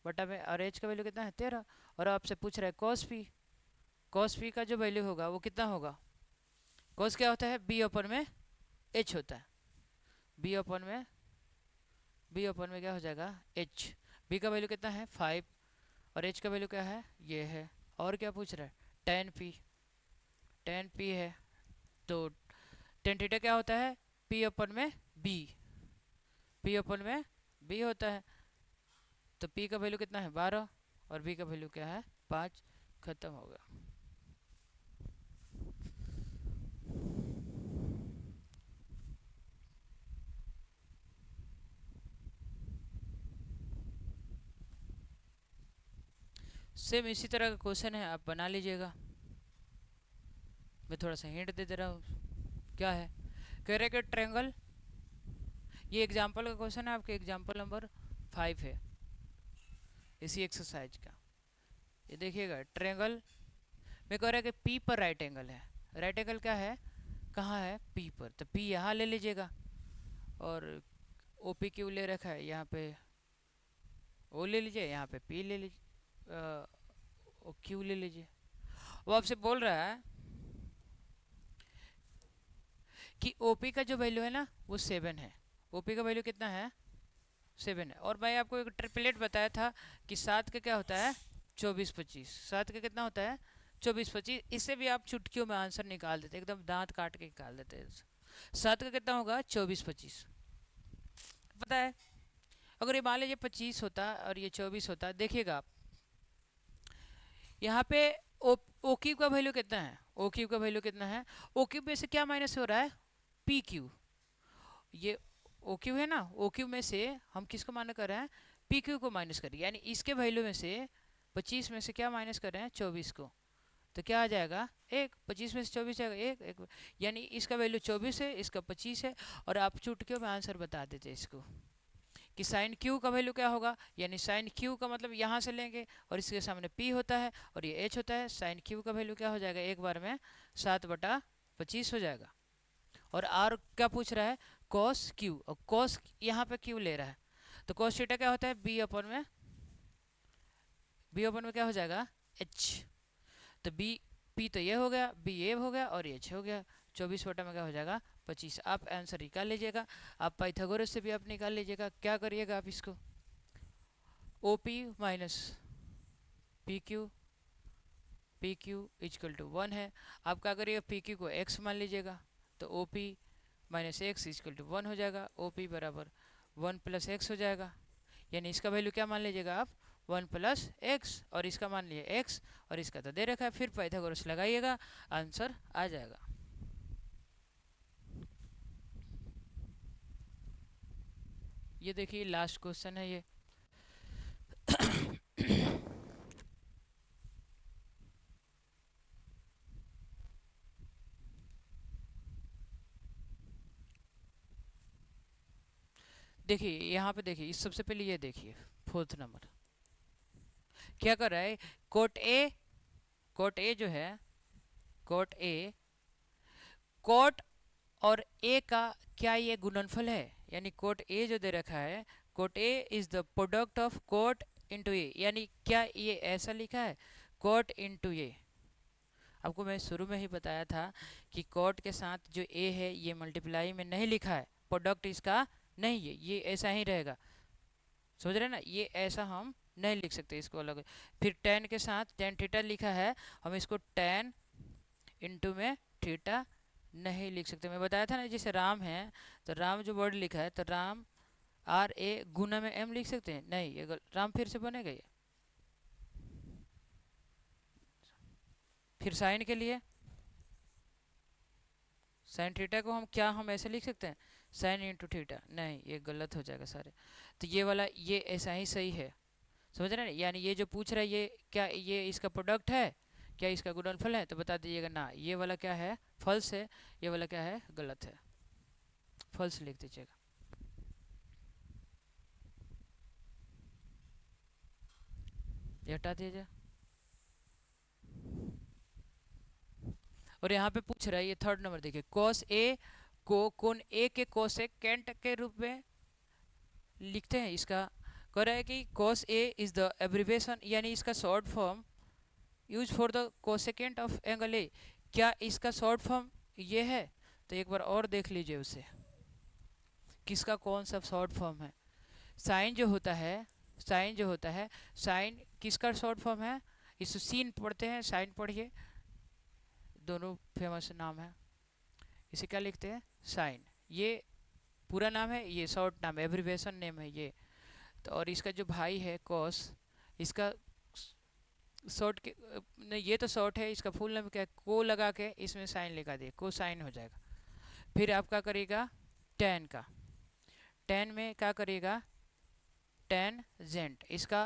बटा में और एच का वैल्यू कितना है 13। और आपसे पूछ रहा है कॉस पी, कॉस पी का जो वैल्यू होगा वो कितना होगा कॉस क्या होता है बी अपन में एच होता है। बी अपन में क्या हो जाएगा एच। बी का वैल्यू कितना है 5 और एच का वैल्यू क्या है ये है। और क्या पूछ रहा है टेन पी है तो टेन थीटा क्या होता है पी अपन में बी, पी अपन में बी होता है। तो पी का वैल्यू कितना है 12 और बी का वैल्यू क्या है 5। खत्म हो गया। सेम इसी तरह का क्वेश्चन है, आप बना लीजिएगा। मैं थोड़ा सा हिंट दे रहा हूँ क्या है। कह रहे कि ट्रायंगल, ये एग्जांपल का क्वेश्चन है आपके एग्जांपल नंबर 5 है इसी एक्सरसाइज का। ये देखिएगा ट्रायंगल में कह रहा है कि पी पर राइट एंगल है। राइट एंगल क्या है कहाँ है पी पर, तो पी यहाँ ले लीजिएगा और ओ पी क्यू ले रखा है यहाँ पे ओ ले लीजिए, यहाँ पे पी ले लीजिए ओ क्यू ले लीजिए। वो आपसे बोल रहा है कि ओपी का जो वैल्यू है ना वो 7 है। ओपी का वैल्यू कितना है 7 है। और मैं आपको एक ट्रिपलेट बताया था कि 7 का क्या होता है 24 25, 7 का कितना होता है 24 25। इससे भी आप चुटकियों में आंसर निकाल देते, एकदम दांत काट के निकाल देते। 7 का कितना होगा 24 25 पता है। अगर ये मान लीजिए 25 होता और ये 24 होता, देखिएगा आप यहाँ पे ओ क्यू का वैल्यू कितना है, ओ क्यू का वैल्यू कितना है, ओ क्यू में से क्या माइनस हो रहा है पी क्यू। ये ओ क्यू है ना, ओ क्यू में से हम किसको माइनस कर रहे हैं पी क्यू को माइनस करिए, यानी इसके वैल्यू में से 25 में से क्या माइनस कर रहे हैं 24 को, तो क्या आ जाएगा 1। 25 में से 24 जाएगा 1, यानी इसका वैल्यू 24 है इसका 25 है। और आप चुटकियों में आंसर बता देते इसको कि साइन क्यू का वैल्यू क्या होगा, यानी साइन क्यू का मतलब यहाँ से लेंगे और इसके सामने पी होता है और ये एच होता है। साइन क्यू का वैल्यू क्या हो जाएगा एक बार में 7/25 हो जाएगा। और आर क्या पूछ रहा है कॉस क्यू, और कॉस यहाँ पे क्यू ले रहा है, तो कॉस थीटा क्या होता है, बी अपन में क्या हो जाएगा, एच। तो बी पी तो ये हो गया, बी ए हो गया और एच हो गया। 24 बटा में क्या हो जाएगा, 25। आप आंसर निकाल लीजिएगा। आप पाइथागोरस से भी आप निकाल लीजिएगा। क्या करिएगा आप इसको, O P minus P Q equal to 1 है। आप क्या करिएगा, पी क्यू को एक्स मान लीजिएगा, तो O P minus X equal to 1 हो जाएगा। ओ पी बराबर 1 प्लस एक्स हो जाएगा, यानी इसका वैल्यू क्या मान लीजिएगा आप, 1 प्लस एक्स, और इसका मान लीजिए एक्स, और इसका तो दे रखा है। फिर पाइथागोरस लगाइएगा, आंसर आ जाएगा। ये देखिए लास्ट क्वेश्चन है ये। देखिए यहाँ पे देखिए, इस सबसे पहले ये देखिए 4th नंबर क्या कर रहा है, कोट ए जो है, कोट और ए का क्या ये गुणनफल है, यानी कोट ए जो दे रखा है, quote A is the product of quote into A, यानी क्या ये ऐसा लिखा है, कोट इंटू ए। आपको मैं शुरू में ही बताया था कि कोट के साथ जो ए है ये मल्टीप्लाई में नहीं लिखा है, प्रोडक्ट इसका नहीं है, ये ऐसा ही रहेगा। समझ रहे ना, ये ऐसा हम नहीं लिख सकते इसको अलग। फिर टेन के साथ टेन थीटा लिखा है, हम इसको टेन इंटू में थीटा नहीं लिख सकते। मैं बताया था ना, जैसे राम है तो राम जो वर्ड लिखा है तो राम आर ए गुना में एम लिख सकते हैं, नहीं, ये राम फिर से बनेगा ये। फिर साइन के लिए, साइन थीटा को हम ऐसे लिख सकते हैं, साइन इंटू थीटा, नहीं, ये गलत हो जाएगा सारे। तो ये वाला ये ऐसा ही सही है, समझ रहे हैं, यानी ये जो पूछ रहा है ये क्या ये इसका प्रोडक्ट है, क्या इसका गुणनफल है, तो बता दीजिएगा ना, ये वाला क्या है, फॉल्स है, ये वाला क्या है, गलत है, फॉल्स लिख दीजिएगा। ये हटा दीजिए। और यहाँ पे पूछ रहा है ये 3rd नंबर देखिए, कॉस ए को कोण ए के कोसेकेंट के रूप में लिखते हैं। इसका कह रहा है कि cos A is the abbreviation, यानी इसका short form use for the cosecant of angle A, क्या इसका शॉर्ट फॉर्म ये है, तो एक बार और देख लीजिए उसे, किसका कौन सा शॉर्ट फॉर्म है। साइन जो होता है, साइन किसका शॉर्ट फॉर्म है, इस सीन पढ़ते हैं, साइन पढ़िए, दोनों फेमस नाम है। इसे क्या लिखते हैं, साइन, ये पूरा नाम है, ये शॉर्ट नाम है, एब्रिवेशन नेम है ये। तो और इसका जो भाई है कॉस, इसका शॉर्ट के नहीं, ये तो शॉर्ट है, इसका फुल नेम क्या है, को लगा के इसमें साइन लगा दिए, को साइन हो जाएगा। फिर आप क्या करिएगा, टेन का, टेन में क्या करिएगा, टेन जेंट, इसका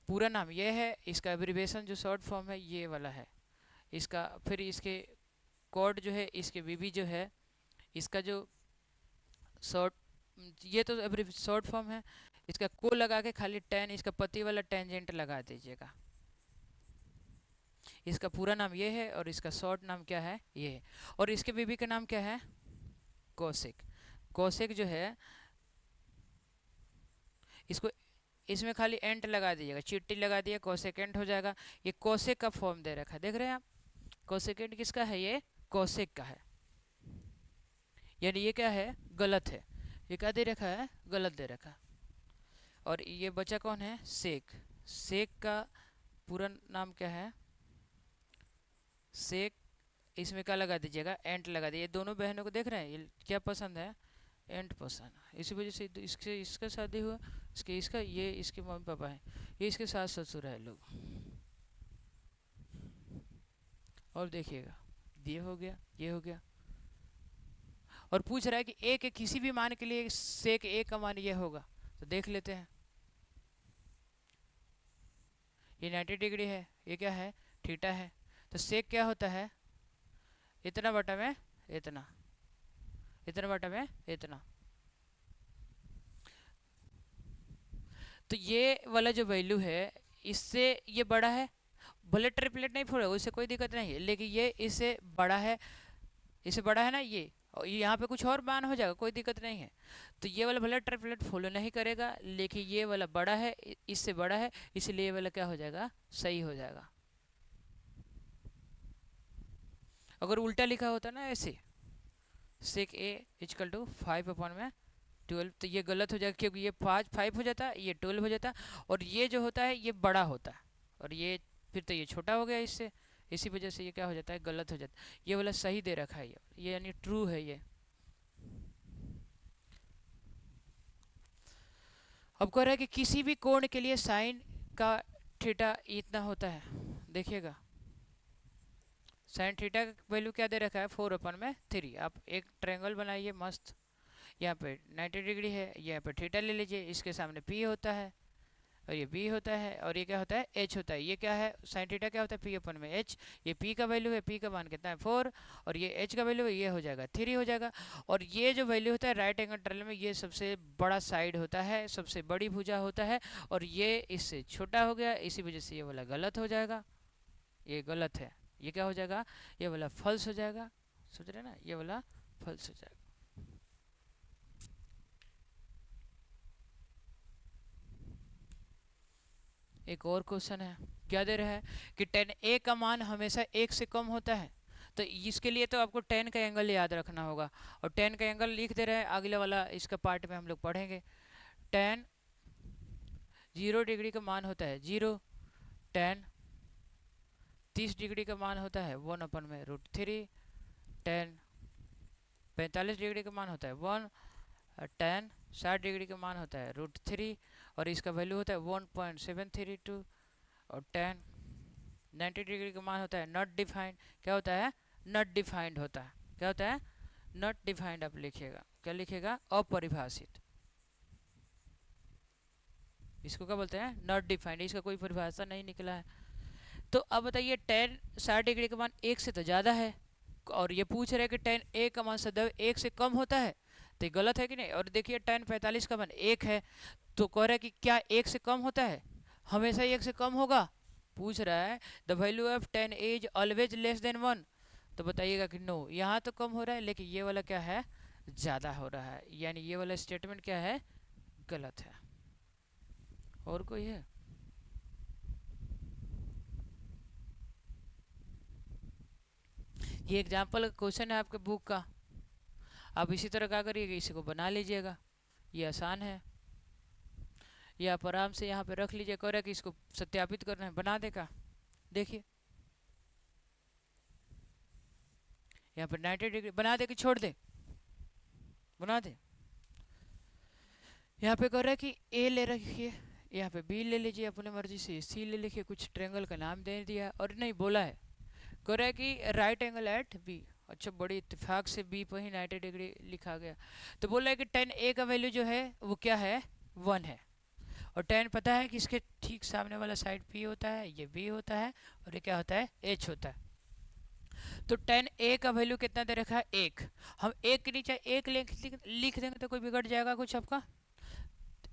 पूरा नाम ये है, इसका एब्रिवेशन जो शॉर्ट फॉर्म है ये वाला है इसका। फिर इसके कोड जो है, इसके बीबी जो है, इसका जो शॉर्ट, ये तो शॉर्ट फॉर्म है, इसका को लगा के खाली टेन, इसका पति वाला टेंजेंट लगा दीजिएगा। इसका पूरा नाम ये है और इसका शॉर्ट नाम क्या है, ये है। और इसके बीबी का नाम क्या है, कोसेक। कोसेक जो है, इसको इसमें खाली एंट लगा दीजिएगा, चिट्टी लगा दिया, कोसेकेंट हो जाएगा। ये कोसेक का फॉर्म दे रखा है, देख रहे हैं आप, कोसेकेंट किसका है, ये कोसेक का है, यानी ये क्या है, गलत है, ये क्या दे रखा है, गलत दे रखा। और ये बचा कौन है, सेक, सेक का पूरा नाम क्या है, सेक, इसमें क्या लगा दीजिएगा, एंट लगा दीजिए। दोनों बहनों को देख रहे हैं, ये क्या पसंद है, एंट पसंद है, इसी वजह से इसके इसका शादी हुआ, इसका ये इसके मम्मी पापा हैं, ये इसके सास ससुर है लोग। और देखिएगा, ये हो गया, ये हो गया। और पूछ रहा है कि ए के किसी भी मान के लिए सेक ए का मान ये होगा, तो देख लेते हैं। ये 90 डिग्री है, ये क्या है, थीटा है, तो सेक क्या होता है, इतना बटा में इतना, इतना बटा में इतना। तो ये वाला जो वैल्यू है इससे ये बड़ा है, भले ट्रिपलेट नहीं फोड़े उससे कोई दिक्कत नहीं है, लेकिन ये इससे बड़ा है, इससे बड़ा है ना ये, और यहाँ पे कुछ और मान हो जाएगा, कोई दिक्कत नहीं है। तो ये वाला भले ट्रिपलेट फॉलो नहीं करेगा, लेकिन ये वाला बड़ा है, इससे बड़ा है, इसलिए ये वाला क्या हो जाएगा, सही हो जाएगा। अगर उल्टा लिखा होता ना ऐसे, सेक ए इजकल टू 5/12, तो ये गलत हो जाएगा, क्योंकि ये 5 हो जाता, ये 12 हो जाता, और ये जो होता है ये बड़ा होता है, और ये फिर तो ये छोटा हो गया इससे, इसी वजह से ये क्या हो जाता है, गलत हो जाता है। ये वाला सही दे रखा है, ये यानी ट्रू है ये। अब कह रहा है कि किसी भी कोण के लिए साइन का थीटा इतना होता है। देखिएगा साइन थीटा का वैल्यू क्या दे रखा है, 4/3। आप एक ट्रायंगल बनाइए मस्त, यहाँ पे 90 डिग्री है, यहाँ पे थीटा ले लीजिए, इसके सामने पी होता है और ये बी होता है, और ये क्या होता है, एच होता है। ये क्या है, साइन थीटा क्या होता है, P/H। ये पी का वैल्यू है, पी का मान कितना है 4, और ये एच का वैल्यू है, ये हो जाएगा 3 हो जाएगा। और ये जो वैल्यू होता है राइट एंगल ट्रायंगल में, ये सबसे बड़ा साइड होता है, सबसे बड़ी भुजा होता है, और ये इससे छोटा हो गया, इसी वजह से ये वाला गलत हो जाएगा, ये गलत है। ये क्या हो जाएगा, ये वाला फॉल्स हो जाएगा, सोच रहे ना, ये वाला फॉल्स हो जाएगा। एक और क्वेश्चन है, क्या दे रहा है कि tan a का मान हमेशा 1 से कम होता है। तो इसके लिए तो आपको tan का एंगल याद रखना होगा, और tan का एंगल लिख दे रहे हैं, अगले वाला इसका पार्ट में हम लोग पढ़ेंगे। tan 0 डिग्री का मान होता है 0, tan 30 डिग्री का मान होता है 1/√3, tan 45 डिग्री का मान होता है 1, tan 60 डिग्री का मान होता है √3, और इसका वैल्यू होता है 1.732, और tan 90 डिग्री का मान होता है नॉट डिफाइंड। क्या होता है, नॉट डिफाइंड होता है। क्या होता है, नॉट डिफाइंड। आप लिखिएगा, क्या लिखिएगा, अपरिभाषित। इसको क्या बोलते हैं, नॉट डिफाइंड, इसका कोई परिभाषा नहीं निकला है। तो अब बताइए tan 60 डिग्री का मान 1 से तो ज़्यादा है, और ये पूछ रहे हैं कि tan a का मान सदैव 1 से कम होता है, तो ये गलत है कि नहीं। और देखिए tan 45 का मान 1 है, तो कह रहा है कि क्या 1 से कम होता है, हमेशा 1 से कम होगा, पूछ रहा है the value of tan a is always less than 1। तो बताइएगा कि नो, यहाँ तो कम हो रहा है, लेकिन ये वाला क्या है, ज़्यादा हो रहा है, यानी ये वाला स्टेटमेंट क्या है, गलत है। और कोई है, ये एग्जाम्पल क्वेश्चन है आपके बुक का, आप इसी तरह क्या करिएगा, इसी को बना लीजिएगा, ये आसान है। ये आप आराम से यहाँ पे रख लीजिए, कह रहा है कि इसको सत्यापित करना है, बना देगा। देखिए यहाँ पे 90 डिग्री बना दे कि छोड़ दे, बना दे। यहाँ पे कह रहा है कि ए ले रखिए, यहाँ पे बी ले लीजिए अपने मर्जी से, सी ले लिखिए, कुछ ट्रेंगल का नाम दे दिया, और नहीं बोला है, कह रहा है कि राइट एंगल एट बी। अच्छा, बड़ी इत्तेफाक से बी पर ही 90 डिग्री लिखा गया। तो बोल रहा है कि tan a का वैल्यू जो है वो क्या है, 1 है, और tan पता है कि इसके ठीक सामने वाला साइड p होता है, ये b होता है, और ये क्या होता है, h होता है। तो tan a का वैल्यू कितना दे रखा है, 1। हम 1 के नीचे 1 लिख देंगे तो कोई बिगड़ जाएगा कुछ आपका,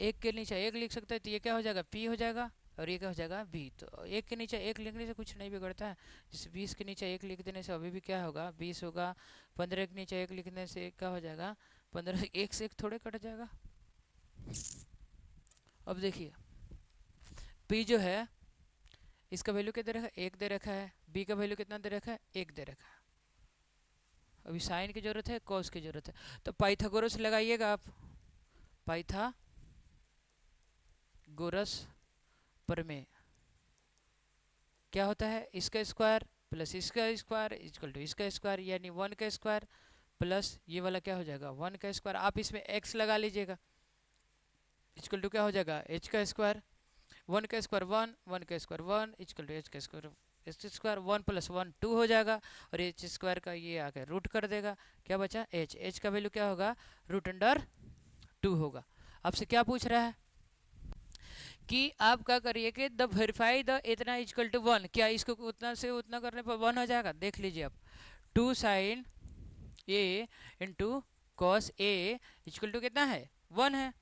1 के नीचे 1 लिख सकते हैं, तो ये क्या हो जाएगा, p हो जाएगा, और ये क्या हो जाएगा, b। तो 1 के नीचे 1 लिखने से कुछ नहीं बिगड़ता है, जैसे 20 के नीचे 1 लिख देने से अभी भी क्या होगा, 20 होगा। 15 के नीचे 1 लिखने से क्या हो जाएगा, 15। 1 से 1 थोड़े कट जाएगा। अब देखिए p जो है इसका वैल्यू क्या दे रखा है, 1 दे रखा है, b का वैल्यू कितना दे रखा है, 1 दे रखा है। अभी साइन की जरूरत है, कॉस की जरूरत है, तो पाइथागोरस लगाइएगा आप, पाइथागोरस प्रमेय क्या होता है, इसका स्क्वायर प्लस इसका स्क्वायर इक्वल टू इसका स्क्वायर, यानी 1 का स्क्वायर प्लस ये वाला क्या हो जाएगा, 1 का स्क्वायर। आप इसमें x लगा लीजिएगा, इक्वल टू क्या हो जाएगा, h का स्क्वायर, 1 का स्क्वायर 1, 1 का स्क्वायर 1, इक्वल टू h का स्क्वायर, एच स्क्वायर 1 + 1 2 हो जाएगा, और एच स्क्वायर का ये आके रूट कर देगा, क्या बचा h। h का वैल्यू क्या होगा, √2 होगा। आपसे क्या पूछ रहा है कि आप क्या करिए कि द वेरीफाई द इतना इक्वल टू 1, क्या इसको उतना से उतना करने पर 1 हो जाएगा। देख लीजिए आप, 2 sin a into cos a equal to कितना है, 1 है,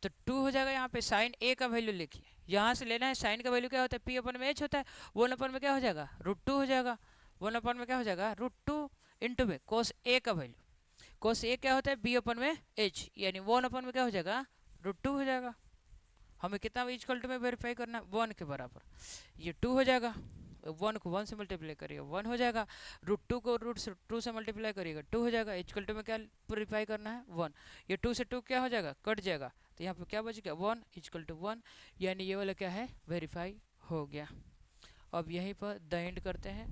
तो 2 हो जाएगा। यहाँ पे साइन a का वैल्यू लिखिए, यहाँ से लेना है, साइन का वैल्यू क्या होता है, p/h होता है, 1 में क्या हो जाएगा, √2 हो जाएगा, 1 में क्या हो जाएगा, √2 इंटू में कॉस a का वैल्यू, cos a क्या होता है b अपन में h, यानी 1 अपन में क्या हो जाएगा √2 हो जाएगा। हमें कितना इक्वल टू में वेरीफाई करना है 1 के बराबर, ये 2 हो जाएगा। 1 को 1 से मल्टीप्लाई करिएगा 1 हो जाएगा, √2 को √2 से मल्टीप्लाई करिएगा 2 हो जाएगा। इक्वल टू में क्या वेरीफाई करना है 1, ये 2 से 2 क्या हो जाएगा कट जाएगा, तो यहाँ पे क्या बच गया 1 इक्वल टू 1, यानी ये वाला क्या है वेरीफाई हो गया। अब यहीं पर द एंड करते हैं।